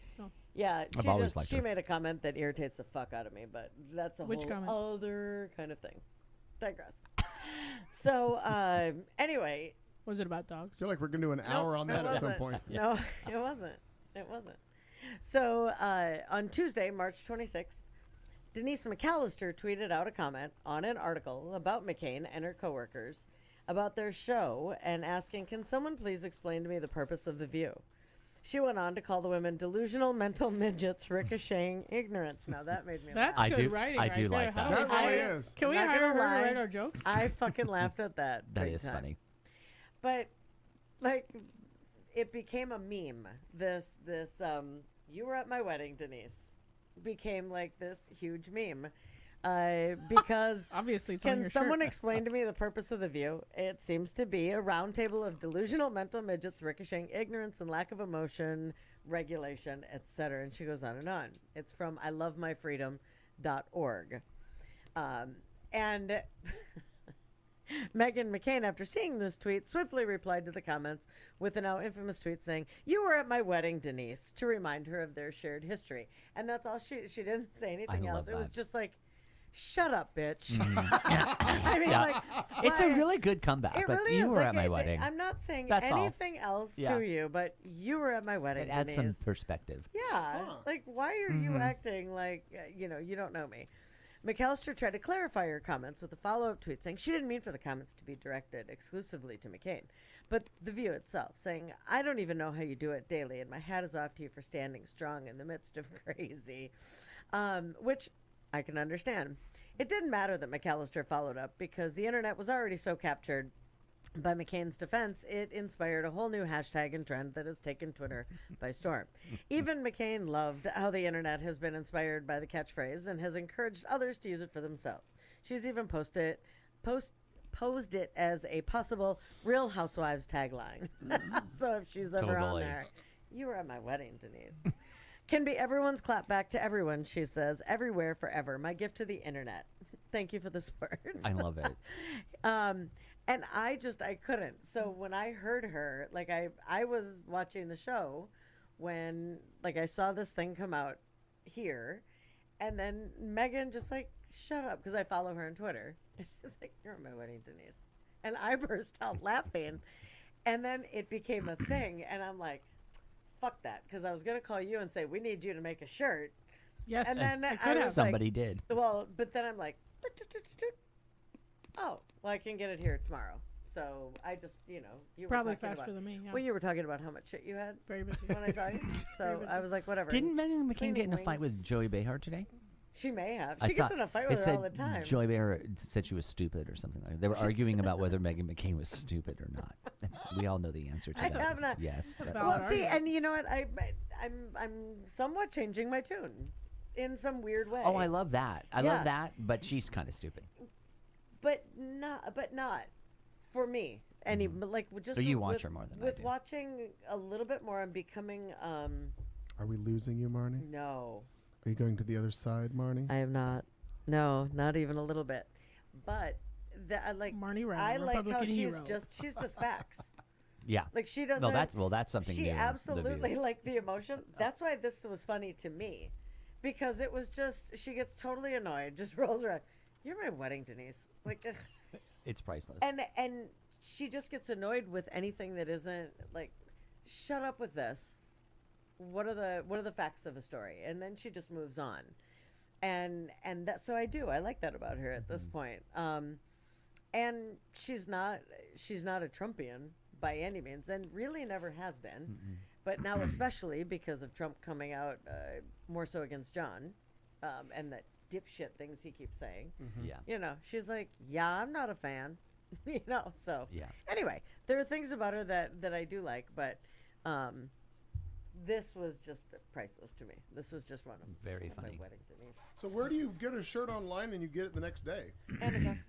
Yeah, I've always liked she her. made a comment that irritates the fuck out of me, but that's a Which whole comment? other kind of thing. Digress. So, anyway, Was it about dogs? I feel like we're going to do an hour on it that at some wasn't. point. No, it wasn't. It wasn't. So on Tuesday, March 26th, Denise McAllister tweeted out a comment on an article about McCain and her coworkers about their show and asking, "Can someone please explain to me the purpose of The View?" She went on to call the women delusional mental midgets ricocheting ignorance. Now that made me laugh. That's I good do- writing. I right do there. like How that. do we That really hire- is. Can we Not hire gonna her lie. to write our jokes? I fucking laughed at that. That big is time. funny. But like, it became a meme. This you were at my wedding, Denise, became like this huge meme. Because Obviously, it's on can your someone shirt. explain to me the purpose of The View? It seems to be a round table of delusional mental midgets ricocheting ignorance and lack of emotion, regulation, etc. And she goes on and on. It's from ilovemyfreedom.org. And Meghan McCain, after seeing this tweet, swiftly replied to the comments with a now infamous tweet saying, "You were at my wedding, Denise," to remind her of their shared history. And that's all she didn't say anything else. love It was that. just like, shut up, bitch. I mean, Yeah. like, It's a why- really good comeback. it but really you is. were Like, at my wedding. I'm not saying That's all. anything else Yeah. to you, but you were at my wedding, It adds some Denise. perspective. Yeah. Huh. Like, why are you acting like, you don't know me? McAllister tried to clarify her comments with a follow-up tweet saying she didn't mean for the comments to be directed exclusively to McCain, but The View itself, saying, "I don't even know how you do it daily, and my hat is off to you for standing strong in the midst of crazy," which I can understand. It didn't matter that McAllister followed up because the internet was already so captured by McCain's defense, it inspired a whole new hashtag and trend that has taken Twitter by storm. Even McCain loved how the internet has been inspired by the catchphrase and has encouraged others to use it for themselves. She's even posted posed it as a possible Real Housewives tagline. So if she's ever on Totally. there, you were at my wedding, Denise. Can be everyone's clap back to everyone, she says, everywhere, forever. My gift to the internet. Thank you for the support. I love it. And I couldn't. So when I heard her, like I was watching the show when like I saw this thing come out here, and then Megan just like shut up because I follow her on Twitter. And she's like, "You're at my wedding, Denise," and I burst out laughing, and then it became a thing, and I'm like, "Fuck that," because I was gonna call you and say we need you to make a shirt. Yes. And then I I could was have. Somebody did. Well, but then I'm like, oh, well, I can get it here tomorrow. So I just, you were Probably talking faster about, than me. Yeah. Well, you were talking about how much shit you had Very busy. when I saw you. So I was like, whatever. Didn't Megan McCain Cleaning get in a fight wings. with Joey Behar today? She may have. I She gets saw- in a fight it with her said all the time. Joey Behar said she was stupid or something like that. They were arguing about whether Megan McCain was stupid or not. We all know the answer to I that. have not- Yes. but- Valid Well, see, argument. and you know what? I'm somewhat changing my tune in some weird way. Oh, I love that. I Yeah. love that, but she's kind of stupid. But not for me. Any like just Mm-hmm. So you with- watch her more than I with do. watching a little bit more. I'm becoming Are we losing you, Marnie? no. Are you going to the other side, Marnie? I am not. No, not even a little bit. But I like Marnie Ryan, I like how Republican she's hero. just facts. Yeah. Like she doesn't. No, that's something She new. The absolutely View. like the emotion. That's why this was funny to me, because it was just she gets totally annoyed, just rolls her eyes. You're my wedding, Denise. Like, ugh. It's priceless. and she just gets annoyed with anything that isn't like, shut up with this. What are the facts of a story? And then she just moves on, and that so I like that about her at this point. And she's not a Trumpian by any means, and really never has been. But now, especially because of Trump coming out more so against John, and the dipshit things he keeps saying. Yeah. She's like, yeah, I'm not a fan. So Yeah. anyway, there are things about her that I do like, but this was just priceless to me. This was just one of Very my funny. wedding, Denise. So where do you get a shirt online and you get it the next day? Amazon.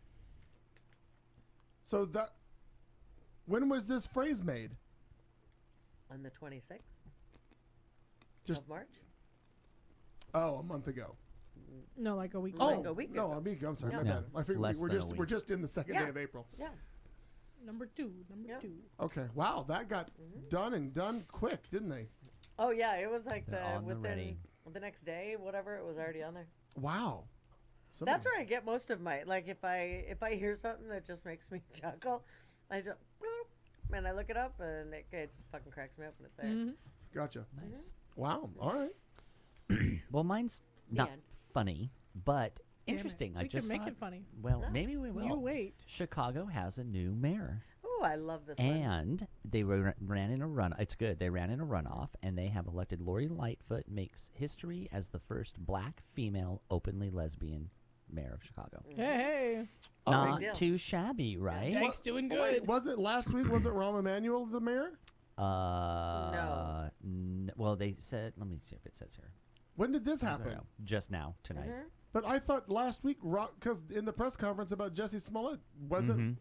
So when was this phrase made? On the 26th Just of March. a month ago. No, like a week. Oh, Like a week no, ago. I'm sorry, Yeah. my No, bad. I figured less we're than a just week. we're just in the second Yeah. day of April. Yeah. Number two. Yeah. Okay, wow, that got done and done quick, didn't they? Oh yeah, it was like They're on the ready. within the next day, whatever, it was already on there. Wow. That's where I get most of my like if I hear something that just makes me chuckle, I just and I look it up and it just fucking cracks me up when it's there. Mm-hmm. Gotcha. Nice. Wow. All right. Well, mine's not end. funny, but Damn it. interesting. I We just can make saw it funny. Well, maybe we will. You wait. Chicago has a new mayor. Oh, I love this one. And they ran in a run. It's good. They ran in a runoff, and they have elected Lori Lightfoot makes history as the first black female openly lesbian mayor of Chicago. Hey, Not deal. too shabby, right? Dank's doing Oh, wait, good. was it last week? Was it Rahm Emanuel the mayor? No. Well, they said. Let me see if it says here. When did this I don't happen? know. Just now, tonight. But I thought last week, because in the press conference about Jesse Smollett, wasn't. Mm-hmm.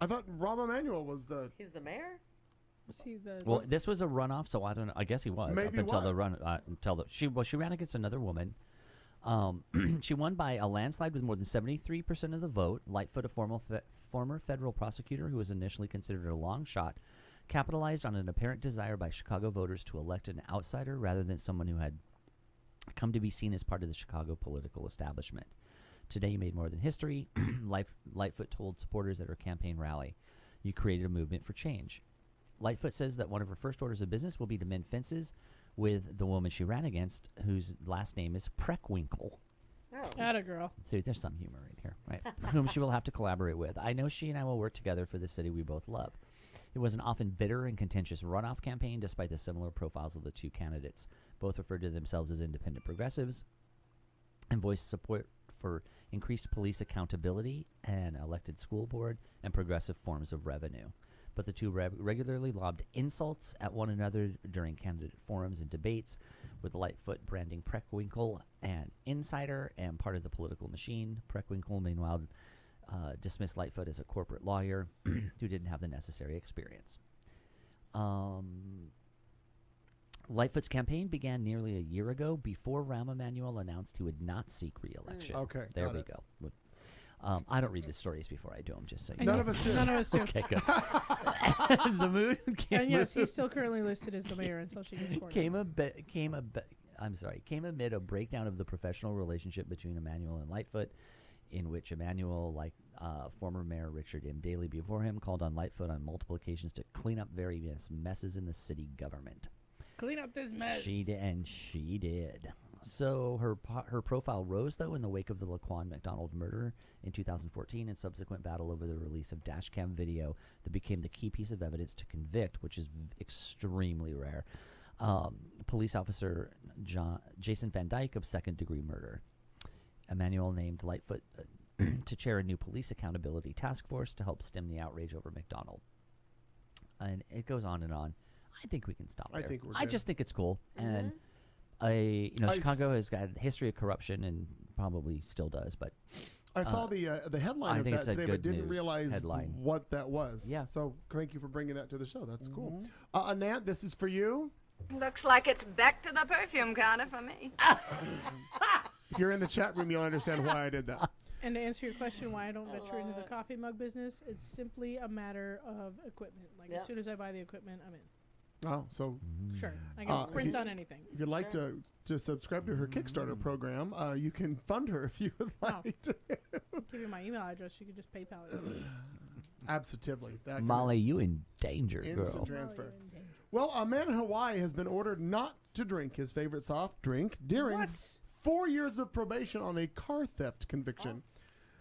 I thought Rahm Emanuel was the. He's the mayor? See the. Well, this was a runoff, so I don't know. I guess he was Maybe up until what? the run. She ran against another woman. She won by a landslide with more than 73% of the vote. Lightfoot, a former federal prosecutor who was initially considered a long shot, capitalized on an apparent desire by Chicago voters to elect an outsider rather than someone who had come to be seen as part of the Chicago political establishment. Today, you made more than history. Lightfoot told supporters at her campaign rally, "You created a movement for change." Lightfoot says that one of her first orders of business will be to mend fences with the woman she ran against, whose last name is Preckwinkle. Oh. Atta girl. So there's some humor in here, right? Whom she will have to collaborate with. I know she and I will work together for the city we both love. It was an often bitter and contentious runoff campaign, despite the similar profiles of the two candidates. Both referred to themselves as independent progressives and voiced support for increased police accountability, an elected school board, and progressive forms of revenue. But the two regularly lobbed insults at one another during candidate forums and debates, with Lightfoot branding Preckwinkle an insider and part of the political machine. Preckwinkle, meanwhile, dismissed Lightfoot as a corporate lawyer who didn't have the necessary experience. Lightfoot's campaign began nearly a year ago before Rahm Emanuel announced he would not seek re-election. Okay, there got we it. go. I don't read the stories before I do them, just so you And know. None of us do. None of us do. Okay, good. The mood And yes, he's still currently listed as the mayor until she gets sworn. came amid a breakdown of the professional relationship between Emanuel and Lightfoot, in which Emanuel, like former Mayor Richard M. Daley before him, called on Lightfoot on multiple occasions to clean up various messes in the city government. Clean up this mess. She did, and she did. So her profile rose, though, in the wake of the Laquan McDonald murder in 2014 and subsequent battle over the release of dashcam video that became the key piece of evidence to convict, which is extremely rare, police officer Jason Van Dyke of second-degree murder. Emanuel named Lightfoot to chair a new police accountability task force to help stem the outrage over McDonald. And it goes on and on. I think we can stop I there. think we're I good. just think it's cool. And I Chicago s- has got a history of corruption and probably still does, but I saw the headline I of think that it's a today, good but didn't news realize headline. what that was. Yeah. So thank you for bringing that to the show. That's cool. Nat, this is for you. Looks like it's back to the perfume counter for me. If you're in the chat room, you'll understand why I did that. And to answer your question, why I don't venture into the coffee mug business, it's simply a matter of equipment. Like as soon as I buy the equipment, I'm in. Oh, so Sure, I can if print you- on anything. if you'd like to subscribe to her Kickstarter program, you can fund her if you would like to. I'll give you my email address. You can just PayPal it. to me. Absolutely. That can Molly, you in danger, instant girl. transfer. Well, a man in Hawaii has been ordered not to drink his favorite soft drink during What? 4 years of probation on a car theft conviction.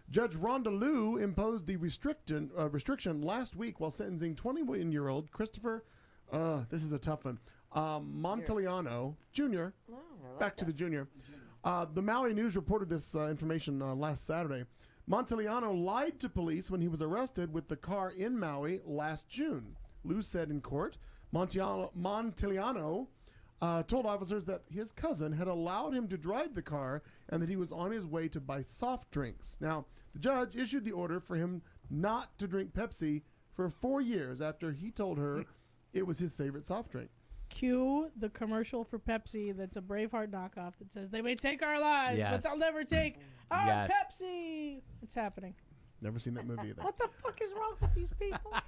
Judge Rhonda Liu imposed the restriction last week while sentencing 21-year-old Christopher, this is a tough one, Monteliano Jr., back to the junior. The Maui News reported this information last Saturday. Monteliano lied to police when he was arrested with the car in Maui last June. Liu said in court, Monteliano told officers that his cousin had allowed him to drive the car and that he was on his way to buy soft drinks. Now, the judge issued the order for him not to drink Pepsi for 4 years after he told her it was his favorite soft drink. Cue the commercial for Pepsi that's a Braveheart knockoff that says, they may take our lives, but Yes. they'll never take our Yes. Pepsi. It's happening. Never seen that movie either. What the fuck is wrong with these people? I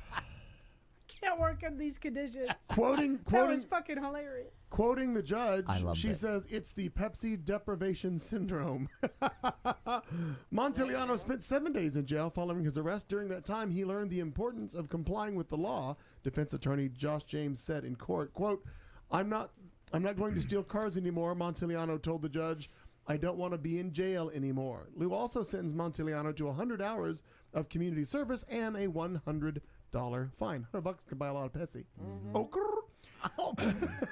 can't work in these conditions. Quoting That was fucking hilarious. Quoting the judge, I loved she it. says it's the Pepsi deprivation syndrome. Monteliano spent 7 days in jail following his arrest. During that time, he learned the importance of complying with the law. Defense attorney Josh James said in court, quote, I'm not going to steal cars anymore, Monteliano told the judge. I don't want to be in jail anymore. Liu also sentenced Monteliano to 100 hours of community service and a $100 fine. $100 can buy a lot of Pepsi. Oh, grrr.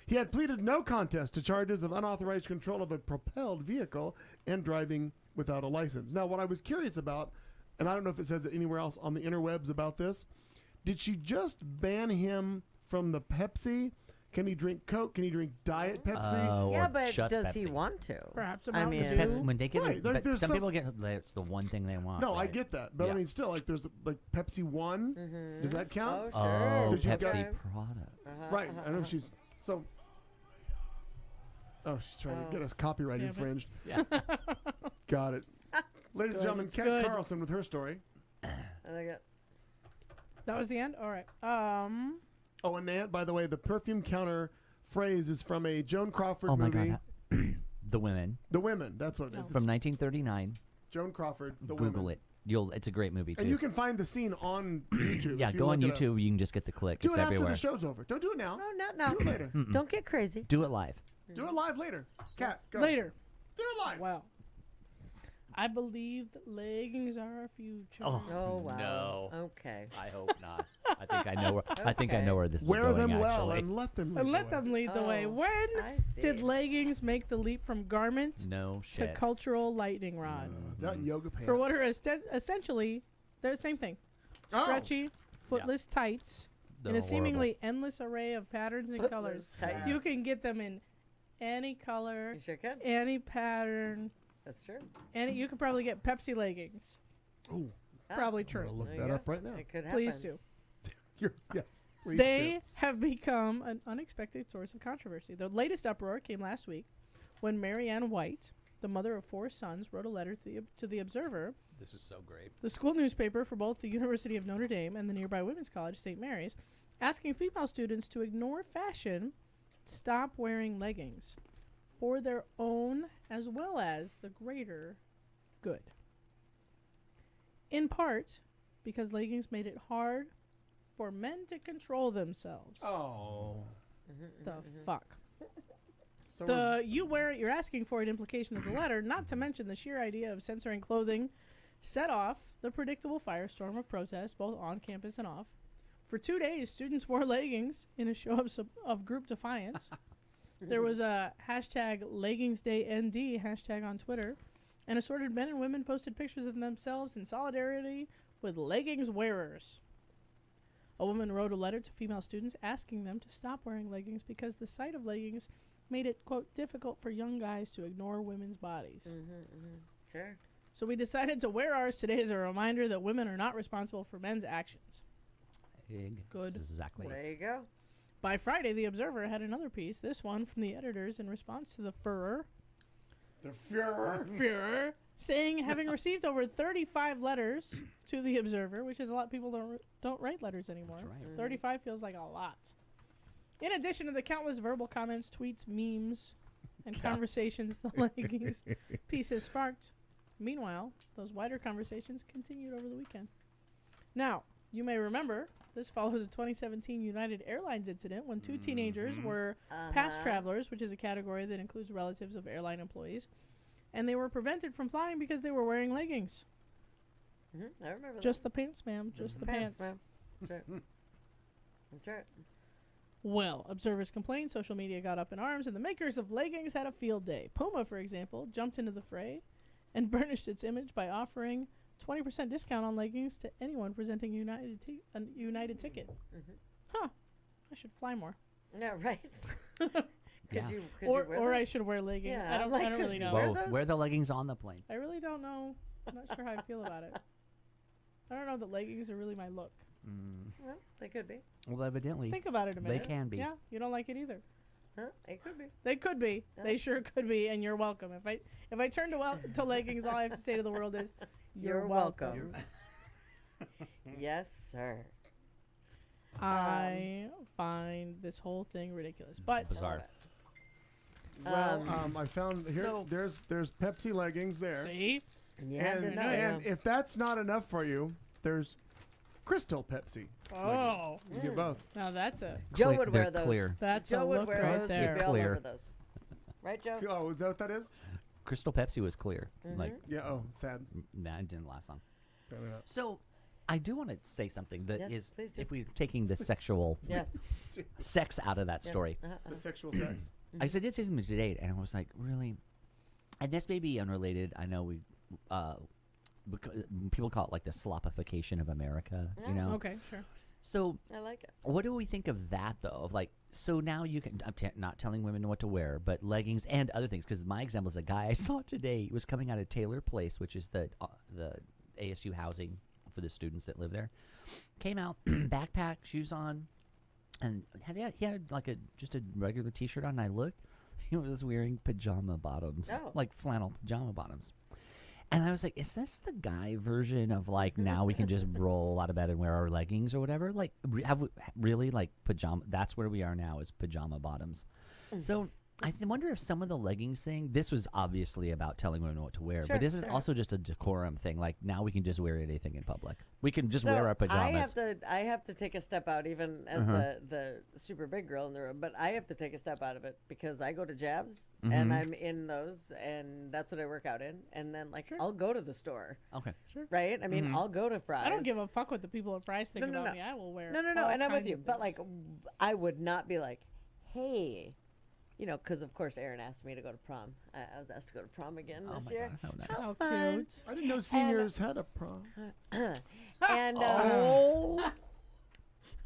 He had pleaded no contest to charges of unauthorized control of a propelled vehicle and driving without a license. Now, what I was curious about, and I don't know if it says it anywhere else on the interwebs about this, did she just ban him from the Pepsi? Can he drink Coke? Can he drink Diet Pepsi? Yeah, or but just does he Pepsi. want to? Perhaps a I Mountain mean, Dew. Pepsi, when they get Right, it, like but there's some some- people get it's the one thing they want. No, I right? get that. But Yeah. I mean, still, like, there's like Pepsi One. Does that count? Oh, sure. Oh, Did you Pepsi get- product. Right. I know she's so. Oh, she's trying to get us copyright Damn it. infringed. Yeah. Got it. Ladies and good, gentlemen, it's Kat good. Carlson with her story. I think it. That was the end? All right. Oh, and Nant, by the way, the perfume counter phrase is from a Joan Crawford Oh my movie. God. The Women The Women. That's what it is. from 1939. Joan Crawford, The Google Women. it. It's a great movie too. And you can find the scene on YouTube. yeah, if you go on look it up. YouTube. You can just get the click. Do it's it after everywhere. the show's over. Don't do it now. No, not now. Do it later. Don't get crazy. Do it live. Do it live later. Kat, go. Later. Do it live. Wow. I believe that leggings are our future. Oh wow. No. Okay. I hope not. I think I know where. I think I know where this Wear is going. them well actually. and let them lead And the let way. them lead the way. Oh, When I see. did leggings make the leap from garment No to shit. cultural lightning rod? That and yoga pants. For what are essentially they're the same thing. Oh. Stretchy, footless tights in They're a seemingly endless array of patterns and colors. tights. You can get them in any color, You sure can. any pattern, That's true. any. You could probably get Pepsi leggings Oh, Probably I'm true. gonna look There you that go. up right now. It could happen. Please do. Yes, please They do. have become an unexpected source of controversy. The latest uproar came last week when Marianne White, the mother of 4 sons, wrote a letter to the Observer, This is so great. the school newspaper for both the University of Notre Dame and the nearby Women's College, St. Mary's, asking female students to ignore fashion, stop wearing leggings for their own as well as the greater good. In part because leggings made it hard for men to control themselves. Oh. The fuck? So The you wear it, you're asking for it implication of the letter, not to mention the sheer idea of censoring clothing, set off the predictable firestorm of protest both on campus and off. For 2 days, students wore leggings in a show of group defiance. There was a hashtag #LeggingsDayND hashtag on Twitter, and assorted men and women posted pictures of themselves in solidarity with leggings wearers. A woman wrote a letter to female students asking them to stop wearing leggings because the sight of leggings made it, quote, difficult for young guys to ignore women's bodies. Sure. So we decided to wear ours today as a reminder that women are not responsible for men's actions. Good. Exactly. There you go. By Friday, the Observer had another piece, this one from the editors in response to the furor, saying having received over 35 letters to the Observer, which is a lot of people don't write letters anymore. That's right. 35 feels like a lot. In addition to the countless verbal comments, tweets, memes, and conversations the leggings pieces sparked. Meanwhile, those wider conversations continued over the weekend. Now, you may remember, this follows a 2017 United Airlines incident when 2 teenagers were past travelers, which is a category that includes relatives of airline employees, and they were prevented from flying because they were wearing leggings. I remember that. Just the pants, ma'am. Just the pants. ma'am. That's right. That's right. Well, observers complained, social media got up in arms, and the makers of leggings had a field day. Puma, for example, jumped into the fray and burnished its image by offering 20% discount on leggings to anyone presenting a United ticket. Huh. I should fly more. Yeah, right. Yeah. Or I should wear leggings. Yeah, I don't like, really know. Both. Wear the leggings on the plane. I really don't know. I'm not sure how I feel about it. I don't know that leggings are really my look. Well, they could be. Well, evidently. Think about it a minute. They can be. Yeah, you don't like it either. Huh? It could be. They could be. Yeah. They sure could be, and you're welcome. If I turn to leggings, all I have to say to the world is, "You're welcome." Yes, sir. I find this whole thing ridiculous, but bizarre. Well, I found here. so- there's Pepsi leggings there. see, Yeah, And if that's not enough for you, there's Crystal Pepsi. oh, You get both. now that's a Joe would wear They're those. clear. that's Joe a would look wear right those. there. He'd be all Clear. over those. Right, Joe? Oh, is that what that is? Crystal Pepsi was clear. Like, Yeah. Oh, sad. nah, it didn't last long. Apparently not. So, I do want to say something that Yes, is, please do. if we're taking the sexual Yes. sex out of that Yes. story. The sexual sex. I did say something today, and I was like, really? And this may be unrelated. I know because people call it like the slopification of America, you know? Okay, sure. So, I like it. what do we think of that, though? Of like, so now you can, I'm not telling women what to wear, but leggings and other things. Because my example is a guy I saw today was coming out of Taylor Place, which is the ASU housing for the students that live there. Came out, backpack, shoes on, and he had like just a regular T-shirt on. And I looked, he was wearing pajama bottoms, Oh. like flannel pajama bottoms. And I was like, is this the guy version of like now we can just roll out of bed and wear our leggings or whatever? Like, have we really like pajama? That's where we are now, is pajama bottoms. So I wonder if some of the leggings thing, this was obviously about telling women what to wear, Sure, but is it sure. also just a decorum thing? Like now we can just wear anything in public. We can just So wear our pajamas. I have to take a step out, even as the super big girl in the room. But I have to take a step out of it because I go to Jabs and I'm in those, and that's what I work out in. And then I'll go to the store, Okay. right? I mean, I'll go to Fry's. I don't give a fuck what the people at Fry's think No, no, about no. me. I will wear. No, all and I'm with kinds you. of But things. I would not be like, hey, because of course Aaron asked me to go to prom. I was asked to go to prom again Oh this my year. God, how nice. How fun. cute. I didn't know seniors had a prom. And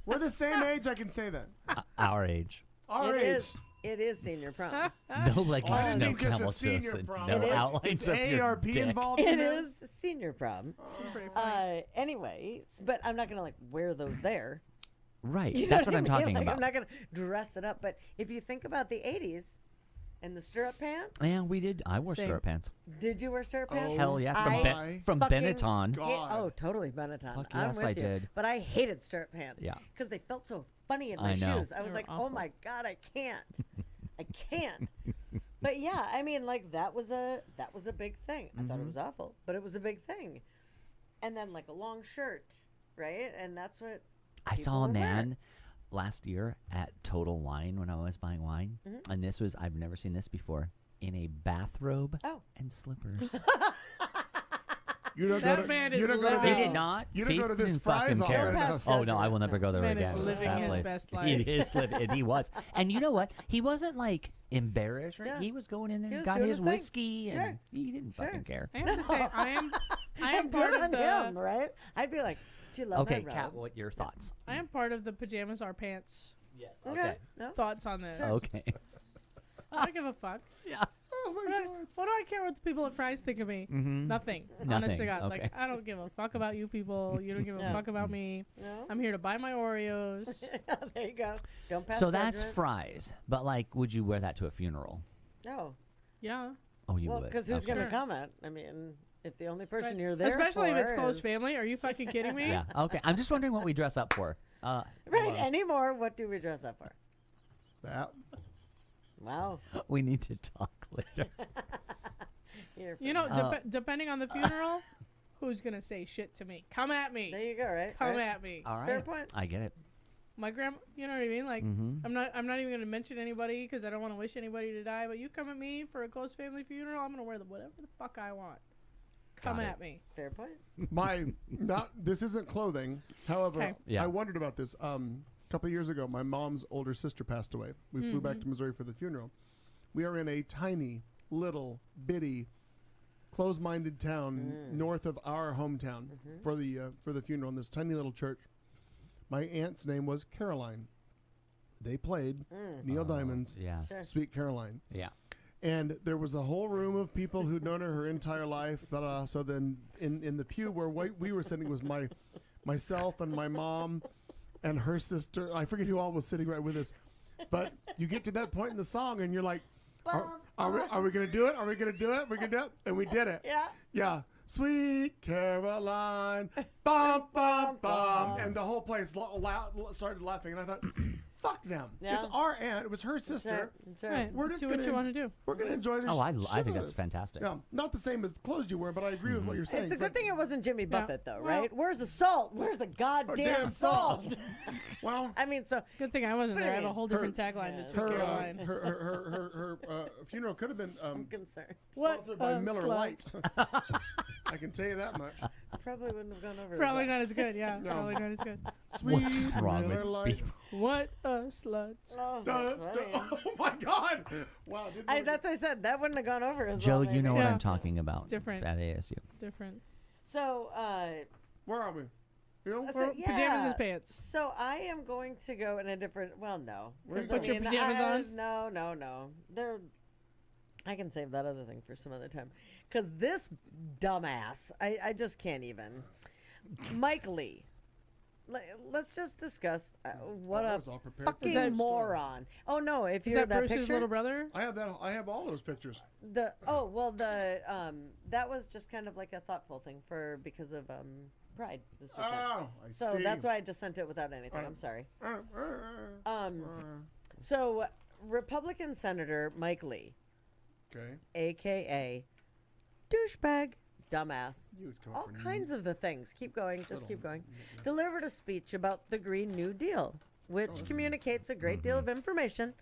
We're the same age. I can say that. Our age. Our It age. is. It is senior prom. No leggings, Oh, no it's just a camel senior toes, and prom. no It is. outlines Is of your AARP dick. involved It in that? is senior prom. Pretty funny. Anyways, but I'm not gonna like wear those there. Right, You know that's what I I'm mean? talking Like, about. I'm not gonna dress it up. But if you think about the '80s and the stirrup pants, Yeah, we did. I wore Same. stirrup pants. did you wear stirrup pants? Hell yes, from, I from fucking Benetton. God. Oh, totally Benetton. Fuck I'm yes, with I you. did. But I hated stirrup pants. Yeah. Because they felt so funny in my I know. shoes. I was They were like, oh awful. my god, I can't. I can't. But yeah, I mean, like that was a big thing. I Mm-hmm. thought it was awful, but it was a big thing. And then like a long shirt, right? And that's what I people saw a would wear. man last year at Total Wine when I was buying wine, Mm-hmm. and this was, I've never seen this before, in a bathrobe Oh. and slippers. You don't That go to, man you is don't go to living. this. He did not. You don't go to Faith this didn't fries fucking offer care. enough. Oh no, I will never go there Man is again. living That his place. best He life. is living, and he was. And you know what? He wasn't like embarrassed. Right? Yeah. He was going in there, He and was got doing his his thing. whiskey, Sure. and he didn't Sure. fucking care. I have to say, I am I'm part good of on the him, right? I'd be like, do you love Okay, my Kat, robe? what your thoughts? I am part of the pajamas are pants Yes. Okay. No? thoughts on this. Okay. I don't give a fuck. Yeah. What do I care what the people at Fry's think of me? Mm-hmm. Nothing. Honest to Nothing, God. okay. Like, I don't give a fuck about you people. You don't give a Yeah. fuck about me. No? I'm here to buy my Oreos. There you go. Don't pass So that's judgment. fries. But like, would you wear that to a funeral? No. Yeah. Oh, you Well, would. because who's Okay. going to Sure. comment? I mean, if the only person Right. you're there Especially for if it's close is- family. Are you fucking kidding me? Yeah. Okay. I'm just wondering what we dress up for. Right. well, Anymore, what do we dress up for? That. Wow. we need to talk later. You're You know, Uh, depending on the funeral, who's gonna say shit to me? Come at me. there you go, right? Come right? at me. All right. Fair point. I get it. My grandma, you know what I mean? Like, Mhm. I'm not even gonna mention anybody because I don't want to wish anybody to die. But you come at me for a close family funeral, I'm gonna wear whatever the fuck I want. Come Got it. at me. Fair point. This isn't clothing. However, Okay. Yeah. I wondered about this. A couple of years ago, my mom's older sister passed away. We flew back to Missouri for the funeral. We are in a tiny, little, bitty, closed-minded town north of our hometown for the funeral in this tiny little church. My aunt's name was Caroline. They played Neil Diamond's Yeah. Sure. Sweet Caroline. Yeah. And there was a whole room of people who'd known her entire life. So then in the pew where we were sitting was myself and my mom and her sister. I forget who all was sitting right with us. But you get to that point in the song and you're like, are we going to do it? Are we going to do it? We're going to do it? And we did it. Yeah. Yeah. Sweet Caroline. Bum, bum, bum. And the whole place started laughing. And I thought, fuck them. Yeah. It's our aunt. It was her sister. Sure. Right. We're just do what gonna- you want to do. We're going to enjoy this. Oh, I shit think out that's of it. fantastic. Yeah, not the same as the clothes you wear, but I agree with what you're saying. It's a good like, thing it wasn't Jimmy Buffett, though, well- right? Where's the salt? Where's the goddamn damn salt? salt. Well, I mean, so Good thing I wasn't But there. I I have a mean, whole different tagline to Sweet her Caroline. her funeral could have been I'm concerned. sponsored by Miller slut. Lite. I can tell you that much. Probably wouldn't have gone over. as Probably well. not as good. Yeah, No. probably not as good. Sweet What's wrong Miller with Lite. people? What a slut. Oh, Dun, that's dun, funny. oh my God! Wow, That's what I said. That wouldn't have gone over as Joe, well. you know maybe. what Yeah. I'm talking about. different. At ASU. Different. So, where are we? You know? So, Or pajamas as pants. So I am going to go in a different. Well, no. Put your pajamas on? No. I can save that other thing for some other time, because this dumbass, I just can't even. Mike Lee. Let's just discuss what I a was all prepared for fucking that story. moron. Oh no! If Is you're that Bruce's picture, little brother? I have that. I have all those pictures. that was just kind of like a thoughtful thing because of Pride this weekend. Oh, I So see. that's why I just sent it without anything. I'm sorry. Okay. So Republican Senator Mike Lee, aka douchebag, dumbass, You would come all for kinds of the things. Keep going, just keep going. Delivered a speech about the Green New Deal, which communicates a great deal of information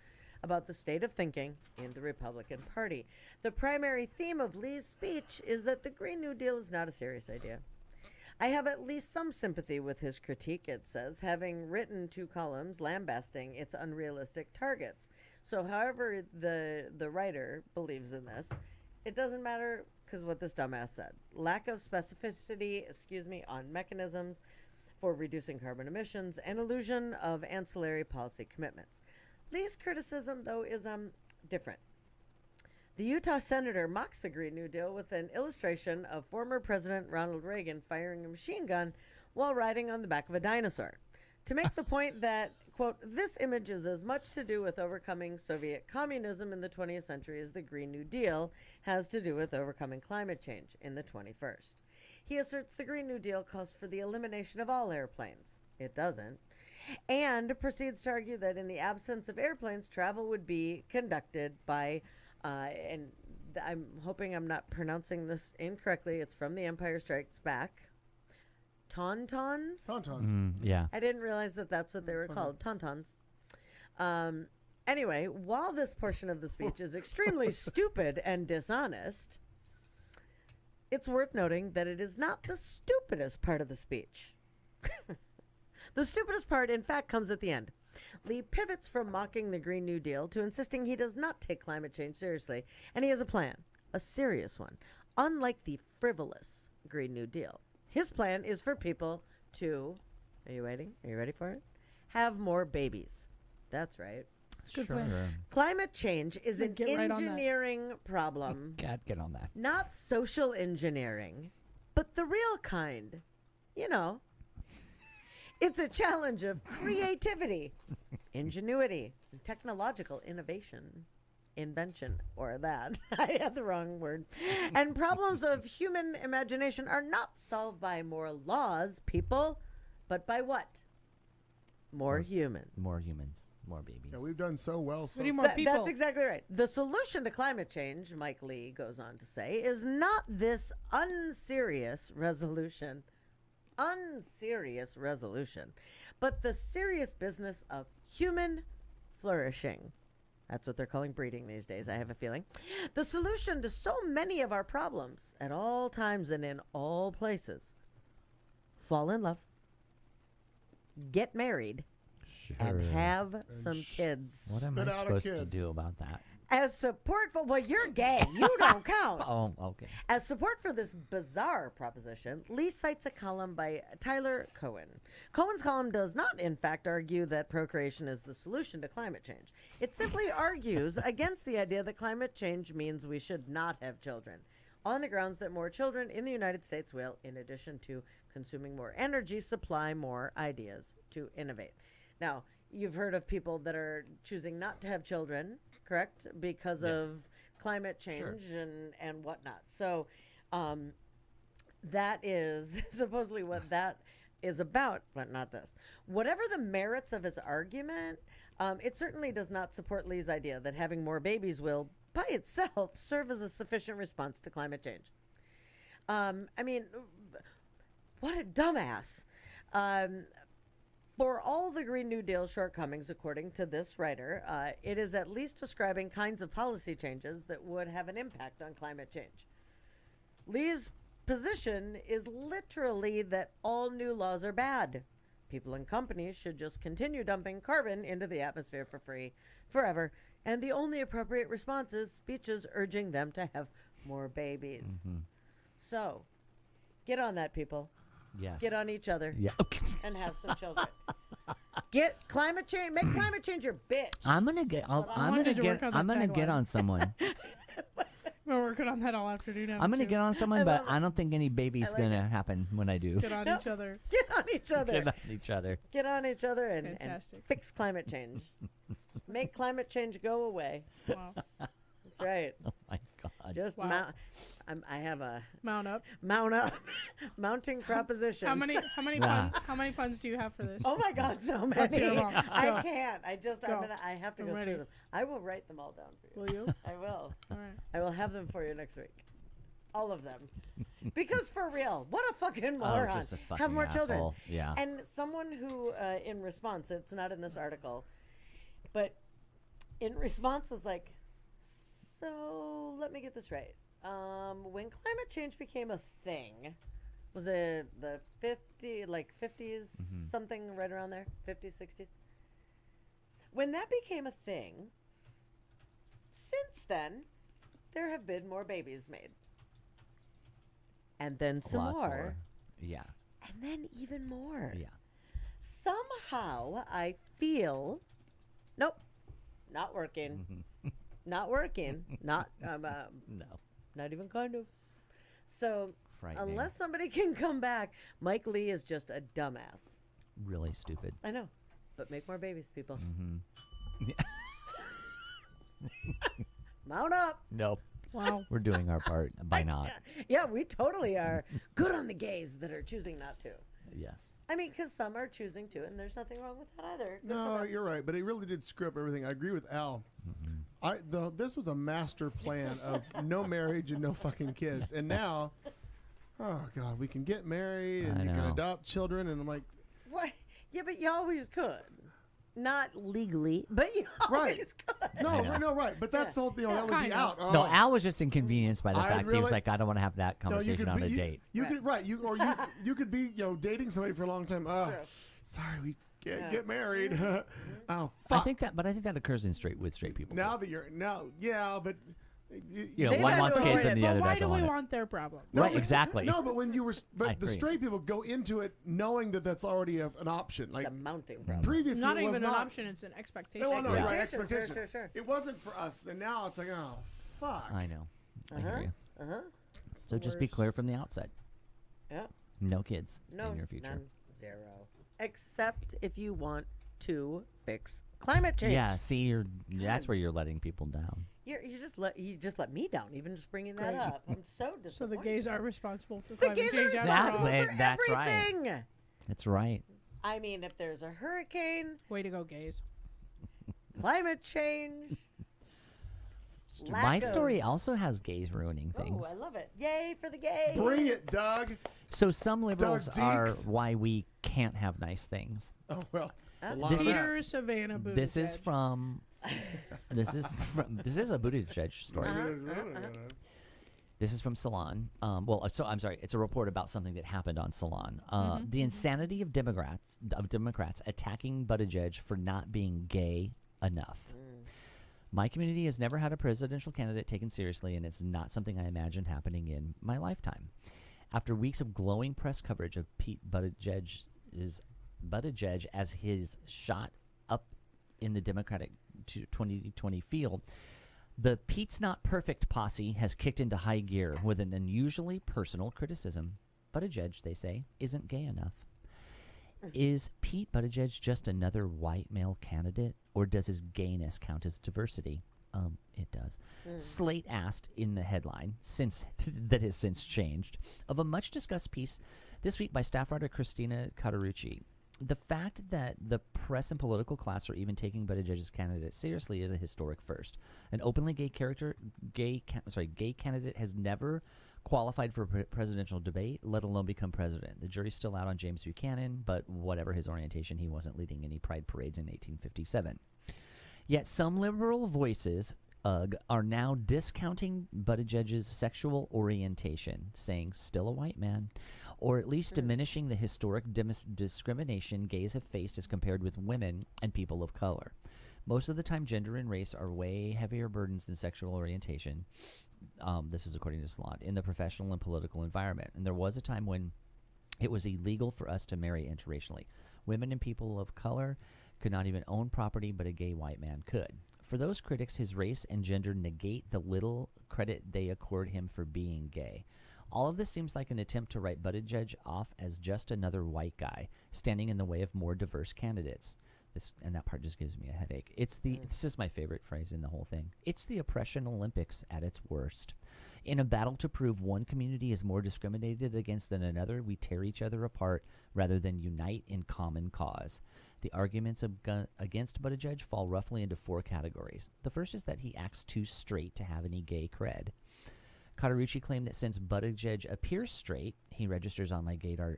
about the state of thinking in the Republican Party. The primary theme of Lee's speech is that the Green New Deal is not a serious idea. I have at least some sympathy with his critique, it says, having written 2 columns lambasting its unrealistic targets. So however the writer believes in this, it doesn't matter, because what this dumbass said. Lack of specificity, on mechanisms for reducing carbon emissions and illusion of ancillary policy commitments. Lee's criticism, though, is different. The Utah senator mocks the Green New Deal with an illustration of former President Ronald Reagan firing a machine gun while riding on the back of a dinosaur, to make the point that, quote, this image is as much to do with overcoming Soviet communism in the 20th century as the Green New Deal has to do with overcoming climate change in the 21st. He asserts the Green New Deal calls for the elimination of all airplanes. It doesn't. And proceeds to argue that in the absence of airplanes, travel would be conducted by, and I'm hoping I'm not pronouncing this incorrectly, it's from The Empire Strikes Back, Tauntauns? Tauntauns. Yeah. I didn't realize that that's what they were called, tauntauns. Anyway, while this portion of the speech is extremely stupid and dishonest, it's worth noting that it is not the stupidest part of the speech. The stupidest part, in fact, comes at the end. Lee pivots from mocking the Green New Deal to insisting he does not take climate change seriously, and he has a plan, a serious one, unlike the frivolous Green New Deal. His plan is for people to, are you waiting? Are you ready for it? Have more babies. That's right. Good plan. Climate change is an Get right on that. engineering problem, Get on that. not social engineering, but the real kind. You know, it's a challenge of creativity, ingenuity, and technological invention, or that. I had the wrong word. And problems of human imagination are not solved by more laws, people, but by what? More humans. More humans. More babies. Yeah, we've done so well. So We need more people. That's exactly right. The solution to climate change, Mike Lee goes on to say, is not this unserious resolution, but the serious business of human flourishing. That's what they're calling breeding these days, I have a feeling. The solution to so many of our problems at all times and in all places: fall in love, get married, and have some kids. What am Spit I out a supposed to kid. do about that? As support for, well, you're gay. You don't count. Oh, okay. As support for this bizarre proposition, Lee cites a column by Tyler Cohen. Cohen's column does not, in fact, argue that procreation is the solution to climate change. It simply argues against the idea that climate change means we should not have children, on the grounds that more children in the United States will, in addition to consuming more energy, supply more ideas to innovate. Now, you've heard of people that are choosing not to have children, correct? Because of climate change and whatnot. So that is supposedly what that is about, but not this. Whatever the merits of his argument, it certainly does not support Lee's idea that having more babies will, by itself, serve as a sufficient response to climate change. I mean, what a dumbass. For all the Green New Deal shortcomings, according to this writer, it is at least describing kinds of policy changes that would have an impact on climate change. Lee's position is literally that all new laws are bad. People and companies should just continue dumping carbon into the atmosphere for free forever, and the only appropriate response is speeches urging them to have more babies. So, get on that, people. Yes. Get on each other. Yeah. And have some children. Get climate change. Make climate change your bitch. I'm gonna get. I'm gonna to get. work on I'm that gonna get tagline. on someone. We're working on that all afternoon. I'm gonna get on someone, but love it. I don't think any baby's like gonna happen when I do. Get on each other. Get on each other. Get on each other. Get on each other and Fantastic. fix climate change. Make climate change go away. Wow. That's right. Oh my God. Just Wow. mount. I have a Mount up. mounting proposition. How many Yeah. puns do you have for this? Oh my God, so Let's hear many. 'em all. I Go. can't. Go. I have to I'm go ready. through them. I will write them all down for you. Will you? I will. All right. I will have them for you next week. All of them. Because for real, what a fucking Oh, moron. just a fucking have more children. asshole. Yeah. And someone who, in response, it's not in this article, but in response was like, so let me get this right. When climate change became a thing, was it the 50s, something right around there? 50s, 60s? When that became a thing, since then, there have been more babies made. And then some Lots more. Yeah. And then even more. Yeah. Somehow I feel, nope, not working. Not working. Not No. not even kind of. So Frightening. unless somebody can come back, Mike Lee is just a dumbass. Really stupid. I know, but make more babies, people. Mount up. Nope. Wow. We're doing our part by not. Yeah, we totally are. Good on the gays that are choosing not to. Yes. I mean, because some are choosing to, and there's nothing wrong with that either. Good for No, them. you're right, but he really did script everything. I agree with Al. This was a master plan of no marriage and no fucking kids, and now, oh god, we can get married and I you can know. adopt children, and I'm like, What? Yeah, but you always could. Not legally, but you Right. always could. no, right, but that's the whole thing. That was Kind the of. out. No, Al was just inconvenienced by the I fact he really- was like, I don't want to have that No, conversation on a you, date. You Right. could you could be dating somebody for a long time. Oh, sorry, we can't Yeah. get married. Oh I fuck. think that occurs with straight people. Now that you're but You know, They've one had wants to kids avoid and it, the But other why doesn't do we want it. want their problem? Right, exactly. No, but when you were, I but the agree. straight people go into it knowing that that's already an option. Like It's a mounting problem. previously, Not it was even not an option; it's an expectation. No, no, Yeah. right, Expectation, expectation. sure. It wasn't for us, and now it's like, oh fuck. I know. I hear you. Uh-huh. So just be clear from the outset. Yeah. No kids No, in your future. none, zero. Except if you want to fix climate change. Yeah, see, that's where you're letting people down. You just let me down, even just bringing that Great. up. I'm so disappointed. So the gays are responsible for The climate gays are change. after That's responsible all. what- for that's right. everything. That's right. I mean, if there's a hurricane, Way to go, gays! climate change. My lack of- story also has gays ruining Oh, things. I love it. Yay for the gays. Bring it, Doug. So some liberals are Deeks. why we can't have nice things. Oh well, it's a lot This of is- that. Dear Savannah Buttigieg. This is from. This is a Buttigieg story. This is from Salon. So I'm sorry. It's a report about something that happened on Salon. The insanity of Democrats attacking Buttigieg for not being gay enough. My community has never had a presidential candidate taken seriously, and it's not something I imagined happening in my lifetime. After weeks of glowing press coverage of Pete Buttigieg as his shot up in the Democratic 2020 field, the Pete's Not Perfect posse has kicked into high gear with an unusually personal criticism. Buttigieg, they say, isn't gay enough. Is Pete Buttigieg just another white male candidate, or does his gayness count as diversity? It does. Slate asked in the headline, that has since changed, of a much-discussed piece this week by staff writer Christina Cauterucci. The fact that the press and political class are even taking Buttigieg's candidate seriously is a historic first. An openly gay candidate has never qualified for a presidential debate, let alone become president. The jury's still out on James Buchanan, but whatever his orientation, he wasn't leading any pride parades in 1857. Yet some liberal voices are now discounting Buttigieg's sexual orientation, saying still a white man, or at least diminishing the historic discrimination gays have faced as compared with women and people of color. Most of the time, gender and race are way heavier burdens than sexual orientation. This is according to Salon, in the professional and political environment. And there was a time when it was illegal for us to marry interracially. Women and people of color could not even own property, but a gay white man could. For those critics, his race and gender negate the little credit they accord him for being gay. All of this seems like an attempt to write Buttigieg off as just another white guy standing in the way of more diverse candidates. And that part just gives me a headache. This is my favorite phrase in the whole thing. It's the oppression Olympics at its worst. In a battle to prove one community is more discriminated against than another, we tear each other apart rather than unite in common cause. The arguments against Buttigieg fall roughly into four categories. The first is that he acts too straight to have any gay cred. Cauterucci claimed that since Buttigieg appears straight, he registers on my gaydar.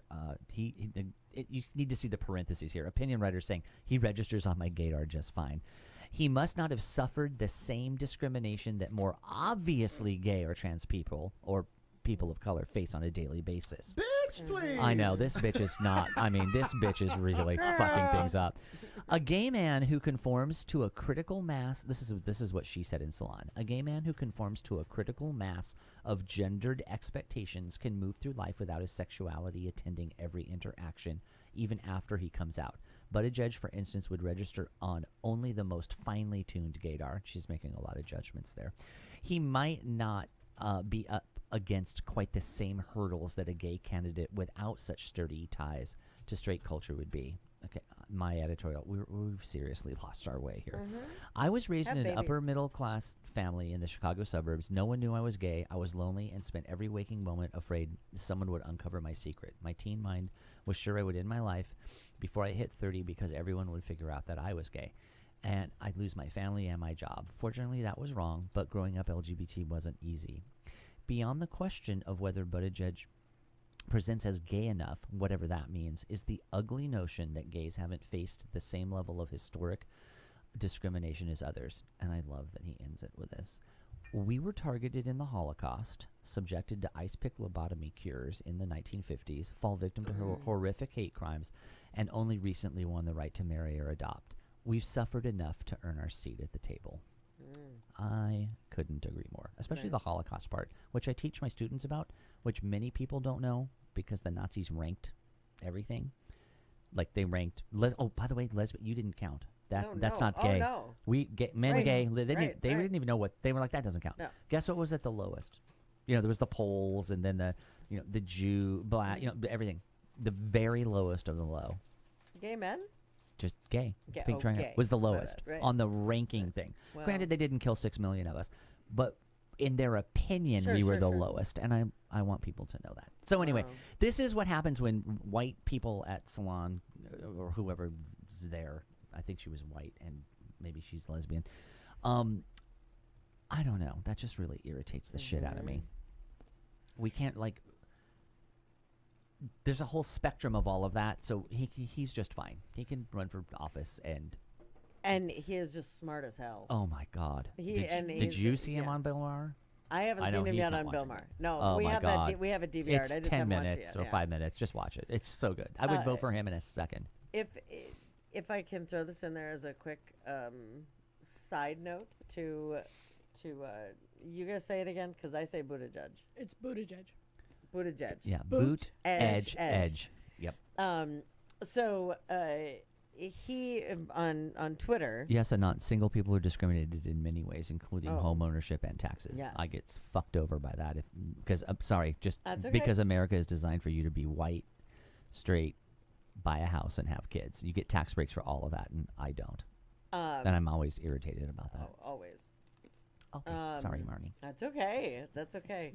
You need to see the parentheses here. Opinion writers saying he registers on my gaydar just fine. He must not have suffered the same discrimination that more obviously gay or trans people or people of color face on a daily basis. Bitch, please. I know, this bitch is not. I mean, this bitch is really fucking things up. A gay man who conforms to a critical mass. This is what she said in Salon. A gay man who conforms to a critical mass of gendered expectations can move through life without his sexuality attending every interaction, even after he comes out. Buttigieg, for instance, would register on only the most finely tuned gaydar. She's making a lot of judgments there. He might not be up against quite the same hurdles that a gay candidate without such sturdy ties to straight culture would be. Okay, my editorial, we've seriously lost our way here. I was raised in an upper middle class family in the Chicago suburbs. No one knew I was gay. I was lonely and spent every waking moment afraid someone would uncover my secret. My teen mind was sure I would end my life before I hit 30 because everyone would figure out that I was gay. And I'd lose my family and my job. Fortunately, that was wrong, but growing up LGBT wasn't easy. Beyond the question of whether Buttigieg presents as gay enough, whatever that means, is the ugly notion that gays haven't faced the same level of historic discrimination as others. And I love that he ends it with this. We were targeted in the Holocaust, subjected to ice pick lobotomy cures in the 1950s, fall victim to horrific hate crimes, and only recently won the right to marry or adopt. We've suffered enough to earn our seat at the table. I couldn't agree more, especially the Holocaust part, which I teach my students about, which many people don't know because the Nazis ranked everything. Like they ranked, oh, by the way, lesbian, you didn't count. That's not gay. Oh, no. Men are gay. They didn't even know what, they were like, that doesn't count. No. Guess what was at the lowest? There was the Poles and then the Jew, black, everything. The very lowest of the low. Gay men? Just gay. Pink gay. triangle was the lowest Right. on the ranking thing. Well. Granted, they didn't kill 6 million of us, but in their opinion, Sure, we were sure, the sure. lowest, and I want people to know that. So anyway, Wow. this is what happens when white people at Salon or whoever's there. I think she was white, and maybe she's lesbian. I don't know. That just really irritates the shit out of me. We can't there's a whole spectrum of all of that, so he's just fine. He can run for office, and he is just smart as hell. Oh my God! Did he's you see him on Bill Maher? I haven't I know seen him he's yet not on Bill watching Maher. it. No, Oh we my have God. we have a DVR. It's I just 10 haven't watched it minutes yet, or yeah. 5 minutes. Just watch it. It's so good. I would vote for him in a second. If I can throw this in there as a quick side note to you guys say it again because I say Buttigieg. It's Buttigieg. Buttigieg. Yeah, Boot, edge. Yep. So he on Twitter. Yes, and not single people are discriminated in many ways, including home ownership and taxes. Yes. I get fucked over by that because I'm sorry, just That's okay. because America is designed for you to be white, straight, buy a house, and have kids. You get tax breaks for all of that, and I don't. And I'm always irritated about that. Always. Okay, sorry, Marnie. That's okay. That's okay.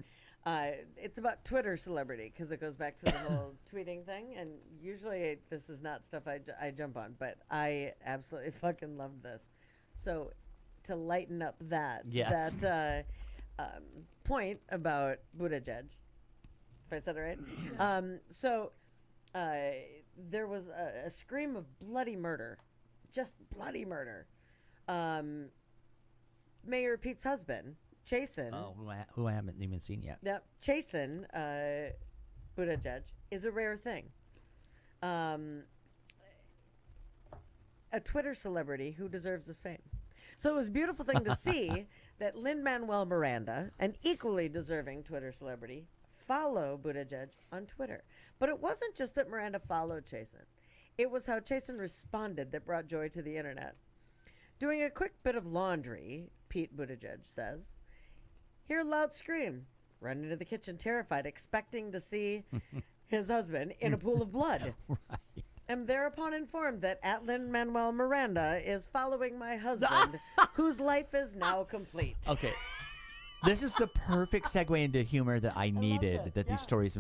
It's about Twitter celebrity because it goes back to the whole tweeting thing. And usually this is not stuff I jump on, but I absolutely fucking love this. So to lighten up that point about Buttigieg, if I said it right. There was a scream of bloody murder, just bloody murder. Mayor Pete's husband, Chasen. Oh, who I haven't even seen yet. Yep, Chasen Buttigieg is a rare thing. A Twitter celebrity who deserves his fame. So it was a beautiful thing to see that Lin-Manuel Miranda, an equally deserving Twitter celebrity, follow Buttigieg on Twitter. But it wasn't just that Miranda followed Chasen. It was how Chasen responded that brought joy to the internet. Doing a quick bit of laundry, Pete Buttigieg says, hear a loud scream, run into the kitchen terrified, expecting to see his husband in a pool of blood. Right. Am thereupon informed that Lin-Manuel Miranda is following my husband, whose life is now complete. Okay. This is the perfect segue into humor that I needed, it. that Yeah. these stories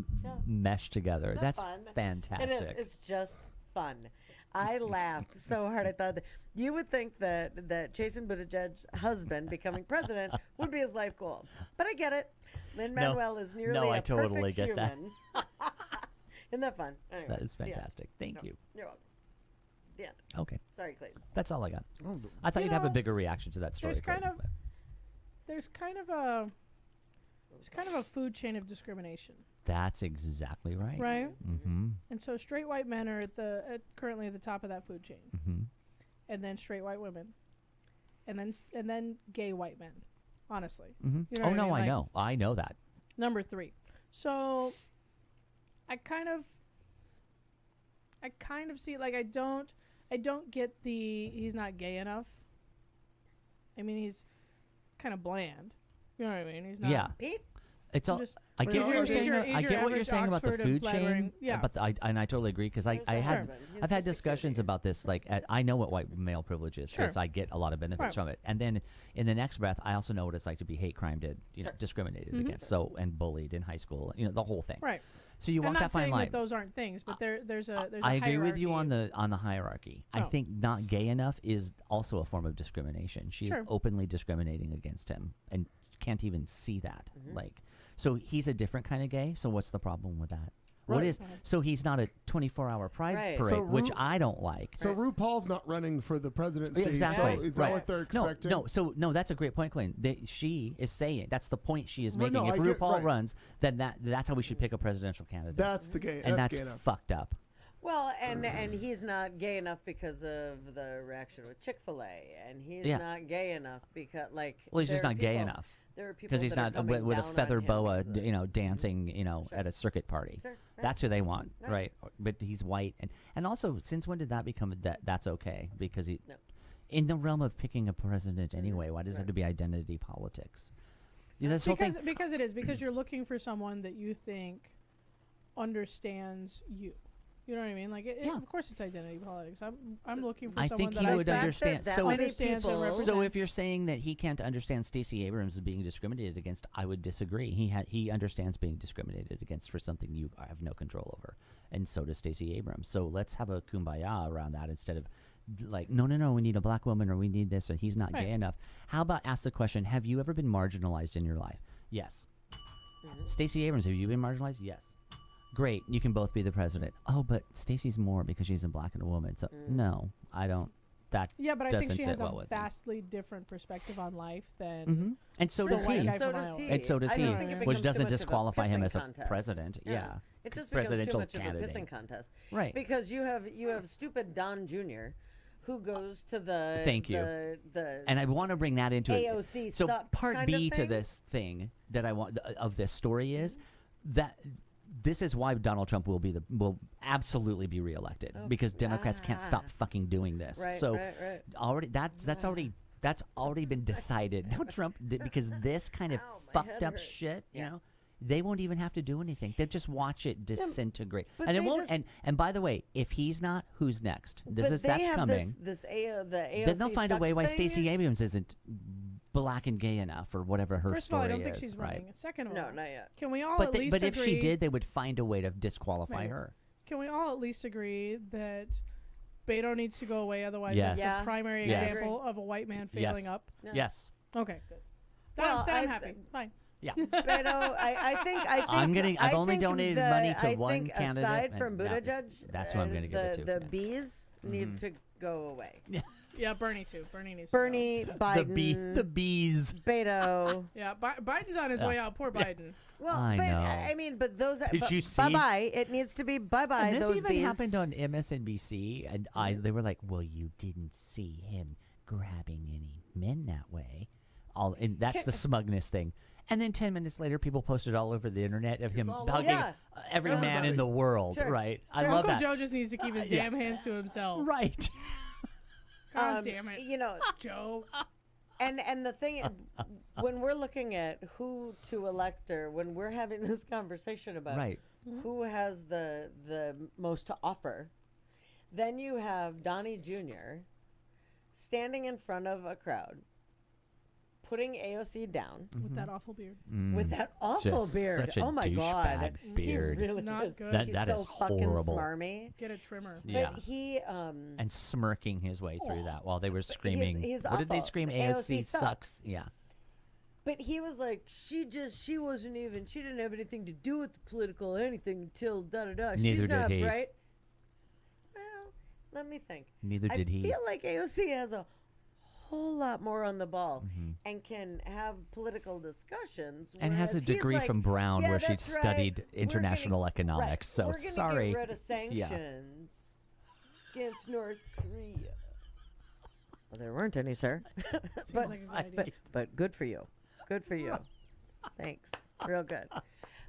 mesh together. Isn't that That's fun? fantastic. It is. It's just fun. I laughed so hard. I thought that you would think that Chasen Buttigieg's husband becoming president would be his life goal. But I get it. Lin-Manuel is nearly I a totally perfect get that. human. Isn't that fun? Anyway, That is the end. fantastic. Thank you. You're welcome. The end. Okay. Sorry, Clayton. That's all I got. I thought You you'd have a know, bigger reaction to that story. there's kind Clayton, of- There's kind of a food chain of discrimination, That's exactly right. right? Mm-hmm. And so straight white men are currently at the top of that food chain, Mm-hmm. and then straight white women, and then gay white men. Honestly, Mm-hmm. You know Oh what I no, mean? I Like, know. I know that. Number 3. So I kind of see, like, I don't, I don't get he's not gay enough. I mean, he's kind of bland. You know what I mean? He's not. Yeah. Pete? It's all. Just- I get what you're He's saying. your- I he's your get what you're average saying about the Oxford food and chain. blabbering- yeah. But and I totally agree because I There's no had Sherman. He's I've had just discussions security. about this. Like I know what white male privilege is because Sure. I get a lot of benefits Right. from it. And then in the next breath, I also know what it's like to be hate crimed, discriminated against, and bullied in high school. The whole thing. Right. So you I'm walk not that fine saying line. that those aren't things, but there's a I agree with you on hierarchy. the hierarchy. I Oh. think not gay enough is also a form of discrimination. She's Sure. openly discriminating against him and can't even see that. So he's a different kind of gay. So what's the problem with that? What Right. is so he's not a 24-hour pride Right. parade, So which I don't like. So RuPaul's not running for the presidency. Exactly. So is right. that what they're expecting? No. That's a great point, Clayton. She is saying that's the point she is Well, making. no, If I get- RuPaul right. runs, then that's how we should pick a presidential candidate. That's the gay. and that's that's gay enough. fucked up. Well, and he's not gay enough because of the reaction with Chick-fil-A, and he's Yeah. not gay enough because Well, he's just there are not gay people- enough. There are people Because he's that are not coming with a down on feather him boa, because of that. dancing, Sure. at a circuit party. Sure, right. That's who they want, Right. right? But he's white, and also, since when did that become that's okay? Because No. in the realm of picking a president anyway, why does it have to be identity politics? This whole thing. Because it is because you're looking for someone that you think understands you. You know what I mean? Like, Yeah. of course, it's identity politics. I'm looking for I someone think that he I would think understand. that So, many understands and people- represents. so if you're saying that he can't understand Stacey Abrams is being discriminated against, I would disagree. He understands being discriminated against for something you have no control over, and so does Stacey Abrams. So let's have a kumbaya around that instead of like, no, we need a black woman or we need this or he's not Right. gay enough. How about ask the question: have you ever been marginalized in your life? Yes. Stacey Abrams, have you been marginalized? Yes. Great, you can both be the president. Oh, but Stacey's more because she's a black and a woman. So no, I don't. That yeah, but I doesn't think she sit has well a with me. vastly different perspective on life than Mhm. And so The does white he. guy So from does Iowa. he. And so does I he, just think it becomes which too doesn't much of a disqualify him pissing as a contest. president. Yeah. It just becomes too Presidential much of a candidate. pissing contest. Right. Because you have stupid Don Jr. who goes to the Thank you. the And I want to bring that into it. AOC So sucks part kind B of to thing? this thing that I want of this story is that this is why Donald Trump will absolutely be reelected because Democrats can't stop fucking doing this. Right, so right. already that's already been decided. Now Trump because this kind of Ow, my fucked head up hurts. shit, Yeah. you know. They won't even have to do anything. They'll just watch it disintegrate. but And it they won't just- and by the way, if he's not, who's next? But That's they have coming. the AOC Then they'll find a way sucks why thing. Stacey Abrams isn't black and gay enough or whatever her First of all, story I don't think is, she's right? running. Second of No, all, not yet. can we all But at least but if she agree- did, they would find a way to disqualify Right. her. Can we all at least agree that Beto needs to go away? Otherwise, Yes. that's Yeah. the primary Yes. example of a white man failing Yes. up. No. Yes. Okay, good. Well, Then I'm I- happy. Fine. Yeah. Beto, I think I've only donated money to I one think candidate, Aside and from that- Buttigieg, that's who I'm gonna give it to, The yeah. bees need to go away. Yeah, Bernie too. Bernie needs Bernie, to go. Biden, the bees. Beto. Yeah, Biden's on his way out. Poor Biden. Well, I but know. I mean, but those. Did you see- Bye bye. It needs to be bye bye. And this Those even bees. happened on MSNBC, and they were like, "Well, you didn't see him grabbing any men that way." And that's the smugness thing. And then 10 minutes later, people posted all over the internet of him all hugging Yeah. every man Everybody. in the world. Sure. Right? I Sure. love Uncle that. Joe just needs to keep his Yeah. damn hands to himself. Right. God damn it, You know, Joe. and the thing, when we're looking at who to elect, or when we're having this conversation about Right. who has the most to offer, then you have Donnie Jr. standing in front of a crowd, putting AOC down With that awful beard. with that awful Just beard. such a oh my god, douchebag beard. He really Not is. good. That- He's that so is fucking horrible. smarmy. Get a trimmer. Yeah. But he And smirking his way through that while they were screaming. he's What did they awful. scream? AOC AOC sucks. Yeah. But he was like, she didn't have anything to do with the political anything until da da da. Neither She's did not he. bright. Well, let me think. Neither did he. I feel like AOC has a whole lot more on the ball Mm-hmm. and can have political discusks. And has a whereas he's degree like, from Brown "Yeah, where she that's right. studied We're international gonna- economics. right. So we're gonna sorry. get rid of Yeah. sanctions against North Korea. Well, there weren't any, sir. Seems like a good idea. But good for you. Good for you. Thanks. Real good.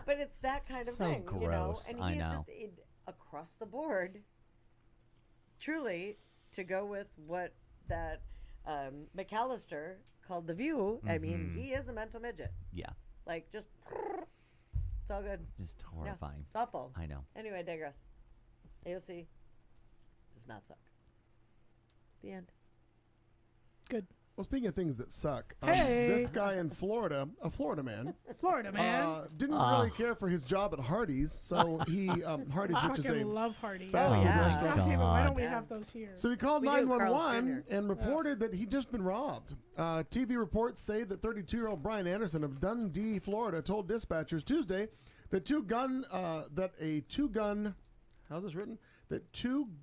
But it's that kind of So thing, you know. gross. And I he's know. just across the board, truly to go with what that McAllister called The View, I mean, he is a mental midget. Yeah. Like, just, it's all good. Just Yeah, horrifying. it's awful. I know. Anyway, I digress. AOC does not suck. The end. Good. Well, speaking of things that suck, Hey. this guy in Florida, a Florida man, Florida man. didn't really care for his job at Hardee's, so he Hardee's, I which is fucking a love Hardee's. fast food yeah. restaurant. God damn it, why don't we God. have those here? So he called We do, Carl's 911 Jr. and reported that he'd just been robbed. TV reports say that 32-year-old Brian Anderson of Dundee, Florida, told dispatchers Tuesday that two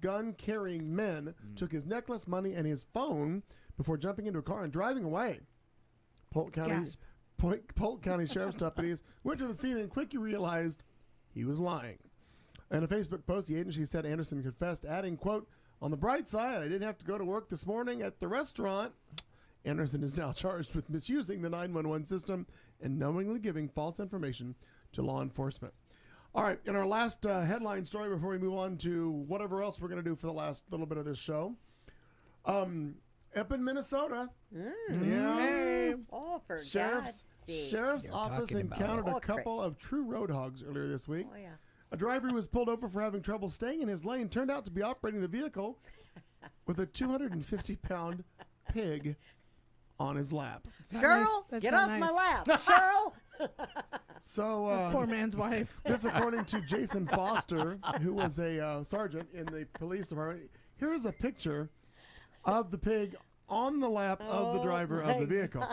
gun carrying men took his necklace, money, and his phone before jumping into a car and driving away. Polk County Sheriff's deputies went to the scene and quickly realized he was lying. In a Facebook post, the agency said Anderson confessed, adding, quote, "On the bright side, I didn't have to go to work this morning at the restaurant." Anderson is now charged with misusing the 911 system and knowingly giving false information to law enforcement. All right, in our last headline story before we move on to whatever else we're going to do for the last little bit of this show, up in Minnesota, yeah, Oh, for God's Sheriff's sake. office talking about encountered it. a couple of true road hogs earlier this week. Oh, yeah. A driver who was pulled over for having trouble staying in his lane turned out to be operating the vehicle with a 250-pound pig on his lap. Not Cheryl, nice. That's get not off my nice. lap. Cheryl. So, Poor man's wife. this according to Jason Foster, who was a sergeant in the police department. Here's a picture of the pig on the lap of the driver of the vehicle.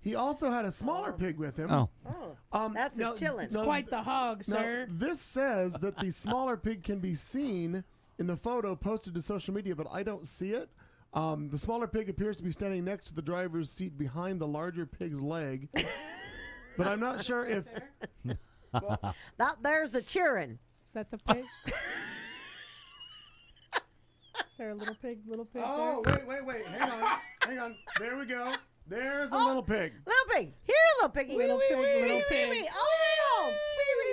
He also had a smaller pig with him. Oh. That's a chillin'. Quite the hog, Now, sir. this says that the smaller pig can be seen in the photo posted to social media, but I don't see it. The smaller pig appears to be standing next to the driver's seat behind the larger pig's leg. But I'm not sure if... That there's the cheering. Is that the pig? Is there a little pig? Oh, wait. Hang on. There we go. There's a little pig. Little pig. Here, little piggy. Little pig, little pig. All the way home.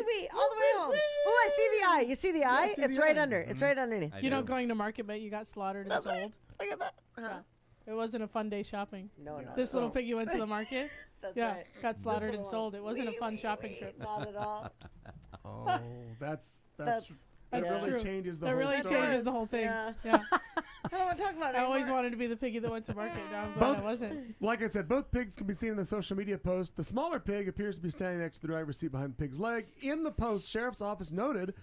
Wee. All the way home. Oh, I see the eye. You see the eye? see It's the right eye. under. It's right underneath. You know, going to market, but you got slaughtered and sold. Look at that. Uh-huh. It wasn't a fun day shopping. No, not This at little all. piggy went to the market. That's Yeah, right. got slaughtered and little sold. one. It wasn't a fun shopping trip. Not at all. Oh, that That's really true. changes the That whole really story. changes the whole thing. Yeah. Yeah. I don't want to talk about it I always anymore. wanted to be the piggy that went to market. Now I'm glad I Both- wasn't. Like I said, both pigs can be seen in the social media post. The smaller pig appears to be standing next to the driver's seat behind the pig's leg. In the post, Sheriff's Office noted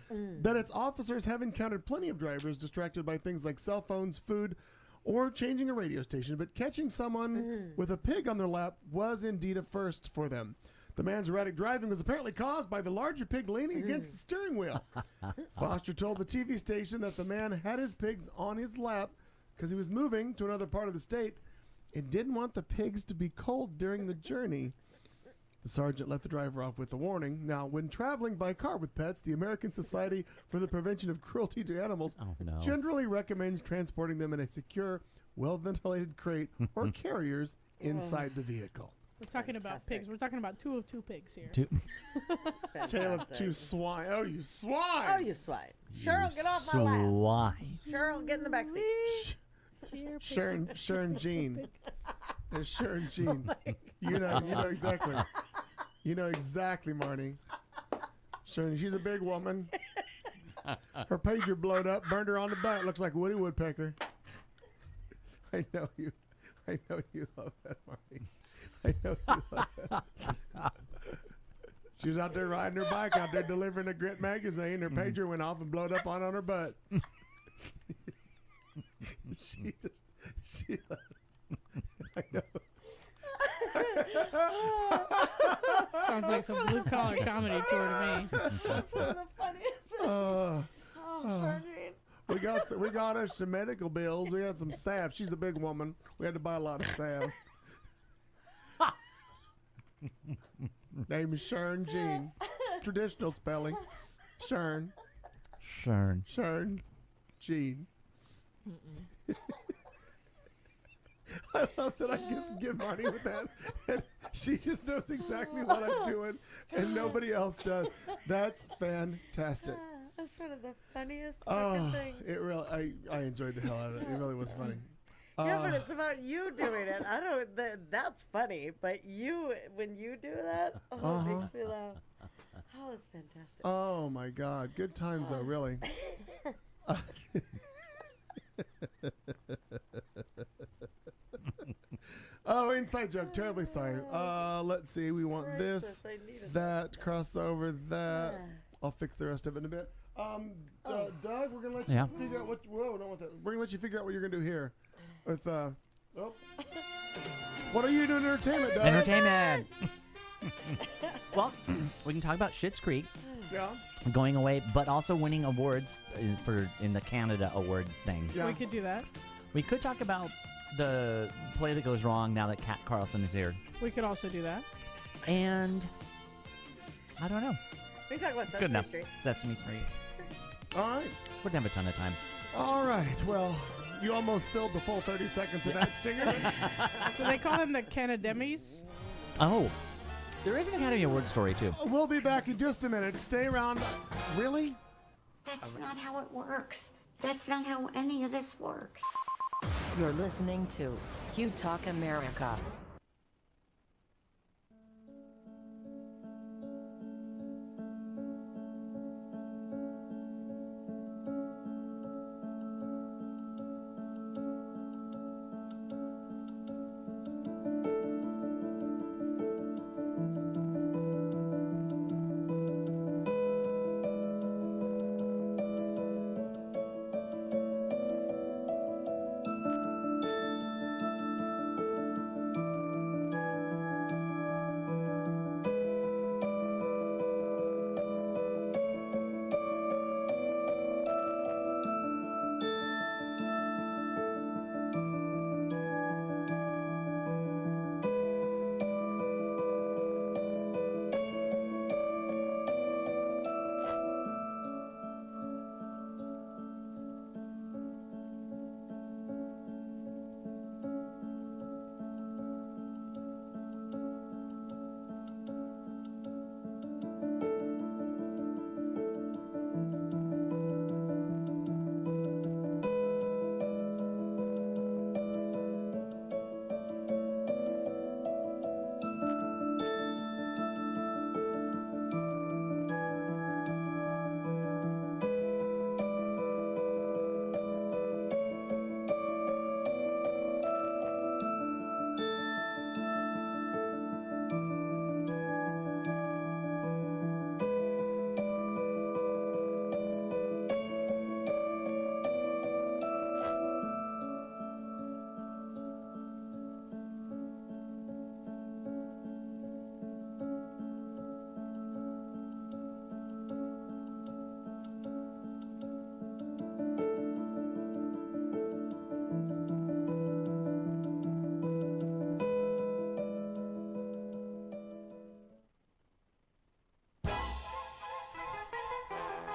that its officers have encountered plenty of drivers distracted by things like cell phones, food, or changing a radio station, but catching someone with a pig on their lap was indeed a first for them. The man's erratic driving was apparently caused by the larger pig leaning against the steering wheel. Foster told the TV station that the man had his pigs on his lap because he was moving to another part of the state and didn't want the pigs to be cold during the journey. The sergeant let the driver off with a warning. Now, when traveling by car with pets, the American Society for the Prevention of Cruelty to Animals generally recommends transporting them in a secure, well-ventilated crate or carriers inside the vehicle. We're talking about pigs. We're talking about two pigs here. It's Tale of fantastic. two swine. Oh, you swine! Oh, you swine. Cheryl, get off my lap. Swine. Cheryl, get in the back seat. Here, pig. Sharon Jean. There's Sharon Jean. You know exactly. You know exactly, Marnie. Sharon, she's a big woman. Her pager blowed up, burned her on the butt. Looks like Woody Woodpecker. I know you love that, Marnie. I know you love that. She was out there riding her bike, out there delivering a Grit magazine. Her pager went off and blowed up on her butt. I know. Sounds like some blue collar comedy tour to me. That's one of the funniest things. Uh, Marjorie. we got us some medical bills. We had some salve. She's a big woman. We had to buy a lot of salve. Name is Sharon Jean. Traditional spelling. Sharon Jean. I love that I just get Marnie with that. And she just knows exactly what I'm doing, and nobody else does. That's fantastic. That's one of the funniest Oh, fucking things. it really. I enjoyed the hell out of it. It really was funny. Yeah, but it's about you doing it. I don't. That's funny, but you, when you do that, it makes me laugh. Oh, that's fantastic. Oh my God, good times though, really. Oh, inside joke. Terribly sorry. Let's see. We want this, I needed that, crossover, that. I'll fix the rest of it in a bit. Doug, we're gonna let you figure out what. Whoa, don't want that. We're gonna let you figure out what you're gonna do here. With what are you doing in entertainment, Doug? Entertainment. Well, we can talk about Schitt's Creek. Yeah. Going away, but also winning awards in the Canada award thing. Yeah. We could do that. We could talk about the play that goes wrong now that Kat Carlson is here. We could also do that. And I don't know. We can talk about Good Sesame enough. Street. Sesame Street. All right. We're gonna have a ton of time. All right. Well, you almost filled the full 30 seconds of that stinger. Do they call them the Canademies? Oh, there is an Academy Award story too. We'll be back in just a minute. Stay around. Really? That's not how it works. That's not how any of this works. You're listening to Q Talk America.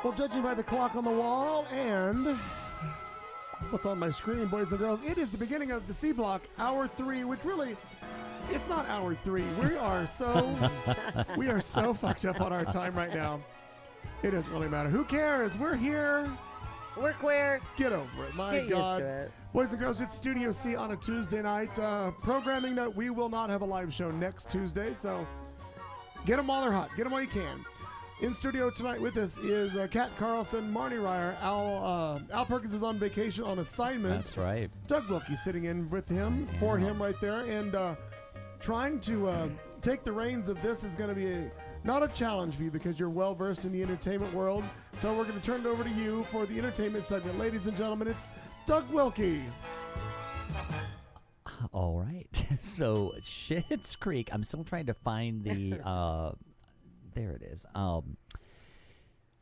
Well, judging by the clock on the wall and what's on my screen, boys and girls, it is the beginning of the C Block, Hour 3, which really, it's not Hour 3. We are so fucked up on our time right now. It doesn't really matter. Who cares? We're here. We're queer. Get over it. My Get God. used to it. Boys and girls, it's Studio C on a Tuesday night. Programming that we will not have a live show next Tuesday, so get them while they're hot. Get them while you can. In studio tonight with us is Kat Carlson, Marnie Ryer, Al Perkins is on vacation on assignment. That's right. Doug Wilkie sitting in with him, for him right there, and trying to take the reins of this is going to be not a challenge for you because you're well versed in the entertainment world. So we're going to turn it over to you for the entertainment segment. Ladies and gentlemen, it's Doug Wilkie. All right. So Schitt's Creek. I'm still trying to find the. There it is.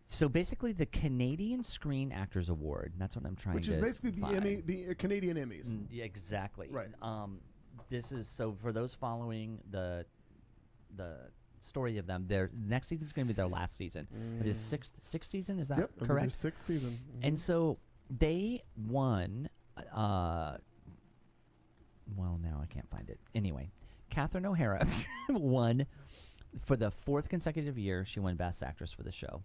So basically, the Canadian Screen Actors Award. That's what I'm trying to. Which is basically the find. the Canadian Emmys. Yeah, exactly. Right. This is so for those following the story of them. Their next season is going to be their last season. It is sixth season. Is that Yep, it'll be correct? their sixth season. And so they won. Well, now I can't find it. Anyway, Catherine O'Hara won for the fourth consecutive year. She won Best Actress for the show.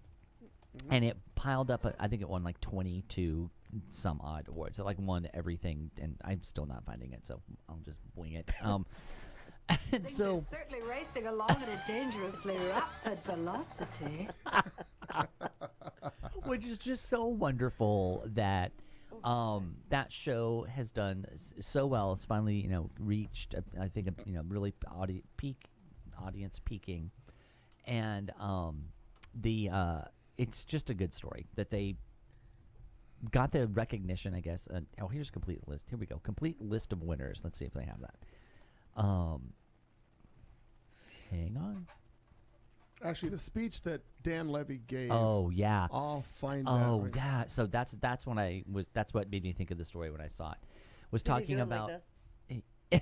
and it piled up. I think it won like 22 some odd awards. It like won everything, and I'm still not finding it, so I'll just wing it. And so certainly racing along at a dangerously rapid velocity. which is just so wonderful that that show has done so well. It's finally reached I think really audience peaking, and it's just a good story that they got the recognition, I guess. Here's a complete list. Here we go. Complete list of winners. Let's see if they have that. Hang on. Actually, the speech that Dan Levy gave. Oh yeah. I'll find that. Oh right yeah. So that's when I was. That's what made me think of the story when I saw it. Was Did he talking do it about. like this?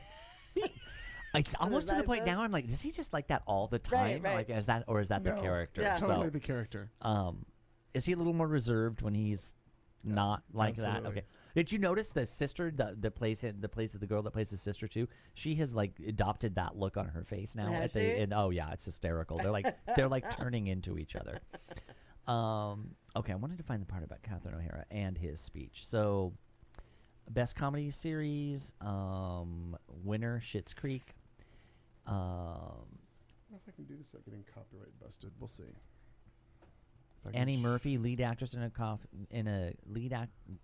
It's almost to the like point this? now. I'm like, does he just like that all the time? Right. Like, is that the No, character? Yeah. Totally So, the character. is he a little more reserved when he's not like that? absolutely. Okay. Did you notice the sister, the girl that plays the sister too? She has like adopted that look on her face now. Has at the she? and oh yeah, it's hysterical. They're like turning into each other. Okay, I wanted to find the part about Catherine O'Hara and his speech. So, best comedy series, winner Schitt's Creek. I don't know if I can do this without getting copyright busted. We'll see. If I can Annie Murphy, lead actress in a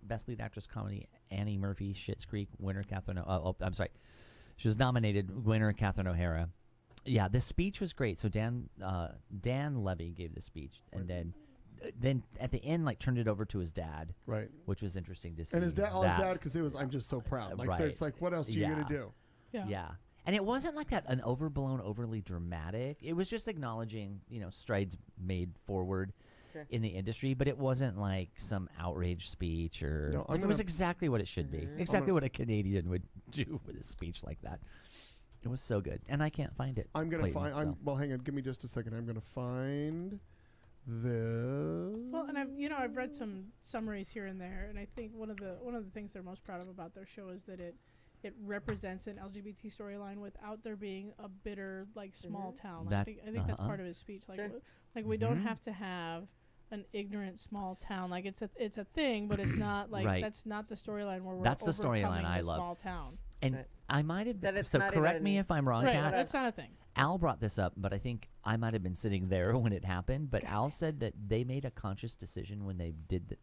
best lead actress comedy. Annie Murphy, Schitt's Creek, winner Catherine. I'm sorry, she was nominated. Winner Catherine O'Hara. Yeah, the speech was great. So Dan Levy gave the speech, and then at the end, like turned it over to his dad, Right. which was interesting to see. And his dad, that. because it was, I'm just so proud. Like, Right. there's like, what else are you Yeah. going to do? Yeah. And it wasn't like that an overblown, overly dramatic. It was just acknowledging, strides made forward Sure. in the industry, but it wasn't like some outrage speech or No, it was exactly what it should be. Exactly what a Canadian would do with a speech like that. It was so good. And I can't find it. I'm going to Clayton, find, so. well, hang on. Give me just a second. I'm going to find this. Well, and I've read some summaries here and there, and I think one of the things they're most proud of about their show is that it represents an LGBT storyline without there being a bitter like small town. I think that's part of his speech. Like Sure. like we don't have to have an ignorant small town. Like it's a thing, but it's not like Right. that's not the storyline where we're That's the storyline overcoming I the love. small town. And Right. I might have That been, it's so not correct me even- if I'm wrong, Right, Kat. that's not a thing. Al brought this up, but I think I might have been sitting there when it happened. But Al said that they made a conscious decision when they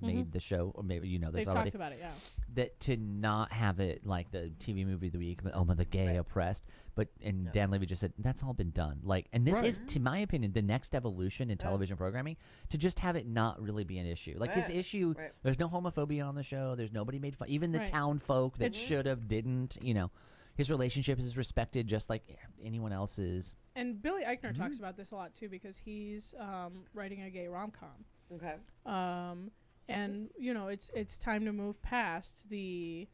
made the show, or maybe you know this They've already. talked about it, yeah. That to not have it like the TV movie of the week, the gay oppressed. But Dan Levy just said that's all been done. Like, and this is, to my opinion, the next evolution in television programming to just have it not really be an issue. Like his issue, there's no homophobia on the show. There's nobody made fun. Even the town folk that should have didn't. His relationship is respected just like anyone else's. And Billy Eichner talks about this a lot too because he's writing a gay rom-com. Okay. And it's time to move past the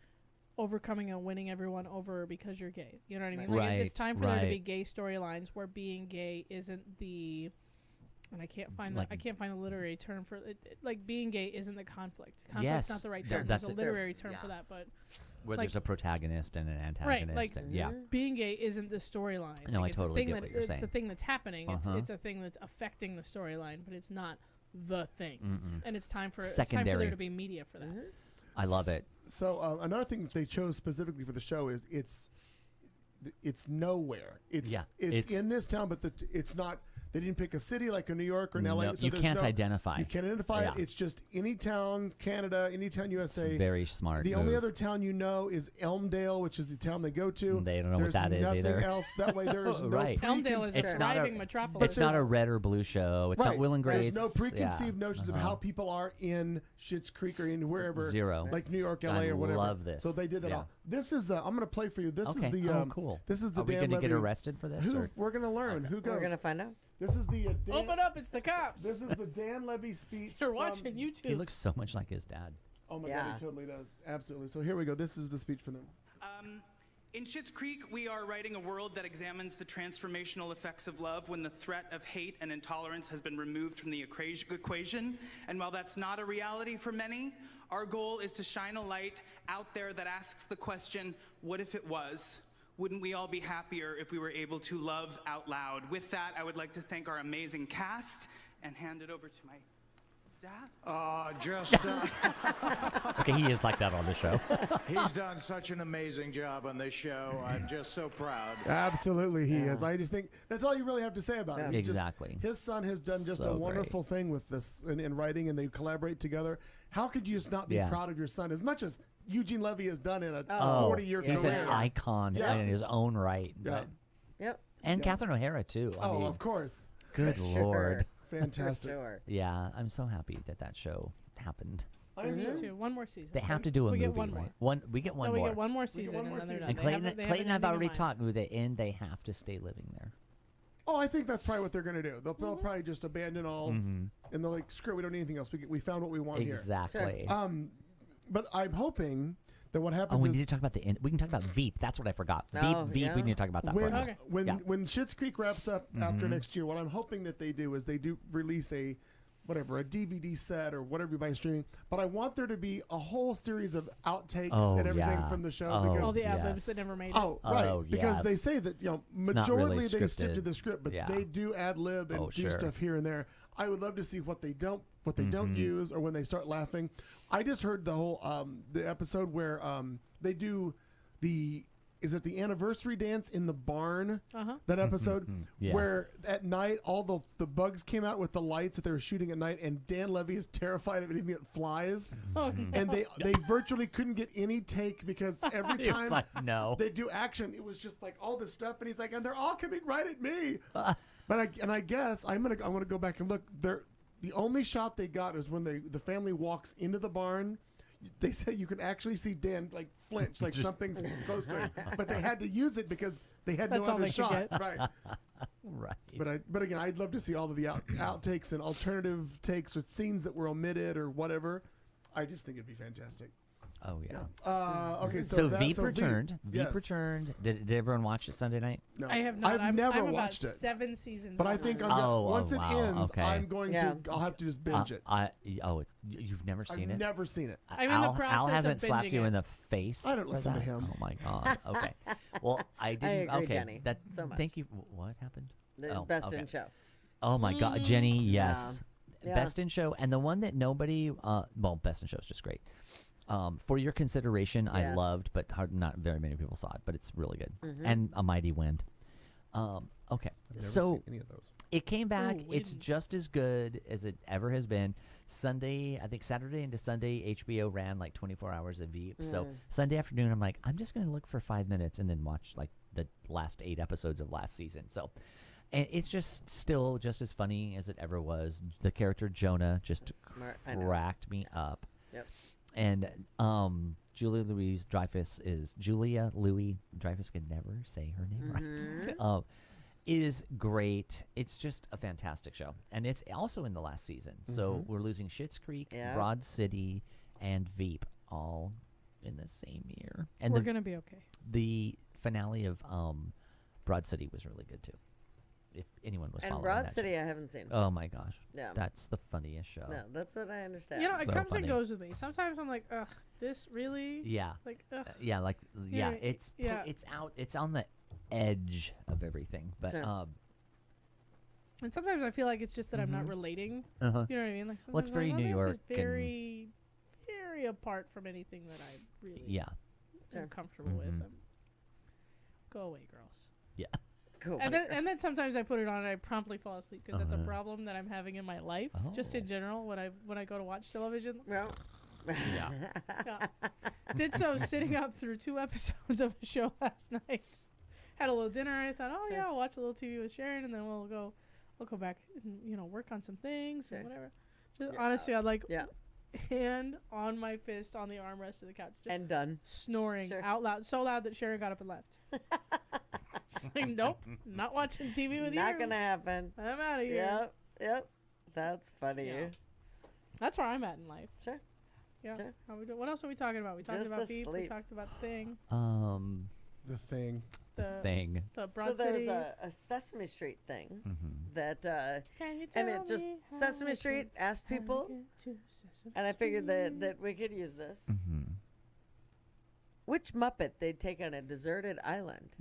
overcoming and winning everyone over because you're gay. You know what I mean? Like it's time for there to be gay storylines where being gay isn't the, and I can't find the literary term for it. Like being gay isn't the conflict. Conflict's not the right term. That's There's a literary term for that, but where there's a protagonist and an antagonist. Right, and, being gay isn't the storyline. No, like, I totally get what you're saying. It's a thing that's happening. It's a thing that's affecting the storyline, but it's not the thing. And it's time for there to be media for that. I love it. So another thing that they chose specifically for the show is it's nowhere. It's in this town, but it's not. They didn't pick a city like a New York or an LA. No, So you can't identify. You can't identify it. It's just any town, Canada, any town, USA. Very smart. The only other town is Elmdale, which is the town they go to. They don't know what that is either. There's nothing else. That way there is no Elmdale is a thriving metropolis. It's not a red or blue show. It's not Will and Grace. There's no preconceived notions of how people are in Schitt's Creek or in wherever. Zero. Like New York, LA, or whatever. I love this. So they did that all. This is, I'm going to play for you. This is the, cool. This is the Are we Dan going to get Levy- arrested for this? We're going to learn. Who goes? We're going to find out. This is the Open up, it's the cops. This is the Dan Levy speech. You're watching YouTube. He looks so much like his dad. Oh my God, he totally does. Absolutely. So here we go. This is the speech for them. In Schitt's Creek, we are writing a world that examines the transformational effects of love when the threat of hate and intolerance has been removed from the equation. And while that's not a reality for many, our goal is to shine a light out there that asks the question, what if it was? Wouldn't we all be happier if we were able to love out loud? With that, I would like to thank our amazing cast and hand it over to my Dad? Okay, he is like that on the show. He's done such an amazing job on this show. I'm just so proud. Absolutely, he is. I just think that's all you really have to say about it. He Exactly. his son has done just So a wonderful thing with this in writing, and they collaborate together. How could you just not be proud of your son as much as Eugene Levy has done in a 40-year career? He's an icon in his own right. Yeah. Yep. And Catherine O'Hara, too. I mean, of course. Good Lord. Fantastic. Yeah, I'm so happy that show happened. I am too. One more season. They have to do a we movie, get one right? more. We get one no, more. We get one more season, and then they're done. And Clayton and I've already talked. With the end, they have to stay living there. Oh, I think that's probably what they're going to do. They'll probably just abandon all, and they're like, screw it, we don't need anything else. We found what we want Exactly. here. But I'm hoping that what happens we is... need to talk about the end. We can talk about Veep. That's what I forgot. Veep, we need to talk about that. When Schitt's Creek wraps up after next year, what I'm hoping that they do is they do release a DVD set or whatever you buy streaming. But I want there to be a whole series of outtakes and everything from the show. Because all the ad-libs that never made it. Oh, right. Because they say that, majority they stick to scripted. the script, but they do ad-lib and do stuff here and there. I would love to see what they don't use or when they start laughing. I just heard the whole the episode where they do the anniversary dance in the barn? That episode where at night all the bugs came out with the lights that they were shooting at night, and Dan Levy is terrified of anything that flies. And they virtually couldn't get any take because every time they do action, it was just like all this stuff, and he's like, and they're all coming right at me. But I guess I want to go back and look. The only shot they got is when the family walks into the barn. They say you can actually see Dan like flinch, like something's close to him. But they had to use it because they had no other shot. Right. Right. But again, I'd love to see all of the outtakes and alternative takes or scenes that were omitted or whatever. I just think it'd be fantastic. Oh yeah. Okay. So Veep returned. Veep, yes. returned. Did everyone watch it Sunday night? No, I have not. I've never I'm watched about it. 7 seasons. But I think once it ends, I'm going to. I'll have to just binge it. You've never seen it? I've never seen it. I'm in the process Al hasn't of slapped you binging in the face. I don't listen to him. Oh my God. Okay. Well, I didn't. agree, okay. Jenny, so much. Thank you. What happened? The Best in Show. Oh my God, Jenny. Yes. Yeah. Best in Show, and the one that nobody. Best in Show is just great. For your consideration, I loved, but not very many people saw it, but it's really good. And A Mighty Wind. Okay, I've never so seen any of those. it came back. It's just as good as it ever has been. Sunday, I think Saturday into Sunday, HBO ran like 24 hours of Veep. So Sunday afternoon, I'm like, I'm just going to look for 5 minutes and then watch like the last 8 episodes of last season. So, and it's just still just as funny as it ever was. The character Jonah just cracked me up. Yep. And Julia Louis-Dreyfus can never say her name right. Is great. It's just a fantastic show, and it's also in the last season. So we're losing Schitt's Creek, Broad City, and Veep all in the same year. And we're gonna be okay. The finale of Broad City was really good too. If anyone was following Broad that City, show. I haven't seen. Oh my gosh, yeah, that's the funniest show. No, that's what I understand. You know, it So comes funny. and goes with me. Sometimes I'm like, ugh, this really? Yeah. Like, ugh. It's out. It's on the edge of everything, but and sometimes I feel like it's just that I'm not relating. You know what I mean? Like, well, it's very I'm like, New this York. is very, very apart from anything that I really am comfortable with. Go away, girls. Yeah. And then sometimes I put it on and I promptly fall asleep because that's a problem that I'm having in my life, just in general when I go to watch television. Well, yeah. Did so sitting up through 2 episodes of a show last night. Had a little dinner and I thought, I'll watch a little TV with Sharon and then we'll go back and work on some things and whatever. Just honestly, I'd like hand on my fist on the armrest of the couch and done snoring out loud, so loud that Sharon got up and left. She's like, nope, not watching TV with you. Not gonna happen. I'm out of here. Yep. That's funny. Yeah. That's where I'm at in life. Sure. Yeah. Sure. How we do? What else are we talking about? We talked about Veep. We talked about Thing. The Thing. The Thing. The Broad so City. there's a Sesame Street thing that Can you and tell it just me how Sesame to Street asked get people, to Sesame and I figured Street? that we could use this. Which Muppet they'd take on a deserted island?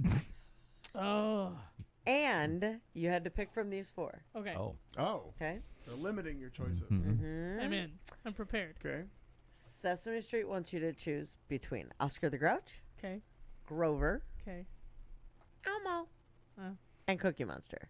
Oh. And you had to pick from these 4. Okay. Oh. Okay. They're limiting your choices. I'm in. I'm prepared. Okay. Sesame Street wants you to choose between Oscar the Grouch, Okay. Grover, Okay. Elmo, Oh. and Cookie Monster.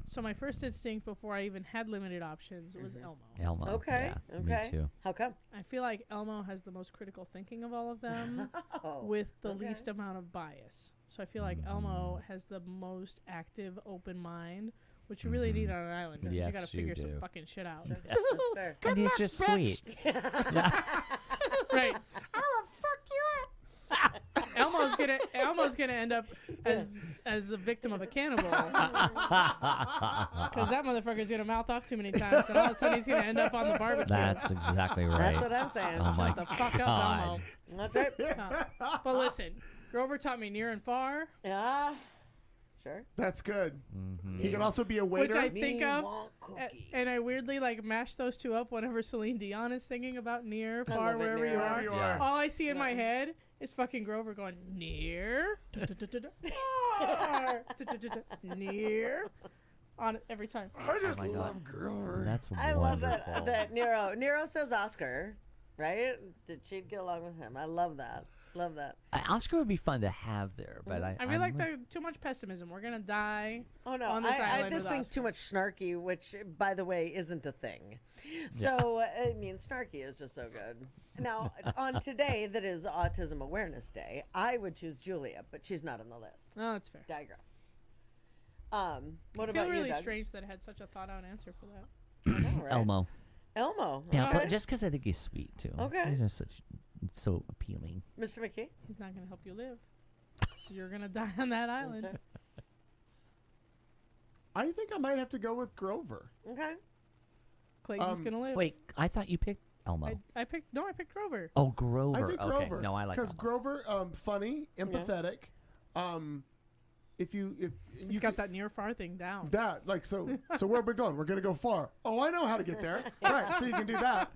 So my first instinct before I even had limited options was Elmo. Elmo. Okay. Yeah, Okay. Me too. How come? I feel like Elmo has the most critical thinking of all of them Oh, with the okay. least amount of bias. So I feel like Elmo has the most active, open mind, which you really need on an island because you Yes, got to you figure some do. fucking shit out. That's fair. And he's just sweet. Right. Elmo's gonna end up as the victim of a cannibal because that motherfucker's gonna mouth off too many times, and all of a sudden he's gonna end up on the barbecue. That's exactly right. That's what I'm saying. Oh my Shut the fuck up, God. Elmo. That's right. But listen, Grover taught me near and far, Yeah. Sure. That's good. He can also be a which waiter. I think of, want cookie. and I weirdly like mash those two up whenever Celine Dion is singing about near, I far, love it, wherever near. you Wherever are. you are. All I see in my head is fucking Grover going near, far, near, on it every time. I just my God. love Grover. That's I wonderful. love that Nero. Nero says Oscar, right? Did she get along with him? I love that. Love that. Oscar would be fun to have there, but I feel like there's too much pessimism. We're gonna die. Oh no, on this island this with thing's too much snarky, which, by the way, isn't a thing. So I mean, snarky is just so good. Now, on today, that is Autism Awareness Day, I would choose Julia, but she's not on the list. Oh, that's fair. Digress. What I feel about really you, Doug? strange that I had such a thought-out answer for that. I know, right? Elmo. Elmo. Yeah, okay. but just because I think he's sweet too. Okay. He's just so appealing. Mr. McKee. He's not gonna help you live. You're gonna die on that island. Yes, sir. I think I might have to go with Grover. Okay. Clayton's gonna live. Wait, I thought you picked Elmo. I picked Grover. Oh, Grover. I think okay. Grover. No, I like because Elmo. Grover, funny, empathetic. If He's you got that near far thing down. that like so where are we going? We're gonna go far. Oh, I know how to get there. Right, so you can do that.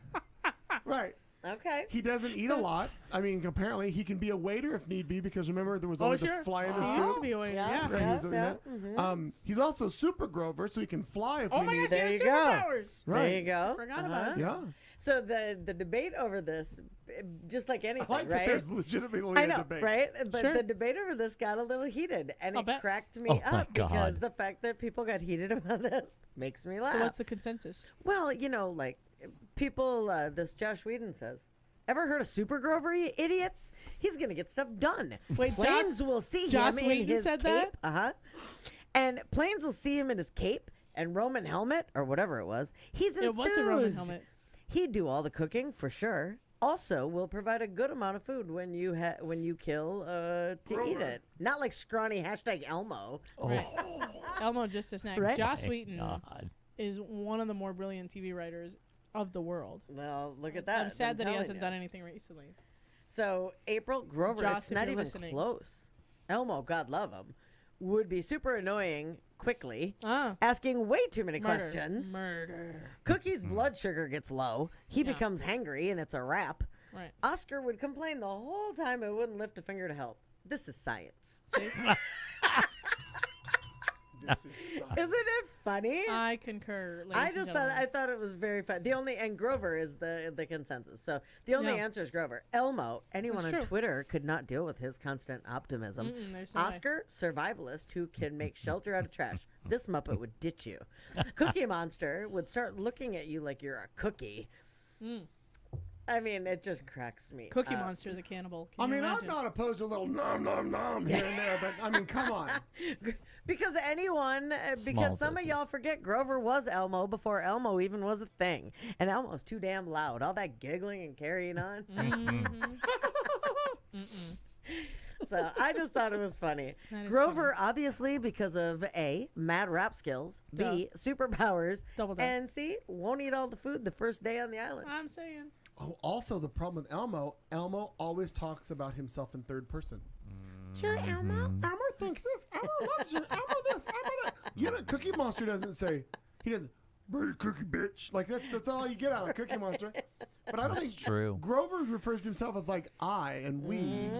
Right. Okay. He doesn't eat a lot. I mean, apparently he can be a waiter if need be because remember there was Oh, always sure. a fly in his He suit. used to be a waiter. Yeah. Right, he was doing that. Mm-hmm. He's also Super Grover, so he can fly if Oh we my need. gosh, There he has you go. superpowers. Right. There you go. Forgot about it. Yeah. So the debate over this, just like anything, I like that right? there's legitimately I a know, debate. right? But Sure. the debate over this got a little heated, and I'll it bet. cracked me Oh my up because God. the fact that people got heated about this makes me laugh. So what's the consensus? Well, like people, this Josh Whedon says, ever heard of Super Grover, you idiots? He's going to get stuff done. Wait, Planes will see Joss him in Whedon his said cape. that? Uh-huh. And planes will see him in his cape and Roman helmet or whatever it was. He's enthused. It was a Roman helmet. He'd do all the cooking for sure. Also, will provide a good amount of food when you kill to eat it. Not like scrawny #Elmo. Right. Elmo just a snack. Right? Joss My Whedon God. is one of the more brilliant TV writers of the world. Well, look at that. I'm sad that he telling hasn't you. done anything recently. So April Grover, Joss, it's if not you're even listening. close. Elmo, God love him, would be super annoying quickly, Ah, asking way too many murder. questions. Murder. Cookie's blood sugar gets low. He Yeah. becomes hangry, and it's a wrap. Right. Oscar would complain the whole time and wouldn't lift a finger to help. This is science. See? This is Isn't it funny? I concur. I ladies and just thought gentlemen. it was very fun. And Grover is the consensus. So the only Yeah. answer is Grover. Elmo, anyone That's on true. Twitter could not deal with his constant optimism. There's no way. Oscar, survivalist who can make shelter out of trash. This Muppet would ditch you. Cookie Monster would start looking at you like you're a cookie. I mean, it just cracks me Cookie up. Monster the cannibal. I Can you mean, imagine? I'm not opposed to a little nom nom nom here and there, but I mean, come on. Because because Small some of y'all doses. forget Grover was Elmo before Elmo even was a thing. And Elmo's too damn loud. All that giggling and carrying on. So I just thought it was funny. That is Grover, obviously, because of A, mad rap skills, B, superpowers, Double down. and C, won't eat all the food the first day on the island. I'm saying. Oh, also the problem with Elmo always talks about himself in third person. Sure, Elmo. Elmo thinks this. Elmo loves you. Elmo this. Elmo that. You know, Cookie Monster doesn't say. He doesn't. Bird cookie bitch. Like that's all you get out of Cookie Monster. But I don't That's think true. Grover refers to himself as like I and we.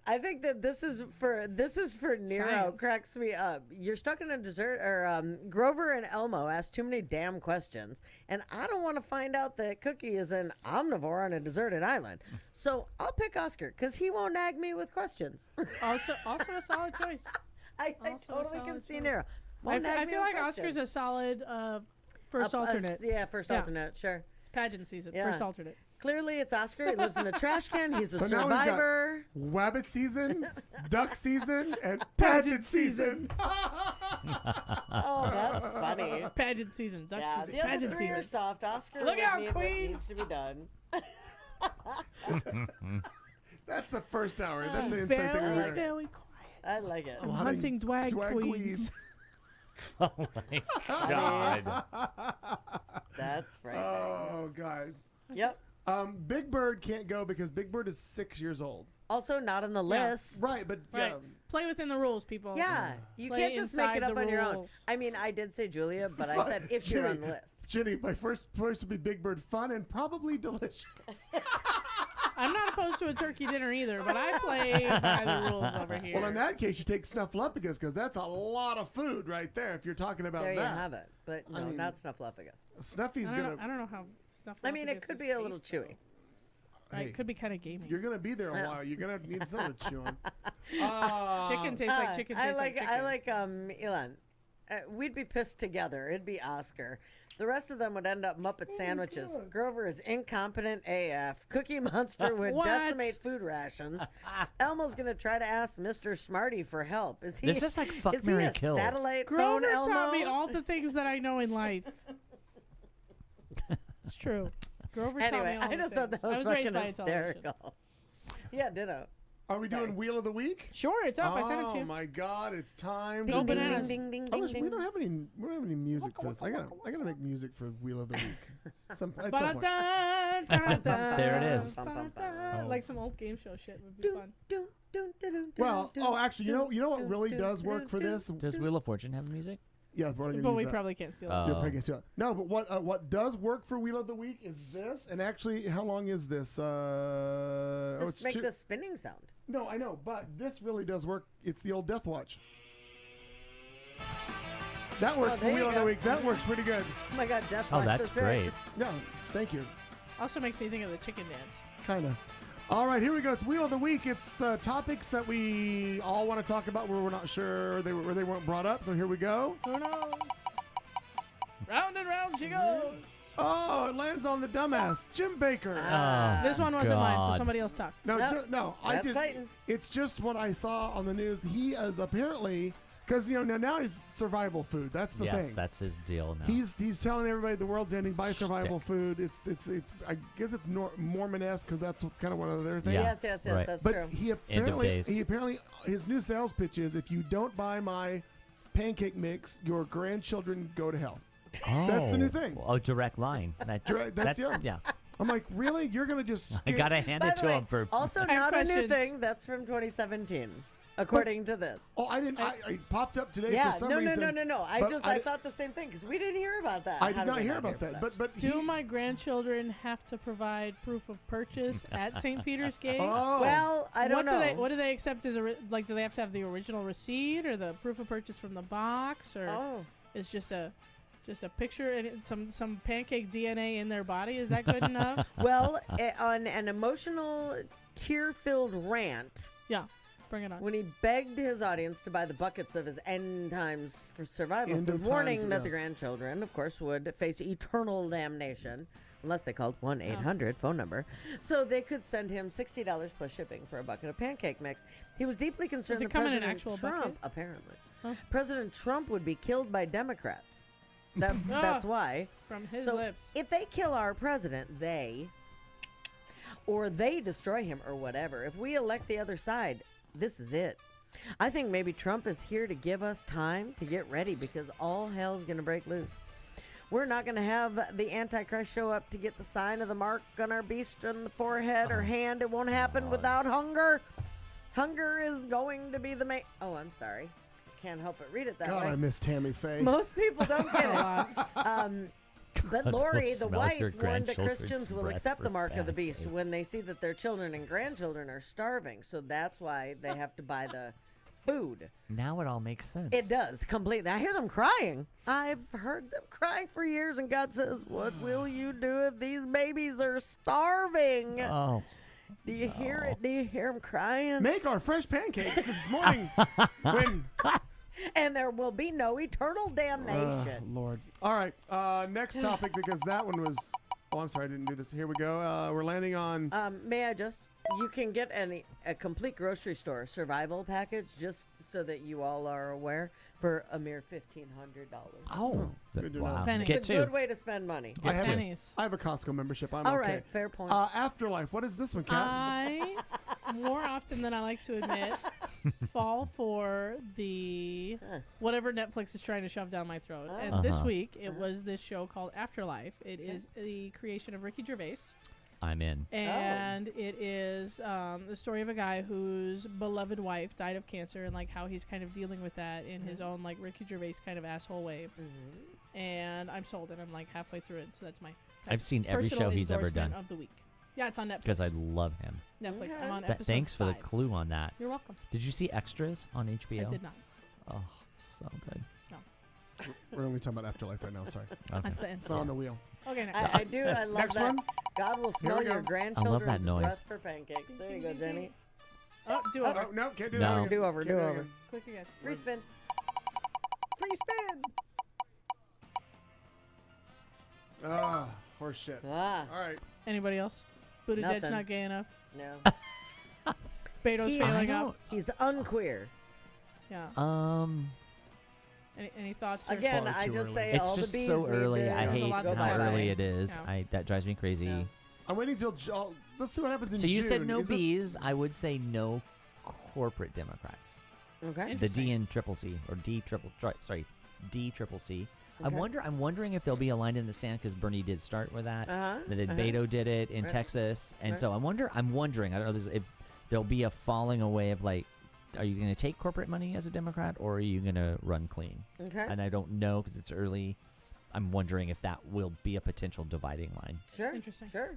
I think that this is for Nero. Science. Cracks me up. You're stuck in a dessert, or Grover and Elmo ask too many damn questions, and I don't want to find out that Cookie is an omnivore on a deserted island. So I'll pick Oscar because he won't nag me with questions. Also a solid choice. I Also a totally can solid see choice. Nero. I Won't nag me feel with like Oscar's questions. a solid first alternate. First alternate, sure. It's pageant season. Yeah. First alternate. Clearly, it's Oscar. He lives in a trash can. He's a So now we've got survivor. Wabbit season, duck season, and pageant season. Oh, that's funny. Pageant season. Duck Yeah, season. the other Pageant three season. are soft. Oscar, Look out, Whitney, what Queens. needs to be done. That's the first hour. That's the insane Very, thing we're hearing. very quiet. I like it. I'm hunting drag queens. queens. Oh my God. That's right. Oh God. Yep. Big Bird can't go because Big Bird is 6 years old. Also not on the Yeah. list. Right, but Right. yeah. Play within the rules, people. Yeah, you Play can't just make it inside up the on your own. rules. I mean, I did say Julia, but I said if you're on the list. Jenny, my first choice would be Big Bird, fun and probably delicious. I'm not opposed to a turkey dinner either, but I play by the rules over here. Well, in that case, you take Snuffleupagus because that's a lot of food right there. If you're talking about There that, you have it. But no, mean, not Snuffleupagus. Snuffy's I don't, gonna. know, I don't know how stuff. I mean, it could be a little chewy. Hey, It could be kind of gamey. You're gonna be there a while. You're gonna need something to chew on. Chicken tastes like chicken tastes like chicken. I like Elon. We'd be pissed together. It'd be Oscar. The rest of them would end up Muppet sandwiches. Grover is incompetent AF. Cookie Monster would What? decimate food rations. Elmo's gonna try to ask Mr. Smarty for help. Is he? This is like fuck, is marry, he a kill. satellite Grover phone Elmo? taught me all the things that I know in life. It's true. Grover taught me Anyway, all I the just things. thought that I was was raised fucking by a television. hysterical. Yeah, ditto. Are we doing Wheel of the Week? Sure, it's up. I sent it to Oh you. my God, it's time. Go to do- bananas. I wish we don't have any music for this. I gotta make music for Wheel of the Week. At some point. There it is. Like some old game show shit would be fun. Well, actually, you know what really does work for this? Does Wheel of Fortune have music? Yeah, we're gonna But use we that. probably can't steal Yeah, it. probably can't steal it. No, but what does work for Wheel of the Week is this. And actually, how long is this? Just make the spinning sound. No, I know, but this really does work. It's the old Death Watch. That works for there Wheel you of the go. Week. That works pretty good. Oh my God, Death Oh, Watch, that's right. great. Yeah, thank you. Also makes me think of the chicken dance. Kind of. All right, here we go. It's Wheel of the Week. It's topics that we all want to talk about where we're not sure they weren't brought up. So here we go. Who knows? Round and round she goes. Oh, it lands on the dumbass, Jim Baker. This one wasn't mine, so God. somebody else talk. No, Nope. no, I That's did. Clayton. It's just what I saw on the news. He is apparently because now he's survival food. That's the Yes, thing. that's his deal now. He's telling everybody the world's ending by survival food. It's I guess it's Mormon-esque because that's kind of one of their things. Yeah. Yes, Right. that's But true. he apparently his new sales pitch is if you don't buy my pancake mix, your grandchildren go to hell. Oh, That's the new thing. Oh, direct line. That's yeah. I'm like, really? You're gonna just? I gotta hand By it the to way, him for. also I have not a new questions. thing. That's from 2017, according to this. Oh, I didn't. I popped up today Yeah, for some no, reason. no. I but thought the same thing because we didn't hear about that. I How did not we hear about that. But Do my grandchildren have to provide proof of purchase at St. Peter's Gate? Oh. Well, I don't know. What do they accept as like? Do they have to have the original receipt or the proof of purchase from the box, or is just a picture and some pancake DNA in their body? Is that good enough? Well, on an emotional, tear-filled rant. Yeah, bring it on. When he begged his audience to buy the buckets of his end times for survival End of food, warning times, that the yes. grandchildren, of course, would face eternal damnation unless they called 1-800 phone number, so they could send him $60 plus shipping for a bucket of pancake mix. He was deeply concerned Does it that come in an President actual Trump, bucket? apparently, Huh? President Trump would be killed by Democrats. That's why. From his So lips. if they kill our president, or they destroy him or whatever, if we elect the other side, this is it. I think maybe Trump is here to give us time to get ready because all hell's going to break loose. We're not going to have the Antichrist show up to get the sign of the mark on our beast on the forehead or hand. It won't happen without hunger. Hunger is going to be the main. Oh, I'm sorry. Can't help but read it that God, way. I miss Tammy Faye. Most people don't get it. But Will Lori, the smell wife, your warned that grandchildren's Christians will breath accept for the mark of the beast pancakes. when they see that their children and grandchildren are starving. So that's why they have to buy the food. Now it all makes sense. It does completely. I hear them crying. I've heard them crying for years, and God says, "What will you do if these babies are starving?" Oh. Do you hear it? Do you hear them crying? Make our fresh pancakes this morning. when And there will be no eternal damnation. Lord. All right. Next topic, because that one was. Oh, I'm sorry, I didn't do this. Here we go. We're landing on. May I just? You can get a complete grocery store survival package, just so that you all are aware, for a mere $1,500. Oh, Good to know. wow. Pennies. Get It's a two. good way to spend money. I have, pennies. I have a Costco membership. I'm All okay. right, fair point. Afterlife. What is this one, Kat? I, more often than I like to admit, fall for the whatever Netflix is trying to shove down my throat. And this week, it was this show called Afterlife. It is the creation of Ricky Gervais. I'm in. And it is the story of a guy whose beloved wife died of cancer and like how he's kind of dealing with that in his own like Ricky Gervais kind of asshole way. And I'm sold, and I'm like halfway through it, so that's my I've seen every personal show he's ever endorsement done. of the week. Yeah, it's on Netflix. Because I love him. Netflix. I'm on Th- episode Thanks for the 5. clue on that. You're welcome. Did you see Extras on HBO? I did not. Oh, so good. No. We're only talking about Afterlife right now. Sorry. Okay. That's the end. It's not on the wheel. Okay, next. I do. I love Next that. one? God will Here smell we your go. grandchildren's noise. breath for pancakes. There you go, Jenny. Oh, do over. Oh, no, can't do No. that. again. Do over, Can't do that over. again. Click again. Respin. Free spin. Ah, horse shit. Ah, All right. Anybody else? Buttigieg Nothing. not gay enough. no. Beto's He- failing I up. He's unqueer. Yeah. Any thoughts? or- Again, far I too just early. say It's all just the bees so need early. to I There's a hate lot how to try. early it is. Yeah. That drives me crazy. Yeah. I'm waiting till. Let's see what happens in So June. you said no Is it- bees. I would say no corporate Democrats. Okay. The Interesting. D and triple C or D triple C. Okay. I'm wondering if they'll be aligned in the sand because Bernie did start with that. Uh-huh. And then uh-huh. Beto did it in Right. Texas, and Right. so I'm wondering. I don't know if there'll be a falling away of like, are you going to take corporate money as a Democrat or are you going to run clean? Okay. And I don't know because it's early. I'm wondering if that will be a potential dividing line. Sure. Interesting. Sure.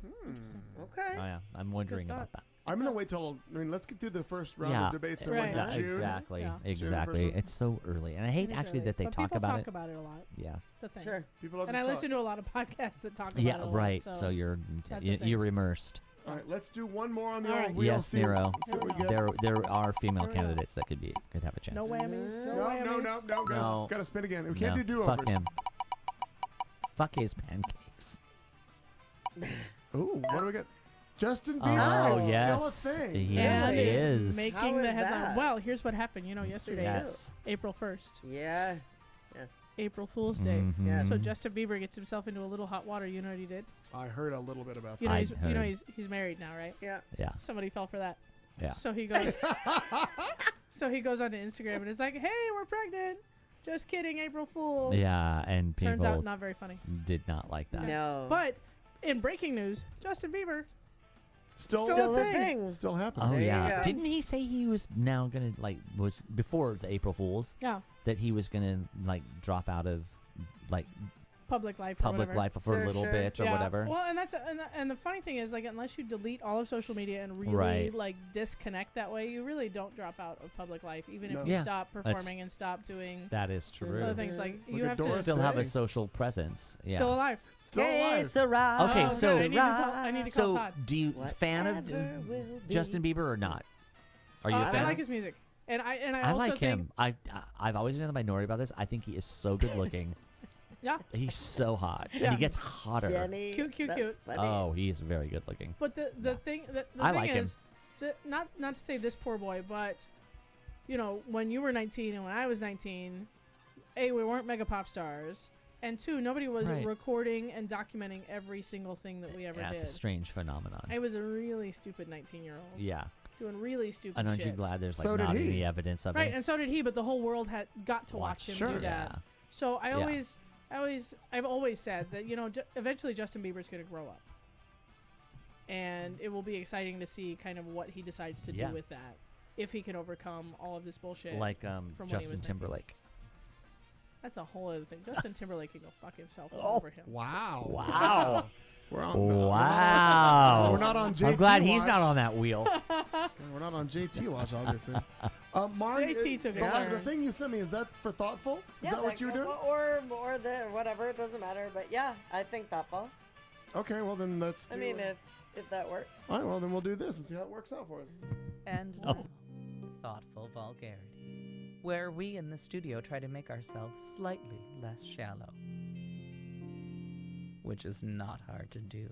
Okay. Oh yeah, I'm wondering thought. about that. I'm gonna wait till. let's get through the first round Yeah. of debates in Right. like June. Exactly, Yeah. exactly. June first. It's so early, and I hate It is actually early. that they But talk people about talk it. about it a lot. Yeah. It's a thing. Sure. People love And to I talk. listen to a lot of podcasts that talk about Yeah, it a lot, right. So, So you're that's a thing. you're immersed. All right, let's do one more on the All old right. wheel. Yes, see Nero. see what we get. There are female Here we go. candidates that could have a chance. no whammies. No No, whammies. no. No. Gotta spin again. We can't No, do do-overs. fuck him. Fuck his pancakes. Ooh, what do we got? Justin Oh, Bieber is yes. still a thing. Yeah, And it is is. making How the is headline. that? Well, here's what happened. Yesterday, Yes. April 1st, Yes. Yes. April Fool's Day. Mhm. Yes. So Justin Bieber gets himself into a little hot water. You know what he did? I heard a little bit about You know, that. I he's, you know heard. he's married now, right? Yeah. Yeah, Somebody fell for that. yeah. So he goes. So he goes onto Instagram and is like, "Hey, we're pregnant. Just kidding, April Fools." Yeah, and Turns people out not very funny. did not like that. No. But in breaking news, Justin Bieber Still Still a thing. thing. Still happening. Oh There you yeah, go. didn't he say he was now gonna was before the April Fools Yeah, that he was gonna drop out of public life. Or public whatever. life for Sure, a little sure. bit or Yeah. whatever? Well, and the funny thing is, unless you delete all of social media and really Right. disconnect that way, you really don't drop out of public life, even No. if you Yeah, stop that's- performing and stop doing That is true. other things. Like Look you at have Doris to Still have a Day. social presence. Yeah. still alive. Still alive. Yes, Sarah. Okay, Oh, so- good. I need to call So, Todd. do you fan of Whatever will be. Justin Bieber or not? Are you a I fan? like his music, and I I also like think, him. I've always been in the minority about this. I think he is so good looking. Yeah. He's so hot, and Yeah. he gets hotter. Jenny. Cute. That's funny. Oh, he is very good looking. But the thing I thing like him. is, not to say this poor boy, but when you were 19 and when I was 19, A, we weren't mega pop stars, and 2, nobody was Right. recording and documenting every single thing that we ever Yeah, did. it's a strange phenomenon. I was a really stupid 19-year-old. Yeah, Doing really stupid and aren't you shit. glad there's So did not he. any evidence of Right, it? and so did he, but the whole world had got to watch him Sure. do that. Yeah. So Yeah. I've always said that eventually Justin Bieber's going to grow up, and it will be exciting to see kind of what he decides to Yeah. do with that, if he can overcome all of this bullshit. Like from when he was Justin 19. Timberlake. That's a whole other thing. Justin Timberlake can go fuck himself Oh, over him. wow. Wow. We're on, Wow. we're not on JT I'm glad watch. he's not on that wheel. We're not on JT watch, obviously. Marn, JT took but his the turn. thing you sent me, is that for thoughtful? Is that what you do? Or the whatever, it doesn't matter. But yeah, I think thoughtful. Okay, well then let's. I mean, if that works. All right, well then we'll do this and see how it works out for us. And now, thoughtful vulgarity, where we in the studio try to make ourselves slightly less shallow, which is not hard to do.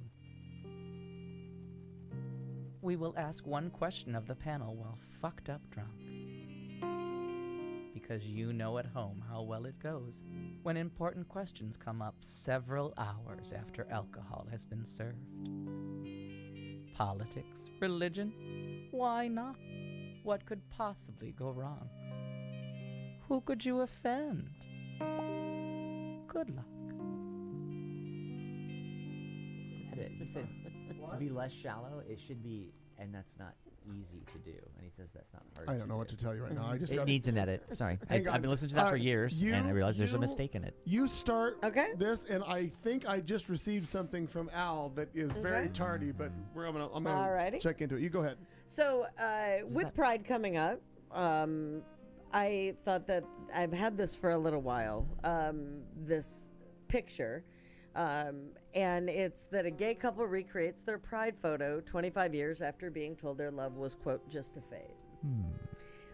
We will ask one question of the panel while fucked up drunk. Because you know at home how well it goes when important questions come up several hours after alcohol has been served. Politics, religion, why not? What could possibly go wrong? Who could you offend? Good luck. He said, to be less shallow, it should be, and that's not easy to do. And he says that's not hard. I don't know what to tell you right now. I just it gotta- needs an edit. Sorry, Hang I've on. been listening to that for years, and I realized there's a mistake in it. You start this, and I think I just received something from Al that is very tardy, but I'm gonna Alrighty. check into it. You go ahead. So, with Pride coming up, I thought that I've had this for a little while. This picture, and it's that a gay couple recreates their Pride photo 25 years after being told their love was, quote, just a phase.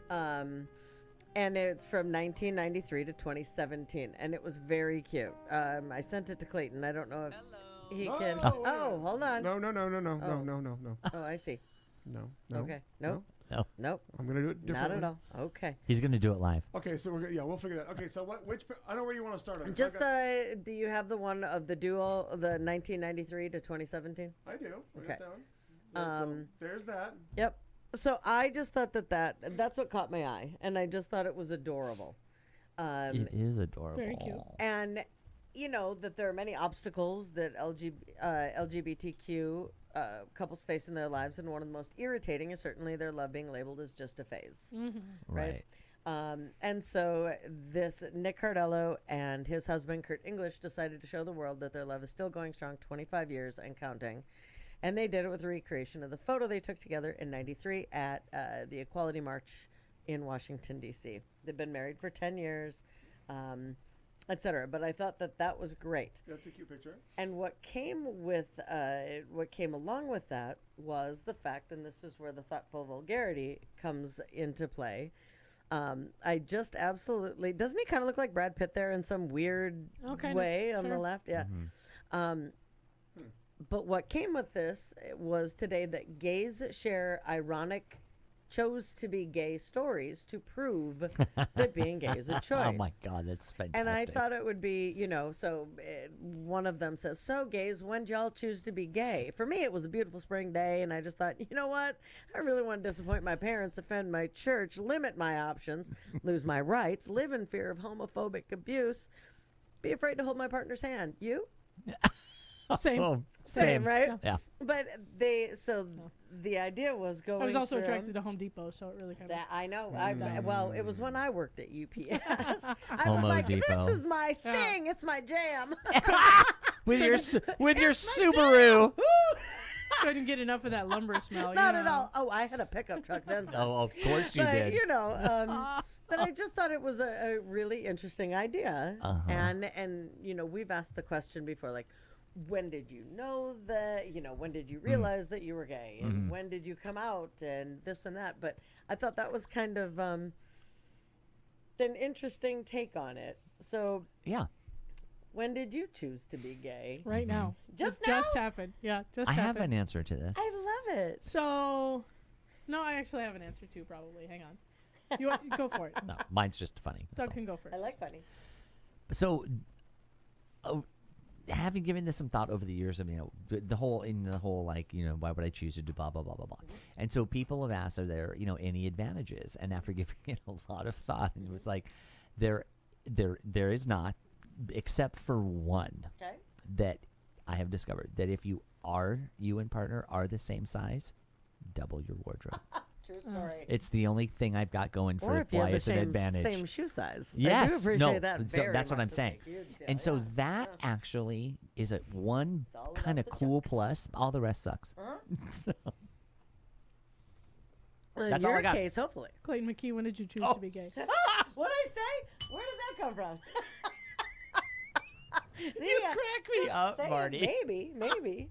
And it's from 1993 to 2017, and it was very cute. I sent it to Clayton. I don't know if he can. Oh, hold on. No. Oh, I see. No. Okay. Nope. No. Nope. I'm gonna do it differently. Not at all. Okay. He's going to do it live. Okay, so we'll figure that. Okay, so which I know where you want to start on. Just do you have the one of the duo, the 1993 to 2017? I do. I Okay. got that one. So there's that. Yep. So I just thought that's what caught my eye, and I just thought it was adorable. It is adorable. Very cute. And you know that there are many obstacles that LGBTQ couples face in their lives, and one of the most irritating is certainly their love being labeled as just a phase. Right. And so this Nick Cardello and his husband Kurt English decided to show the world that their love is still going strong 25 years and counting. And they did it with a recreation of the photo they took together in 93 at the Equality March in Washington, D.C. They've been married for 10 years, etc. But I thought that was great. That's a cute picture. And what came along with that was the fact, and this is where the thoughtful vulgarity comes into play. I just absolutely, doesn't he kind of look like Brad Pitt there in some weird way on the left? Yeah. But what came with this was today that gays share ironic chose to be gay stories to prove that being gay is a choice. Oh my God, that's fantastic. And I thought it would be, one of them says, so gays, when did y'all choose to be gay? For me, it was a beautiful spring day, and I just thought, you know what? I really want to disappoint my parents, offend my church, limit my options, lose my rights, live in fear of homophobic abuse, be afraid to hold my partner's hand. You? Same. Oh, Same, right? Yeah. But the idea was going I was also from- attracted to Home Depot, so it really kind of. That I know. Well, it was when I worked at UPS. I was Homo like, Depot. this is my thing. It's my jam. With your Subaru. Couldn't get enough of that lumber smell. Not at all. Oh, I had a pickup truck then. So. Oh, of course you But, did. But I just thought it was a really interesting idea. And we've asked the question before, like, when did you know that, when did you realize that you were gay, and when did you come out, and this and that. But I thought that was kind of an interesting take on it. So yeah, when did you choose to be gay? Right now. Just It now? just happened. Yeah, just I happened. have an answer to this. I love it. So, no, I actually have an answer too. Probably. Hang on. You go for it. No, mine's just funny. Doug can go first. I like funny. So, having given this some thought over the years, the whole like, why would I choose to do blah blah blah blah blah, and so people have asked, are there any advantages? And after giving it a lot of thought, it was like, there is not, except for one. Okay. That I have discovered that if you and partner are the same size, double your wardrobe. True story. It's the only thing I've got going for Or if you have why the it's an advantage. same shoe size. Yes, I do appreciate no, that so very that's what much. I'm It's a saying. huge deal, And so yeah. that actually is a one kind of cool plus. All the rest sucks. So, In that's all I your got. case, hopefully. Clayton McKee, when did you choose to be gay? What did I say? Where did that come from? You crack me up, Say it. Marty. Maybe.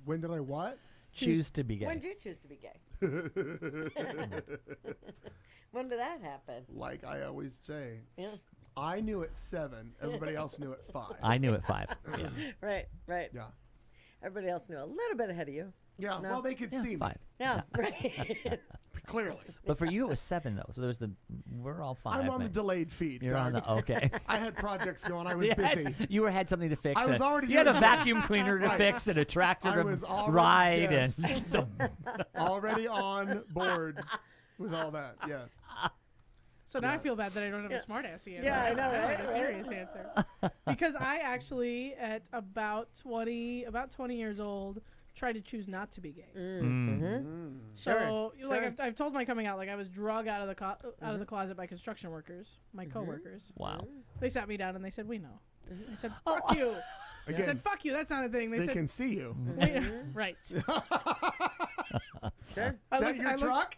When did I what? Choose to be gay. When did you choose to be gay? When did that happen? Like I always say, Yeah. I knew at 7. Everybody else knew at 5. I knew at 5. Yeah. Right. Yeah. Everybody else knew a little bit ahead of you. Yeah. No? Well, they could see me 5. Yeah, right. clearly. But for you, it was 7 though. So there was we're all 5. I'm on the man. delayed feed. You're on Doug. the okay. I had projects going. I was You busy. had something to fix. I was already You had a doing vacuum cleaner to Right. fix and a tractor I to was already, ride yes. and already on board with all that. Yes. So now I feel bad that I don't have a smart ass answer. Yeah, I know, have right? a serious answer. Because I actually, at about 20 years old, tried to choose not to be gay. Mm-hmm. So, Sure. like, I've told my coming out, like, I was drug out of the out of the closet by construction workers, my coworkers. Wow. They sat me down and they said, "We know." I said, "Fuck you." I Again, said, "Fuck you." That's not a thing. They they said, can see you. right. Sure. Is that your truck?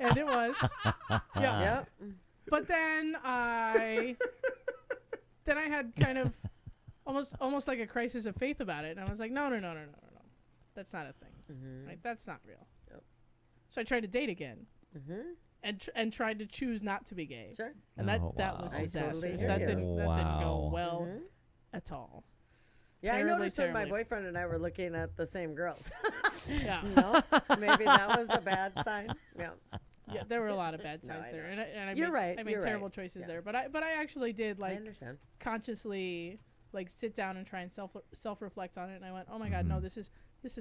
And it was. Yeah. Yep. But then I had kind of almost like a crisis of faith about it, and I was like, no, that's not a thing. Right? That's not real. Yep. So I tried to date again, and tried to choose not to be gay. Sure. And that was I totally disastrous. hear That you. didn't go Wow. well at all. Yeah, I Terribly, noticed when my terribly. boyfriend and I were looking at the same girls. Yeah. No, maybe that was a bad sign. Yeah. Yeah, there were a lot of bad signs I there, know. and I You're made, right, I made you're terrible right. choices Yeah. there. But I actually did I like understand. consciously like sit down and try and self reflect on it, and I went, oh my god, no, this is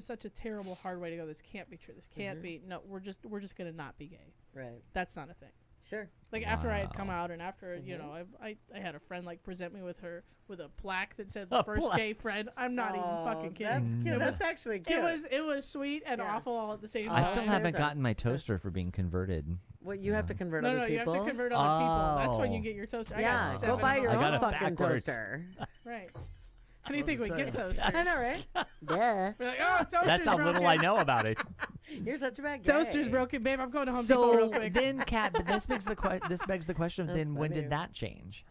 such a terrible hard way to go. This can't be true. This can't be. No, we're just gonna not be gay. Right. That's not a thing. Sure. Like after I had come Wow. out, and after you know, I had a friend like present me with a plaque that said A first plaque. gay friend. I'm not even fucking kidding. That's cute. It That's was- actually cute. It was sweet and Yeah. awful all at the same time. I still same haven't time. gotten my toaster for being converted. What you have to convert No, other no, you people. have to convert other people. That's when you Oh. get your toaster. I got Yeah, 7 go buy of your them. I got own it fucking backwards. toaster. Right. How do you think we get toasters? I know, right? Yeah. We're like, oh, toaster's That's how broken. little I know about it. You're such a bad guy. Toaster's broken, babe. I'm going to Home Depot real So quick. then, Kat, but this begs the question of That's then when funny. did that change?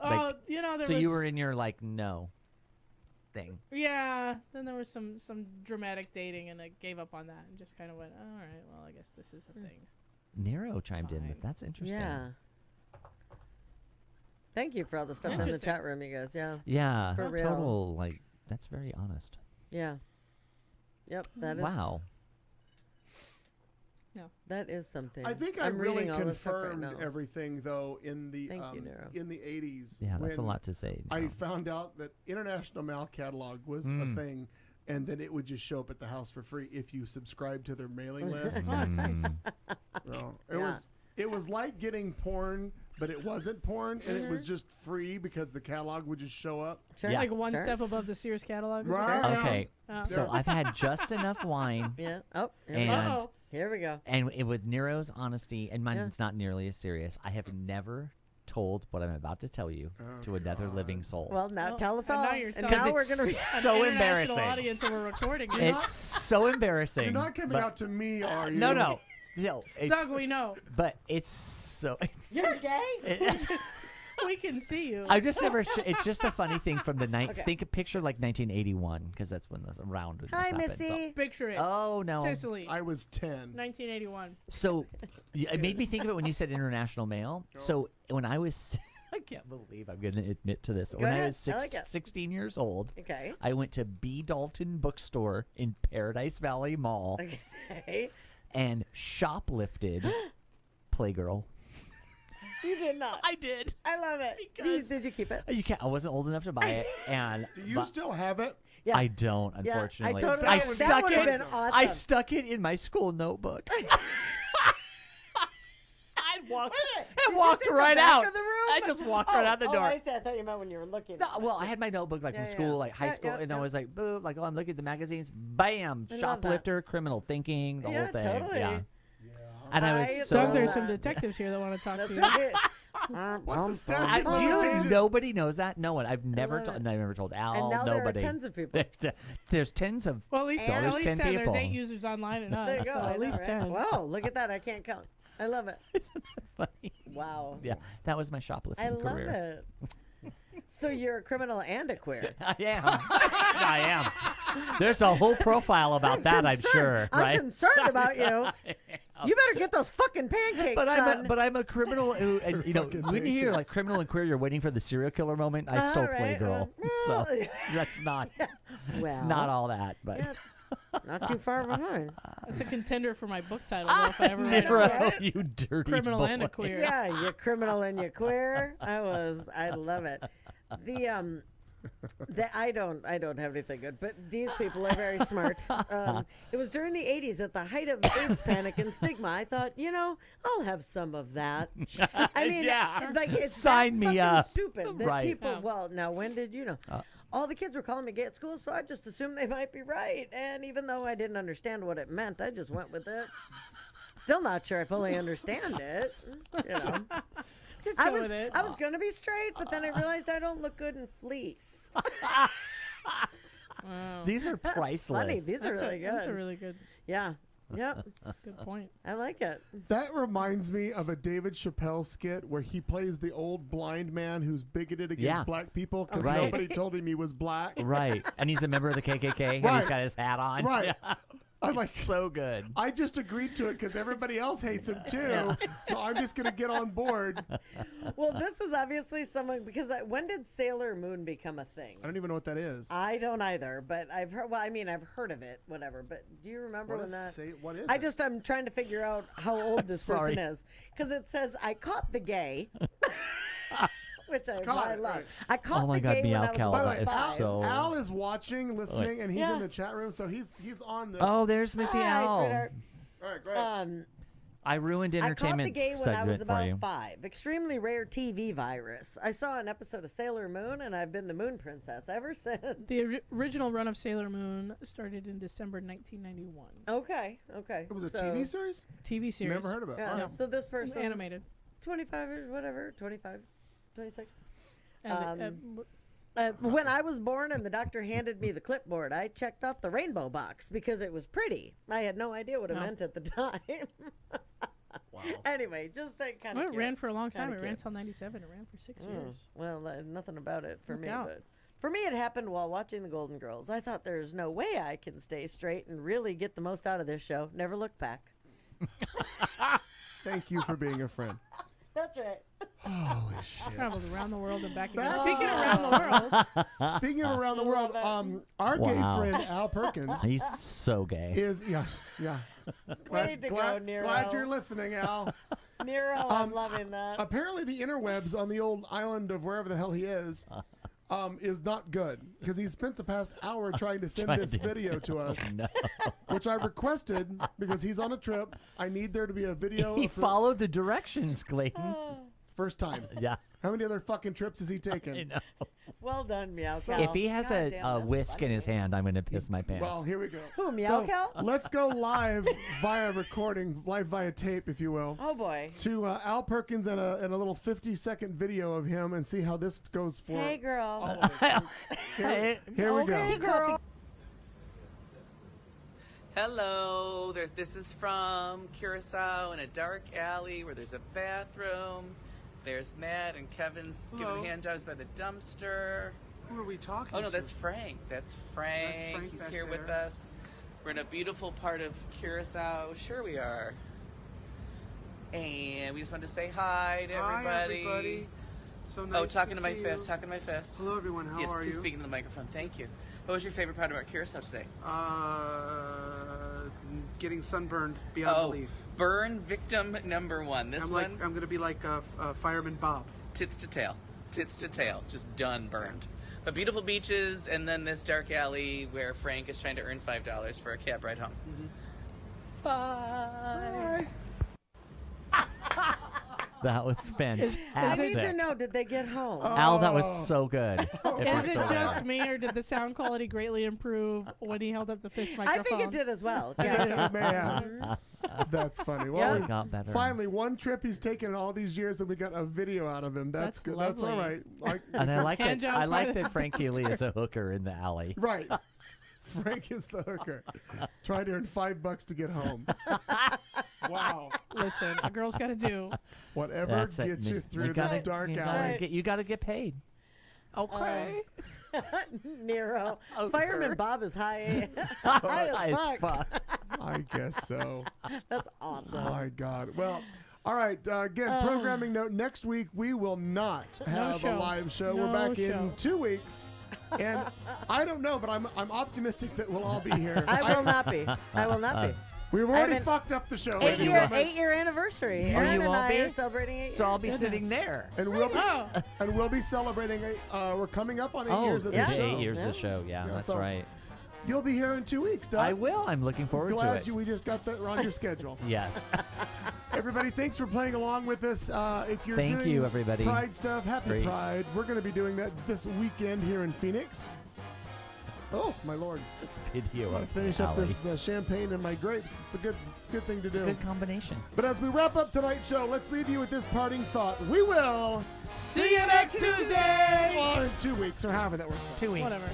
Oh, like, you know, there So was. you were in your like no thing. Yeah. Then there was some dramatic dating, and I gave up on that and just kind of went, all right, well, I guess this is a thing. Nero chimed in with Fine. that's interesting. Yeah. Thank you for all the stuff in the Interesting. chat room, you guys. Yeah. Yeah, For real. total like that's very honest. Yeah. Yep. That is. Wow. That is something. I think I I'm really reading all this stuff right confirmed now. everything though in the Thank you, Nero. in the 80s. Yeah, that's a when lot to say. I Nero. found out that International Mail Catalog was a thing, and then it would just show up at the house for free if you subscribed to their mailing list. Oh, that's nice. No, Yeah. it was like getting porn, but it wasn't porn, and it was just free because the catalog would just show up. Sure. Yeah. Like one Sure. step above the Sears catalog. Right. Okay, Yeah. so I've had just enough wine, Yeah. Oh. Here, and we go. Uh-oh. Here we go. and with Nero's honesty, and mine's not nearly as serious. I have never told what I'm about to tell you to another living soul. Well, now Well, tell us and all. now you're And telling now us. we're gonna. It's An so international embarrassing. audience, and we're recording it. It's so embarrassing. You're not coming but- out to me, are you? No. It's, Doug, we know. but it's so. It's, You're gay. We can see you. I just never. It's just a funny thing from the night. Okay. Picture like 1981 because that's when this around. When Hi, this happened, so- Missy. Picture it. Oh no. Sicily, I was 10. 1981. So it made me think of it when you said international mail. So when I was, I can't believe I'm going to admit to this. Go when I ahead. was I like it. 16 years old, Okay. I went to B. Dalton Bookstore in Paradise Valley Mall Okay. and shoplifted Playgirl. You did not. I did. I love it. Did you keep it? You can't. I wasn't old enough to buy it, and Do you but still have it? Yeah. I don't. Yeah, I Unfortunately, totally- I that stuck would've it. been I awesome. stuck it in my school notebook. I walked. Wait a minute. I Is walked this in the right back out. of the room? I just walked right out the door. Oh, I see. I thought you meant when you were looking. No, well, I had my notebook like from school, like high school, and I was like, boom, like, oh, I'm looking at the magazines. Bam, I love shoplifter, criminal thinking, the whole thing. Totally. Yeah. And I was so. Doug, there's some detectives here that want to talk to you. What's the statute? Do you know nobody knows that? No one. I've never told. I've never told Al. And now nobody. there are tons of people. There's tens of. Well, at least, there's 10 people. There's 8 users online and There you us, go. so I at know, least right? 10. Wow, look at that. I can't count. I love it. Isn't that funny? Wow. Yeah, that was my shoplifting I love career. it. So you're a criminal and a queer. I am. I am. There's a whole profile about that, I'm sure. Right? I'm concerned about you. You better get those fucking pancakes, but I'm a criminal who, and you know, when you hear like criminal and queer, you're waiting for the serial killer moment. I still play girl, so that's not. It's not all that, but. Yeah, not too far behind. It's a contender for my book title, though, if I ever write it. You dirty Criminal boy. and a queer. Yeah, you criminal and you queer. I love it. I don't have anything good, but these people are very smart. It was during the 80s at the height of AIDS panic and stigma. I thought, I'll have some of that. I mean, like it's Sign me up. Stupid that Right. people. Well, now when did you know? All the kids were calling me gay at school, so I just assumed they might be right. And even though I didn't understand what it meant, I just went with it. Still not sure I fully understand it. Just go with it. I was going to be straight, but then I realized I don't look good in fleece. Wow. These are That's priceless. funny. These are really good. That's a really good. Yeah. Yep. Good point. I like it. That reminds me of a David Chappelle skit where he plays the old blind man who's bigoted against black people because Right. nobody told him he was black. Right, and he's a member of the KKK, and Right. he's got his hat on. Right. Yeah. I'm like, so good. I just agreed to it because everybody else hates him too, so I'm just gonna get on board. Well, this is obviously someone because when did Sailor Moon become a thing? I don't even know what that is. I don't either, but I've heard. Well, I mean, I've heard of it, whatever. But do you remember when that? What is it? I'm trying to figure out how old this person is because it says I caught the gay. Which I love. Right. I caught Oh my the God, gay when I was Meow about Cow, that is 5. so- Al is watching, listening, and he's Yeah. in the chat room, so he's on this. Oh, there's Missy Hi, Al. sweetheart. All right, great. I ruined I caught the entertainment gay when I was segment for you. about 5. Extremely rare TV virus. I saw an episode of Sailor Moon, and I've been the Moon Princess ever since. The original run of Sailor Moon started in December 1991. Okay. It was a TV series? TV series. Never heard of it. Yeah, Wow. so this person animated. 25 or whatever, 25, 26. And When I was born and the doctor handed me the clipboard, I checked off the rainbow box because it was pretty. I had no idea what it meant at the time. Wow. Anyway, just that kind well, of it ran for a long time. Kinda It ran cute. till 97. It ran for 6 years. Well, nothing about it for Look me. out. But for me, it happened while watching The Golden Girls. I thought there's no way I can stay straight and really get the most out of this show. Never look back. Thank you for being a friend. That's right. Holy shit. Traveled around the world and back again. Back- Speaking of around the world, Speaking of around the world, our gay Wow. friend Al Perkins He's so gay. is yeah. Way to go, Nero. Glad you're listening, Al. Nero, I'm loving that. Apparently, the interwebs on the old island of wherever the hell he is not good because he spent the past hour trying to send this video to us, No. which I requested because he's on a trip. I need there to be a video. He of the followed the directions, Clayton. first time. Yeah. How many other fucking trips has he taken? I know. Well done, Meow Cow. If he has God damn, a that's whisk in his funny. hand, I'm going to piss my pants. Well, here we go. Who, Meow So, Cow? let's go live via recording, live via tape, if you will. Oh, boy. To Al Perkins and a little 50-second video of him and see how this goes for. Hey, girl. Here we go. Hey, girl. Hello, this is from Curacao in a dark alley where there's a bathroom. There's Matt and Kevin's giving hand jobs by the dumpster. Who are we talking Oh no, to? that's Frank. That's Frank. Frank He's back here with there. us. We're in a beautiful part of Curacao. Sure we are. And we just wanted to say hi to everybody. Hi, everybody. So nice Oh, talking to my see fist. you. Talking to my fist. Hello, everyone. How yes, are please you? speak into the microphone. Thank you. What was your favorite part about Curacao today? Getting sunburned beyond belief. Burn victim number 1. This I'm one. I'm gonna be like Fireman Bob. Tits to tail. Tits to tail. Just done burned. But beautiful beaches, and then this dark alley where Frank is trying to earn $5 for a cab ride home. Mm-hmm. Bye. That was fantastic. I need to know, did they get home? Al, that was so good. If you're Is it still just there. me, or did the sound quality greatly improve when he held up the fist microphone? I think it did as well. Yeah, man. That's funny. Well, It got better. finally, one trip he's taken in all these years, and we got a video out of him. That's good. That's all lovely. right. And I like Hand that. job I like for that Frank Healy is a hooker in the alley. Right. Frank is the hooker. Trying to earn $5 to get home. Wow. Listen, a girl's got to do. Whatever That's it. gets you through gotta, the dark you alley. gotta get, you gotta get paid. Okay. Nero. Fireman Bob is high, High as as fuck. I guess so. That's awesome. My God. Well, all right. Again, programming note. Next week, we will not have a show. live show. No We're back show. in 2 weeks. And I don't know, but I'm optimistic that we'll all be here. I will not be. I will not be. We've already I'm in- fucked up the show. ladies and gentlemen. 8-year anniversary. Oh, Aaron you and won't I be? are celebrating 8 years. So I'll be Goodness. sitting there. And we'll be celebrating. We're coming up on 8 years of the yeah. show. 8 years of the show. Yeah, that's so right. You'll be here in 2 weeks, Doug. I will. I'm looking forward to Glad it. we just got that on your schedule. Yes. Everybody, thanks for playing along with us. If you're Thank doing you, everybody. Pride stuff, happy Great. Pride. We're going to be doing that this weekend here in Phoenix. Oh, my Lord. Video I'm going of to finish the up alley. this champagne and my grapes. It's a good thing to It's a do. good combination. But as we wrap up tonight's show, let's leave you with this parting thought. We will see you next Tuesday! Or in 2 weeks, or however that works. 2 weeks. Whatever.